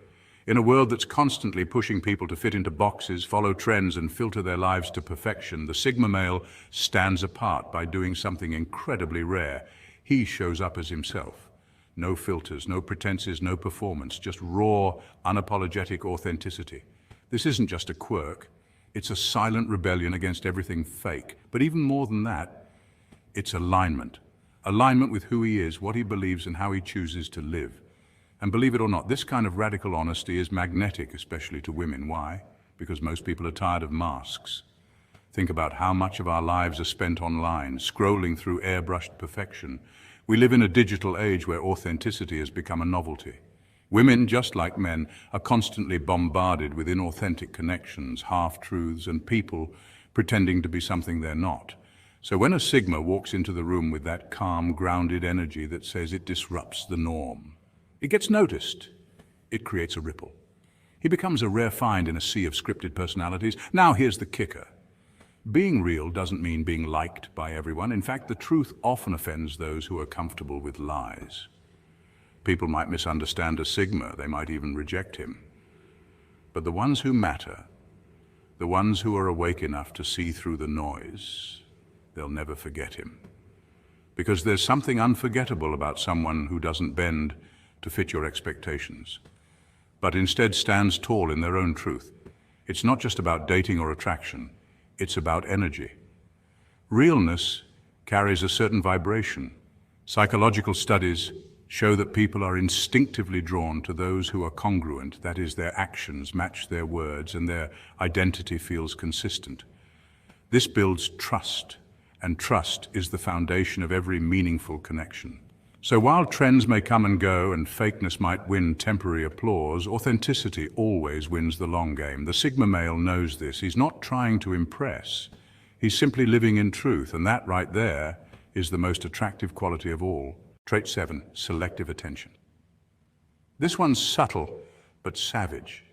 In a world that's constantly pushing people to fit into boxes, follow trends, and filter their lives to perfection, the Sigma male stands apart by doing something incredibly rare. He shows up as himself. No filters, no pretenses, no performance, just raw, unapologetic authenticity. This isn't just a quirk. It's a silent rebellion against everything fake. But even more than that, it's alignment. Alignment with who he is, what he believes, and how he chooses to live. And believe it or not, this kind of radical honesty is magnetic, especially to women. Why? Because most people are tired of masks. Think about how much of our lives are spent online, scrolling through airbrushed perfection. We live in a digital age where authenticity has become a novelty. Women, just like men, are constantly bombarded with inauthentic connections, half-truths, and people pretending to be something they're not. So when a Sigma walks into the room with that calm, grounded energy that says it disrupts the norm, it gets noticed. It creates a ripple. He becomes a rare find in a sea of scripted personalities. Now here's the kicker. Being real doesn't mean being liked by everyone. In fact, the truth often offends those who are comfortable with lies. People might misunderstand a Sigma, they might even reject him. But the ones who matter, the ones who are awake enough to see through the noise, they'll never forget him. Because there's something unforgettable about someone who doesn't bend to fit your expectations, but instead stands tall in their own truth. It's not just about dating or attraction, it's about energy. Realness carries a certain vibration. Psychological studies show that people are instinctively drawn to those who are congruent, that is, their actions match their words and their identity feels consistent. This builds trust, and trust is the foundation of every meaningful connection. So while trends may come and go and fakeness might win temporary applause, authenticity always wins the long game. The Sigma male knows this. He's not trying to impress. He's simply living in truth, and that right there is the most attractive quality of all. Trait 7, selective attention. This one's subtle, but savage.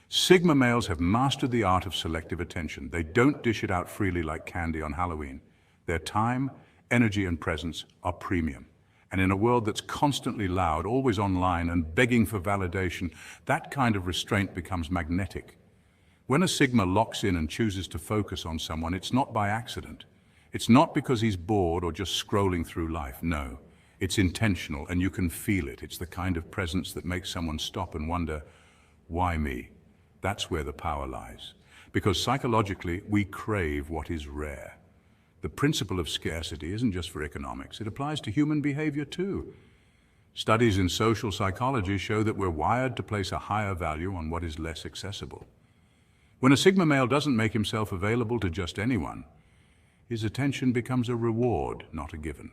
Sigma males have mastered the art of selective attention. They don't dish it out freely like candy on Halloween. Their time, energy, and presence are premium. And in a world that's constantly loud, always online, and begging for validation, that kind of restraint becomes magnetic. When a Sigma locks in and chooses to focus on someone, it's not by accident. It's not because he's bored or just scrolling through life. No, it's intentional, and you can feel it. It's the kind of presence that makes someone stop and wonder, why me? That's where the power lies. Because psychologically, we crave what is rare. The principle of scarcity isn't just for economics, it applies to human behavior too. Studies in social psychology show that we're wired to place a higher value on what is less accessible. When a Sigma male doesn't make himself available to just anyone, his attention becomes a reward, not a given.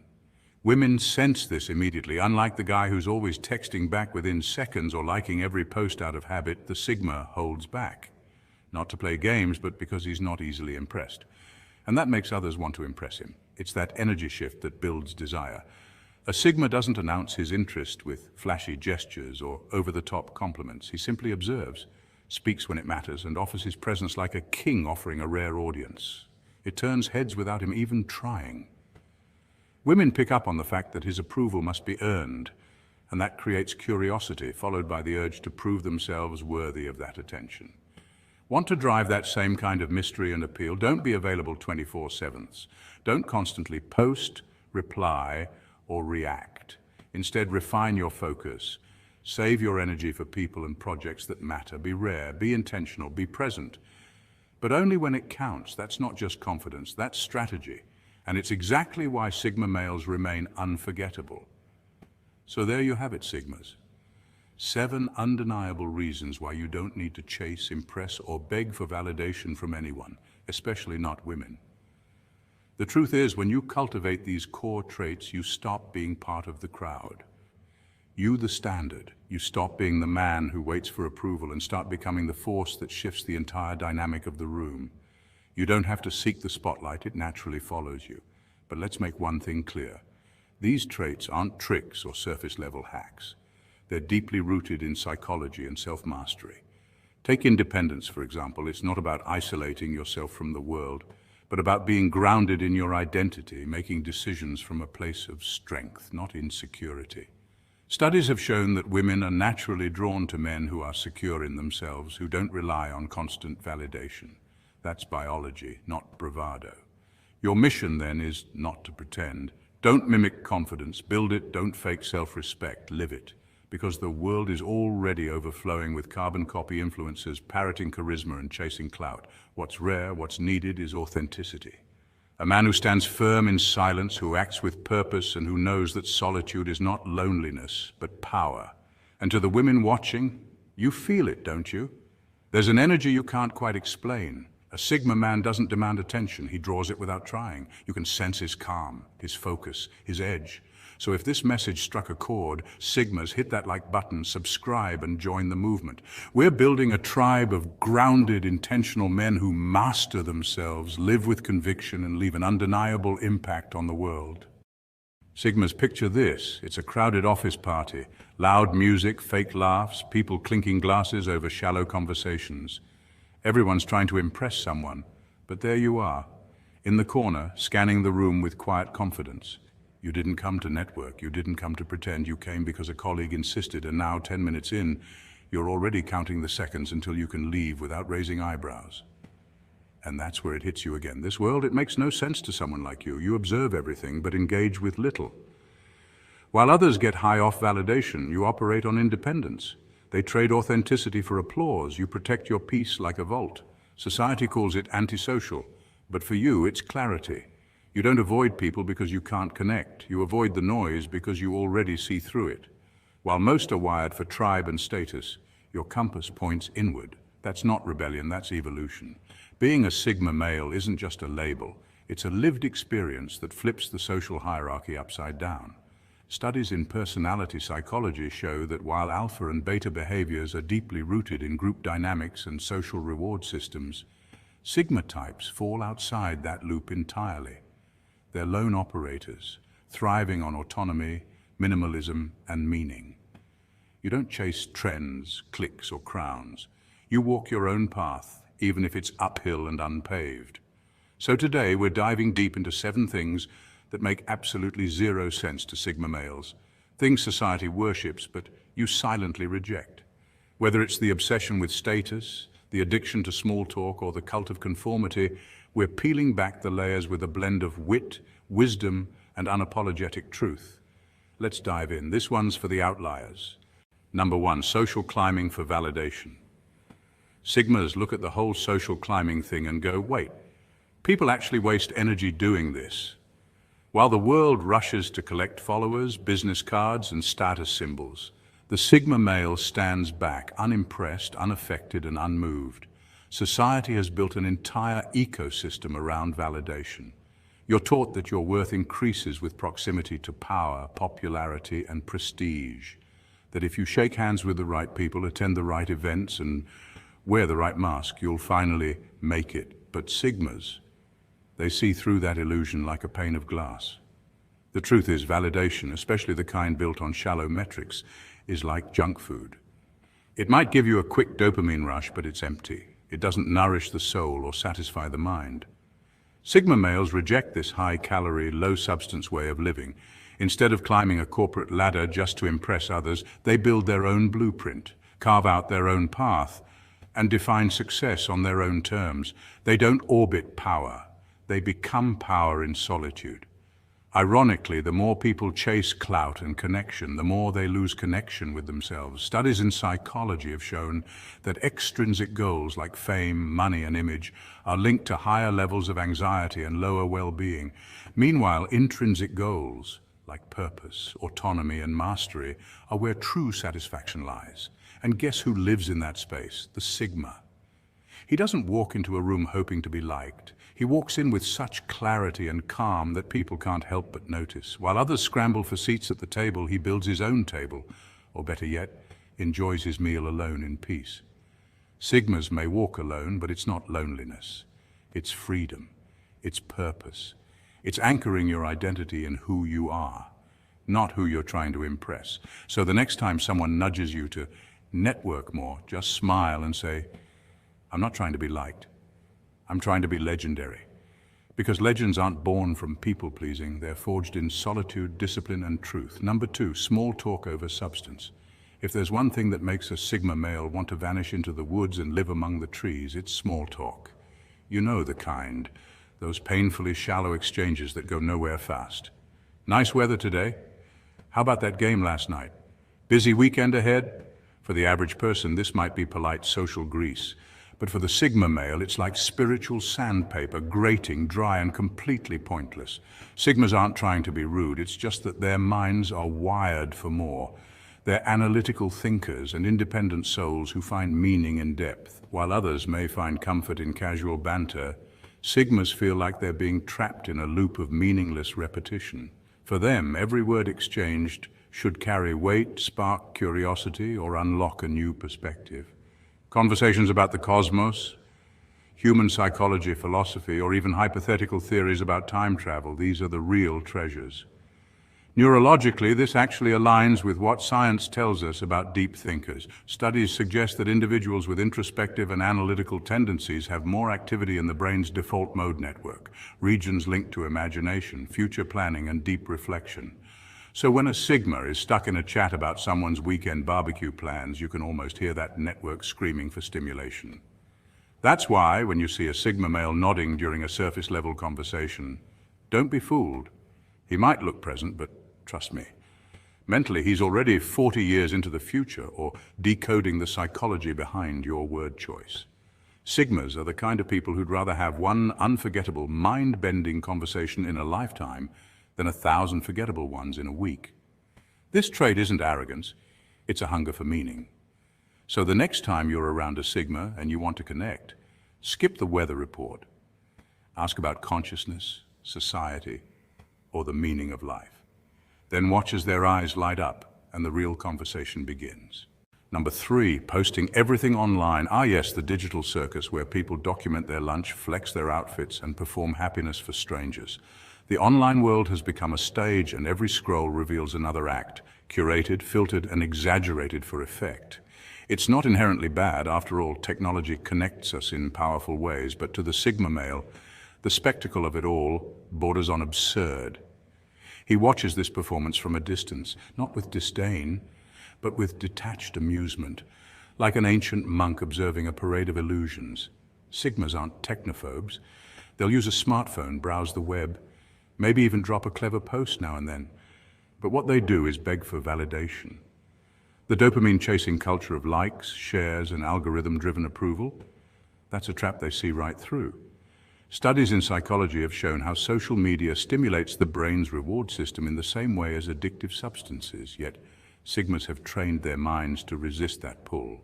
Women sense this immediately. Unlike the guy who's always texting back within seconds or liking every post out of habit, the Sigma holds back. Not to play games, but because he's not easily impressed. And that makes others want to impress him. It's that energy shift that builds desire. A Sigma doesn't announce his interest with flashy gestures or over-the-top compliments. He simply observes, speaks when it matters, and offers his presence like a king offering a rare audience. It turns heads without him even trying. Women pick up on the fact that his approval must be earned, and that creates curiosity, followed by the urge to prove themselves worthy of that attention. Want to drive that same kind of mystery and appeal? Don't be available 24/7. Don't constantly post, reply, or react. Instead, refine your focus. Save your energy for people and projects that matter. Be rare, be intentional, be present. But only when it counts. That's not just confidence, that's strategy. And it's exactly why Sigma males remain unforgettable. So there you have it, Sigmas. 7 undeniable reasons why you don't need to chase, impress, or beg for validation from anyone, especially not women. The truth is, when you cultivate these core traits, you stop being part of the crowd. You, the standard, you stop being the man who waits for approval and start becoming the force that shifts the entire dynamic of the room. You don't have to seek the spotlight, it naturally follows you. But let's make one thing clear. These traits aren't tricks or surface-level hacks. They're deeply rooted in psychology and self-mastery. Take independence, for example. It's not about isolating yourself from the world, but about being grounded in your identity, making decisions from a place of strength, not insecurity. Studies have shown that women are naturally drawn to men who are secure in themselves, who don't rely on constant validation. That's biology, not bravado. Your mission, then, is not to pretend. Don't mimic confidence, build it, don't fake self-respect, live it. Because the world is already overflowing with carbon copy influencers, parroting charisma and chasing clout. What's rare, what's needed is authenticity. A man who stands firm in silence, who acts with purpose, and who knows that solitude is not loneliness, but power. And to the women watching, you feel it, don't you? There's an energy you can't quite explain. A Sigma man doesn't demand attention, he draws it without trying. You can sense his calm, his focus, his edge. So if this message struck a chord, Sigmas, hit that like button, subscribe and join the movement. We're building a tribe of grounded, intentional men who master themselves, live with conviction, and leave an undeniable impact on the world. Sigmas, picture this. It's a crowded office party. Loud music, fake laughs, people clinking glasses over shallow conversations. Everyone's trying to impress someone, but there you are, in the corner, scanning the room with quiet confidence. You didn't come to network, you didn't come to pretend, you came because a colleague insisted, and now 10 minutes in, you're already counting the seconds until you can leave without raising eyebrows. And that's where it hits you again. This world, it makes no sense to someone like you. You observe everything, but engage with little. While others get high off validation, you operate on independence. They trade authenticity for applause. You protect your peace like a vault. Society calls it antisocial, but for you, it's clarity. You don't avoid people because you can't connect. You avoid the noise because you already see through it. While most are wired for tribe and status, your compass points inward. That's not rebellion, that's evolution. Being a Sigma male isn't just a label. It's a lived experience that flips the social hierarchy upside down. Studies in personality psychology show that while alpha and beta behaviors are deeply rooted in group dynamics and social reward systems, Sigma types fall outside that loop entirely. They're lone operators, thriving on autonomy, minimalism, and meaning. You don't chase trends, cliques, or crowns. You walk your own path, even if it's uphill and unpaved. So today, we're diving deep into 7 things that make absolutely zero sense to Sigma males. Things society worships, but you silently reject. Whether it's the obsession with status, the addiction to small talk, or the cult of conformity, we're peeling back the layers with a blend of wit, wisdom, and unapologetic truth. Let's dive in. This one's for the outliers. Number 1, social climbing for validation. Sigmas look at the whole social climbing thing and go, wait, people actually waste energy doing this. While the world rushes to collect followers, business cards, and status symbols, the Sigma male stands back, unimpressed, unaffected, and unmoved. Society has built an entire ecosystem around validation. You're taught that your worth increases with proximity to power, popularity, and prestige. That if you shake hands with the right people, attend the right events, and wear the right mask, you'll finally make it. But Sigmas, they see through that illusion like a pane of glass. The truth is, validation, especially the kind built on shallow metrics, is like junk food. It might give you a quick dopamine rush, but it's empty. It doesn't nourish the soul or satisfy the mind. Sigma males reject this high-calorie, low-substance way of living. Instead of climbing a corporate ladder just to impress others, they build their own blueprint, carve out their own path, and define success on their own terms. They don't orbit power. They become power in solitude. Ironically, the more people chase clout and connection, the more they lose connection with themselves. Studies in psychology have shown that extrinsic goals like fame, money, and image are linked to higher levels of anxiety and lower well-being. Meanwhile, intrinsic goals like purpose, autonomy, and mastery are where true satisfaction lies. And guess who lives in that space? The Sigma. He doesn't walk into a room hoping to be liked. He walks in with such clarity and calm that people can't help but notice. While others scramble for seats at the table, he builds his own table, or better yet, enjoys his meal alone in peace. Sigmas may walk alone, but it's not loneliness. It's freedom. It's purpose. It's anchoring your identity in who you are, not who you're trying to impress. So the next time someone nudges you to network more, just smile and say, I'm not trying to be liked. I'm trying to be legendary. Because legends aren't born from people-pleasing, they're forged in solitude, discipline, and truth. Number 2, small talk over substance. If there's one thing that makes a Sigma male want to vanish into the woods and live among the trees, it's small talk. You know the kind, those painfully shallow exchanges that go nowhere fast. Nice weather today? How about that game last night? Busy weekend ahead? For the average person, this might be polite social grease. But for the Sigma male, it's like spiritual sandpaper, grating, dry, and completely pointless. Sigmas aren't trying to be rude, it's just that their minds are wired for more. They're analytical thinkers and independent souls who find meaning in depth. While others may find comfort in casual banter, Sigmas feel like they're being trapped in a loop of meaningless repetition. For them, every word exchanged should carry weight, spark curiosity, or unlock a new perspective. Conversations about the cosmos, human psychology, philosophy, or even hypothetical theories about time travel, these are the real treasures. Neurologically, this actually aligns with what science tells us about deep thinkers. Studies suggest that individuals with introspective and analytical tendencies have more activity in the brain's default mode network, regions linked to imagination, future planning, and deep reflection. So when a Sigma is stuck in a chat about someone's weekend barbecue plans, you can almost hear that network screaming for stimulation. That's why, when you see a Sigma male nodding during a surface-level conversation, don't be fooled. He might look present, but trust me, mentally he's already 40 years into the future or decoding the psychology behind your word choice. Sigmas are the kind of people who'd rather have one unforgettable, mind-bending conversation in a lifetime than 1,000 forgettable ones in a week. This trait isn't arrogance, it's a hunger for meaning. So the next time you're around a Sigma and you want to connect, skip the weather report. Ask about consciousness, society, or the meaning of life. Then watch as their eyes light up and the real conversation begins. Number 3, posting everything online. Ah yes, the digital circus where people document their lunch, flex their outfits, and perform happiness for strangers. The online world has become a stage, and every scroll reveals another act, curated, filtered, and exaggerated for effect. It's not inherently bad. After all, technology connects us in powerful ways, but to the Sigma male, the spectacle of it all borders on absurd. He watches this performance from a distance, not with disdain, but with detached amusement, like an ancient monk observing a parade of illusions. Sigmas aren't technophobes. They'll use a smartphone, browse the web, maybe even drop a clever post now and then. But what they do is beg for validation. The dopamine-chasing culture of likes, shares, and algorithm-driven approval, that's a trap they see right through. Studies in psychology have shown how social media stimulates the brain's reward system in the same way as addictive substances, yet Sigmas have trained their minds to resist that pull.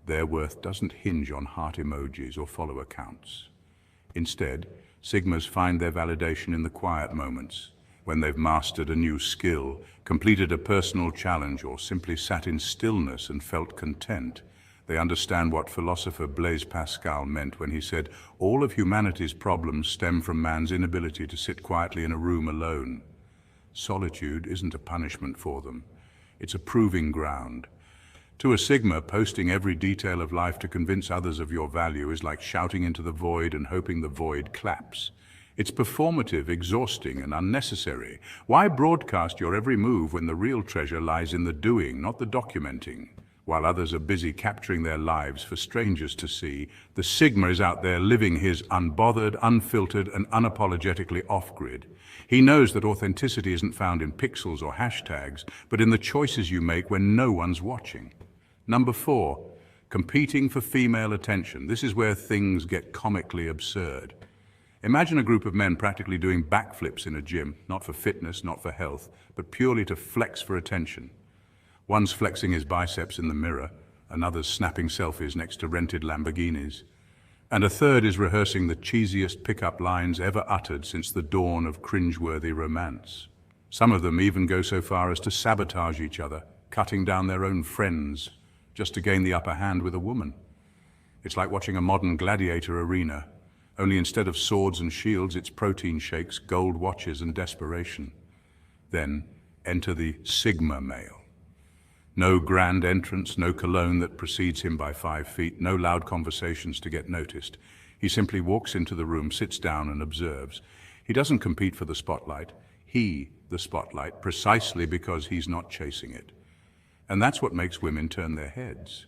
Their worth doesn't hinge on heart emojis or follower counts. Instead, Sigmas find their validation in the quiet moments, when they've mastered a new skill, completed a personal challenge, or simply sat in stillness and felt content. They understand what philosopher Blaise Pascal meant when he said, "All of humanity's problems stem from man's inability to sit quietly in a room alone." Solitude isn't a punishment for them. It's a proving ground. To a Sigma, posting every detail of life to convince others of your value is like shouting into the void and hoping the void claps. It's performative, exhausting, and unnecessary. Why broadcast your every move when the real treasure lies in the doing, not the documenting? While others are busy capturing their lives for strangers to see, the Sigma is out there living his unbothered, unfiltered, and unapologetically off-grid. He knows that authenticity isn't found in pixels or hashtags, but in the choices you make when no one's watching. Number 4, competing for female attention. This is where things get comically absurd. Imagine a group of men practically doing backflips in a gym, not for fitness, not for health, but purely to flex for attention. One's flexing his biceps in the mirror, another's snapping selfies next to rented Lamborghinis, and a third is rehearsing the cheesiest pickup lines ever uttered since the dawn of cringeworthy romance. Some of them even go so far as to sabotage each other, cutting down their own friends, just to gain the upper hand with a woman. It's like watching a modern gladiator arena, only instead of swords and shields, it's protein shakes, gold watches, and desperation. Then enter the Sigma male. No grand entrance, no cologne that precedes him by 5 feet, no loud conversations to get noticed. He simply walks into the room, sits down and observes. He doesn't compete for the spotlight. The spotlight, precisely because he's not chasing it. And that's what makes women turn their heads.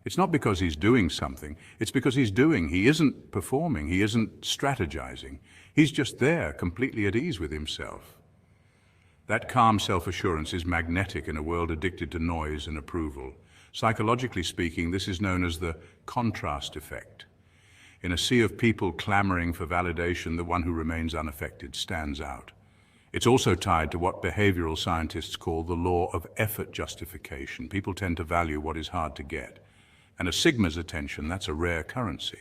It's not because he's doing something, it's because he's doing. He isn't performing, he isn't strategizing. He's just there, completely at ease with himself. That calm self-assurance is magnetic in a world addicted to noise and approval. Psychologically speaking, this is known as the contrast effect. In a sea of people clamoring for validation, the one who remains unaffected stands out. It's also tied to what behavioral scientists call the law of effort justification. People tend to value what is hard to get. And a Sigma's attention, that's a rare currency.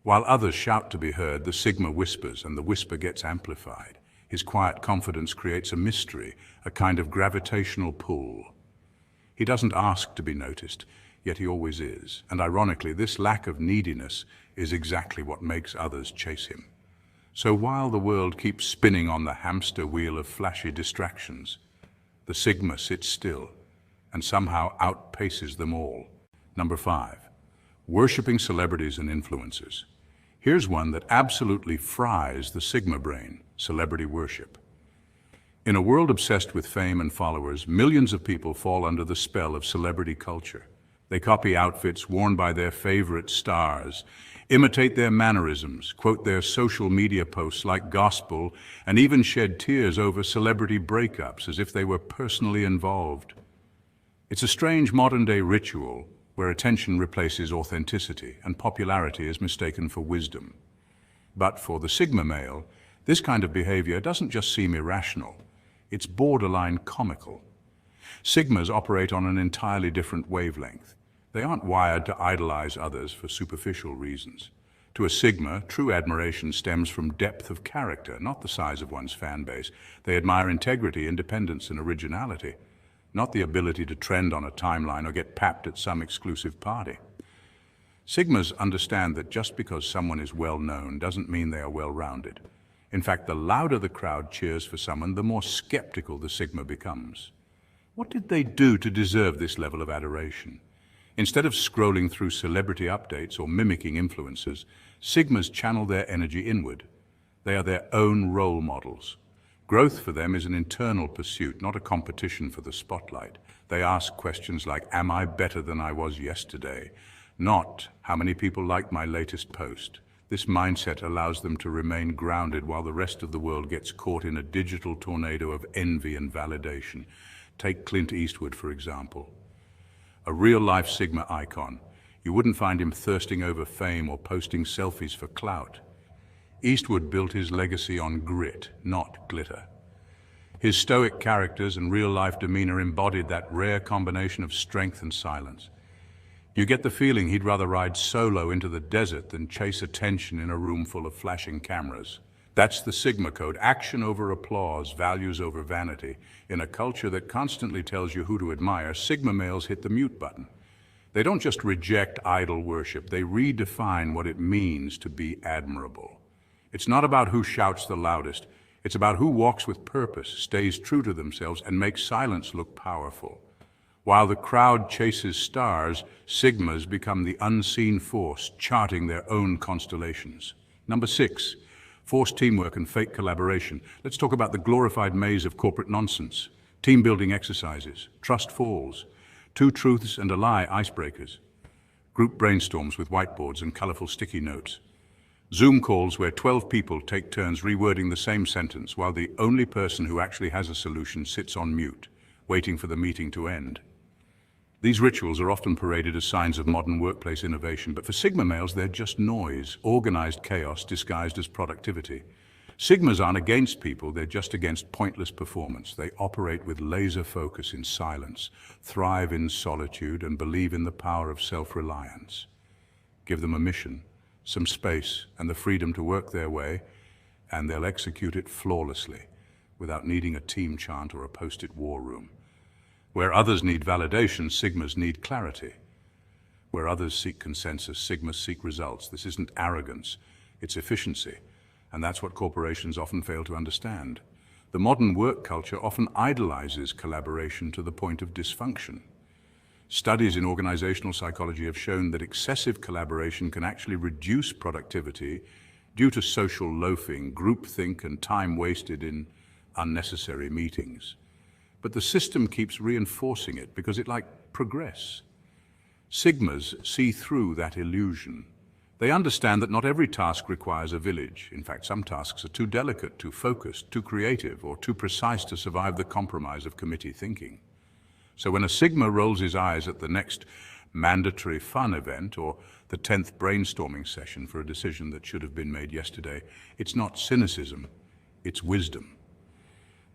While others shout to be heard, the Sigma whispers, and the whisper gets amplified. His quiet confidence creates a mystery, a kind of gravitational pull. He doesn't ask to be noticed, yet he always is. And ironically, this lack of neediness is exactly what makes others chase him. So while the world keeps spinning on the hamster wheel of flashy distractions, the Sigma sits still and somehow outpaces them all. Number 5, worshipping celebrities and influencers. Here's one that absolutely fries the Sigma brain: celebrity worship. In a world obsessed with fame and followers, millions of people fall under the spell of celebrity culture. They copy outfits worn by their favorite stars, imitate their mannerisms, quote their social media posts like gospel, and even shed tears over celebrity breakups as if they were personally involved. It's a strange modern-day ritual where attention replaces authenticity and popularity is mistaken for wisdom. But for the Sigma male, this kind of behavior doesn't just seem irrational, it's borderline comical. Sigmas operate on an entirely different wavelength. They aren't wired to idolize others for superficial reasons. To a Sigma, true admiration stems from depth of character, not the size of one's fan base. They admire integrity, independence, and originality, not the ability to trend on a timeline or get papped at some exclusive party. Sigmas understand that just because someone is well known doesn't mean they are well-rounded. In fact, the louder the crowd cheers for someone, the more skeptical the Sigma becomes. What did they do to deserve this level of adoration? Instead of scrolling through celebrity updates or mimicking influencers, Sigmas channel their energy inward. They are their own role models. Growth for them is an internal pursuit, not a competition for the spotlight. They ask questions like, am I better than I was yesterday? Not, how many people liked my latest post? This mindset allows them to remain grounded while the rest of the world gets caught in a digital tornado of envy and validation. Take Clint Eastwood, for example. A real-life Sigma icon. You wouldn't find him thirsting over fame or posting selfies for clout. Eastwood built his legacy on grit, not glitter. His stoic characters and real-life demeanor embodied that rare combination of strength and silence. You get the feeling he'd rather ride solo into the desert than chase attention in a room full of flashing cameras. That's the Sigma code: action over applause, values over vanity. In a culture that constantly tells you who to admire, Sigma males hit the mute button. They don't just reject idol worship, they redefine what it means to be admirable. It's not about who shouts the loudest, it's about who walks with purpose, stays true to themselves, and makes silence look powerful. While the crowd chases stars, Sigmas become the unseen force, charting their own constellations. Number 6. Forced teamwork and fake collaboration. Let's talk about the glorified maze of corporate nonsense. Team-building exercises, trust falls, two truths and a lie icebreakers, group brainstorms with whiteboards and colorful sticky notes, Zoom calls where 12 people take turns rewording the same sentence while the only person who actually has a solution sits on mute, waiting for the meeting to end. These rituals are often paraded as signs of modern workplace innovation, but for Sigma males, they're just noise, organized chaos disguised as productivity. Sigmas aren't against people, they're just against pointless performance. They operate with laser focus in silence, thrive in solitude, and believe in the power of self-reliance. Give them a mission, some space, and the freedom to work their way, and they'll execute it flawlessly, without needing a team chant or a post-it war room. Where others need validation, Sigmas need clarity. Where others seek consensus, Sigmas seek results. This isn't arrogance, it's efficiency. And that's what corporations often fail to understand. The modern work culture often idolizes collaboration to the point of dysfunction. Studies in organizational psychology have shown that excessive collaboration can actually reduce productivity due to social loafing, groupthink, and time wasted in unnecessary meetings. But the system keeps reinforcing it because it like progress. Sigmas see through that illusion. They understand that not every task requires a village. In fact, some tasks are too delicate, too focused, too creative, or too precise to survive the compromise of committee thinking. So when a Sigma rolls his eyes at the next mandatory fun event or the 10th brainstorming session for a decision that should have been made yesterday, it's not cynicism, it's wisdom.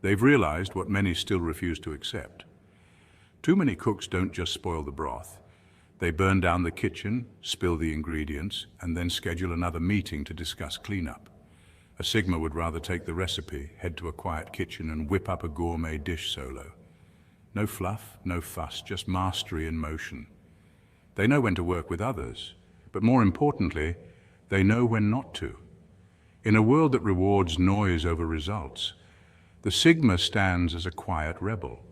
They've realized what many still refuse to accept. Too many cooks don't just spoil the broth. They burn down the kitchen, spill the ingredients, and then schedule another meeting to discuss cleanup. A Sigma would rather take the recipe, head to a quiet kitchen, and whip up a gourmet dish solo. No fluff, no fuss, just mastery in motion. They know when to work with others, but more importantly, they know when not to. In a world that rewards noise over results, the Sigma stands as a quiet rebel,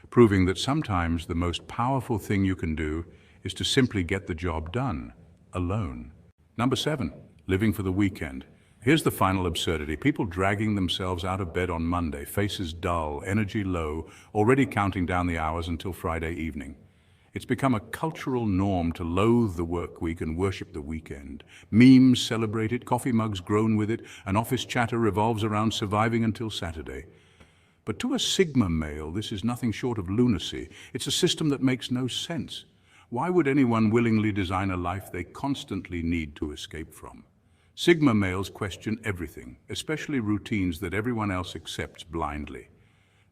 proving that sometimes the most powerful thing you can do is to simply get the job done, alone. Number 7, living for the weekend. Here's the final absurdity. People dragging themselves out of bed on Monday, faces dull, energy low, already counting down the hours until Friday evening. It's become a cultural norm to loathe the work week and worship the weekend. Memes celebrate it, coffee mugs groan with it, and office chatter revolves around surviving until Saturday. But to a Sigma male, this is nothing short of lunacy. It's a system that makes no sense. Why would anyone willingly design a life they constantly need to escape from? Sigma males question everything, especially routines that everyone else accepts blindly.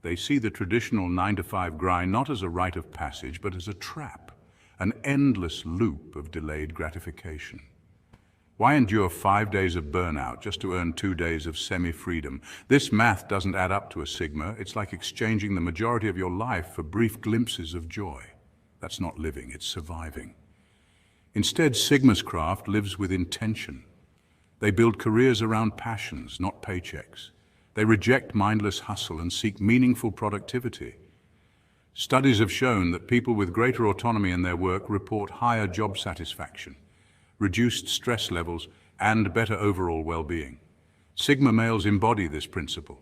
They see the traditional 9-to-5 grind not as a rite of passage, but as a trap, an endless loop of delayed gratification. Why endure 5 days of burnout just to earn 2 days of semi-freedom? This math doesn't add up to a Sigma. It's like exchanging the majority of your life for brief glimpses of joy. That's not living, it's surviving. Instead, Sigma's craft lives with intention. They build careers around passions, not paychecks. They reject mindless hustle and seek meaningful productivity. Studies have shown that people with greater autonomy in their work report higher job satisfaction, reduced stress levels, and better overall well-being. Sigma males embody this principle.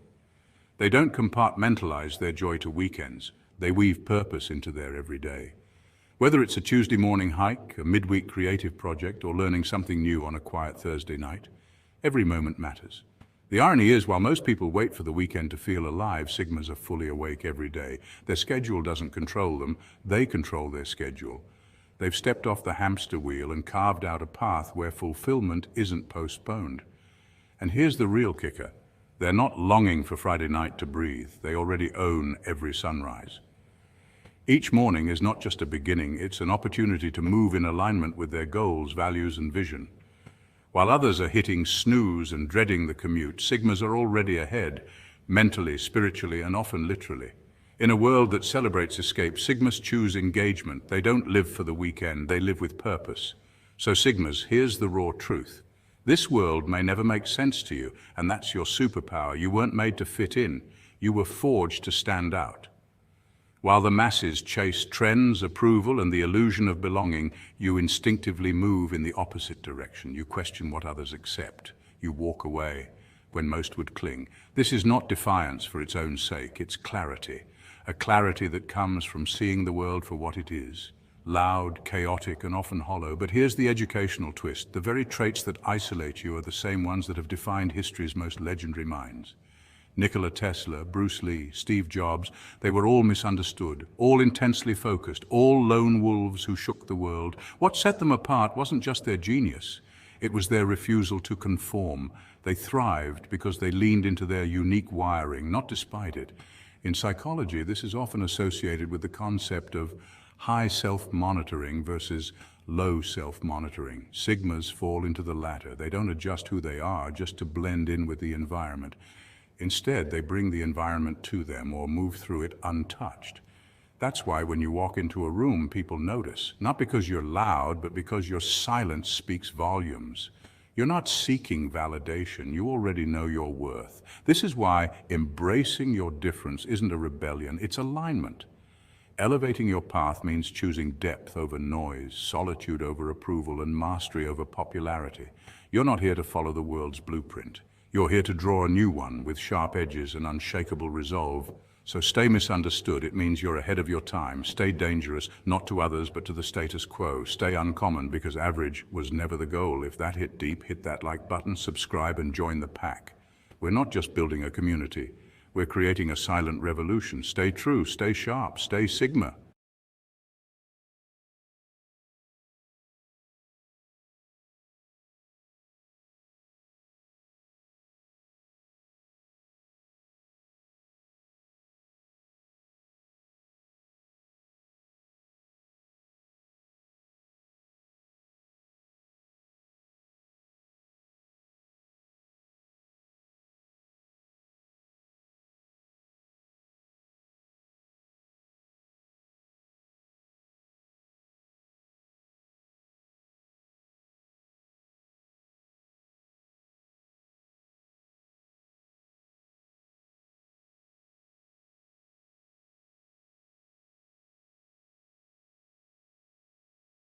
They don't compartmentalize their joy to weekends. They weave purpose into their everyday. Whether it's a Tuesday morning hike, a midweek creative project, or learning something new on a quiet Thursday night, every moment matters. The irony is, while most people wait for the weekend to feel alive, Sigmas are fully awake every day. Their schedule doesn't control them, they control their schedule. They've stepped off the hamster wheel and carved out a path where fulfillment isn't postponed. And here's the real kicker. They're not longing for Friday night to breathe. They already own every sunrise. Each morning is not just a beginning, it's an opportunity to move in alignment with their goals, values, and vision. While others are hitting snooze and dreading the commute, Sigmas are already ahead, mentally, spiritually, and often literally. In a world that celebrates escape, Sigmas choose engagement. They don't live for the weekend, they live with purpose. So Sigmas, here's the raw truth. This world may never make sense to you, and that's your superpower. You weren't made to fit in, you were forged to stand out. While the masses chase trends, approval, and the illusion of belonging, you instinctively move in the opposite direction. You question what others accept. You walk away when most would cling. This is not defiance for its own sake, it's clarity. A clarity that comes from seeing the world for what it is. Loud, chaotic, and often hollow. But here's the educational twist. The very traits that isolate you are the same ones that have defined history's most legendary minds. Nikola Tesla, Bruce Lee, Steve Jobs, they were all misunderstood, all intensely focused, all lone wolves who shook the world. What set them apart wasn't just their genius, it was their refusal to conform. They thrived because they leaned into their unique wiring, not despite it. In psychology, this is often associated with the concept of high self-monitoring versus low self-monitoring. Sigmas fall into the latter. They don't adjust who they are just to blend in with the environment. Instead, they bring the environment to them or move through it untouched. That's why when you walk into a room, people notice, not because you're loud, but because your silence speaks volumes. You're not seeking validation. You already know your worth. This is why embracing your difference isn't a rebellion, it's alignment. Elevating your path means choosing depth over noise, solitude over approval, and mastery over popularity. You're not here to follow the world's blueprint. You're here to draw a new one with sharp edges and unshakable resolve. So stay misunderstood. It means you're ahead of your time. Stay dangerous, not to others, but to the status quo. Stay uncommon, because average was never the goal. If that hit deep, hit that like button, subscribe, and join the pack. We're not just building a community. We're creating a silent revolution. Stay true, stay sharp, stay Sigma.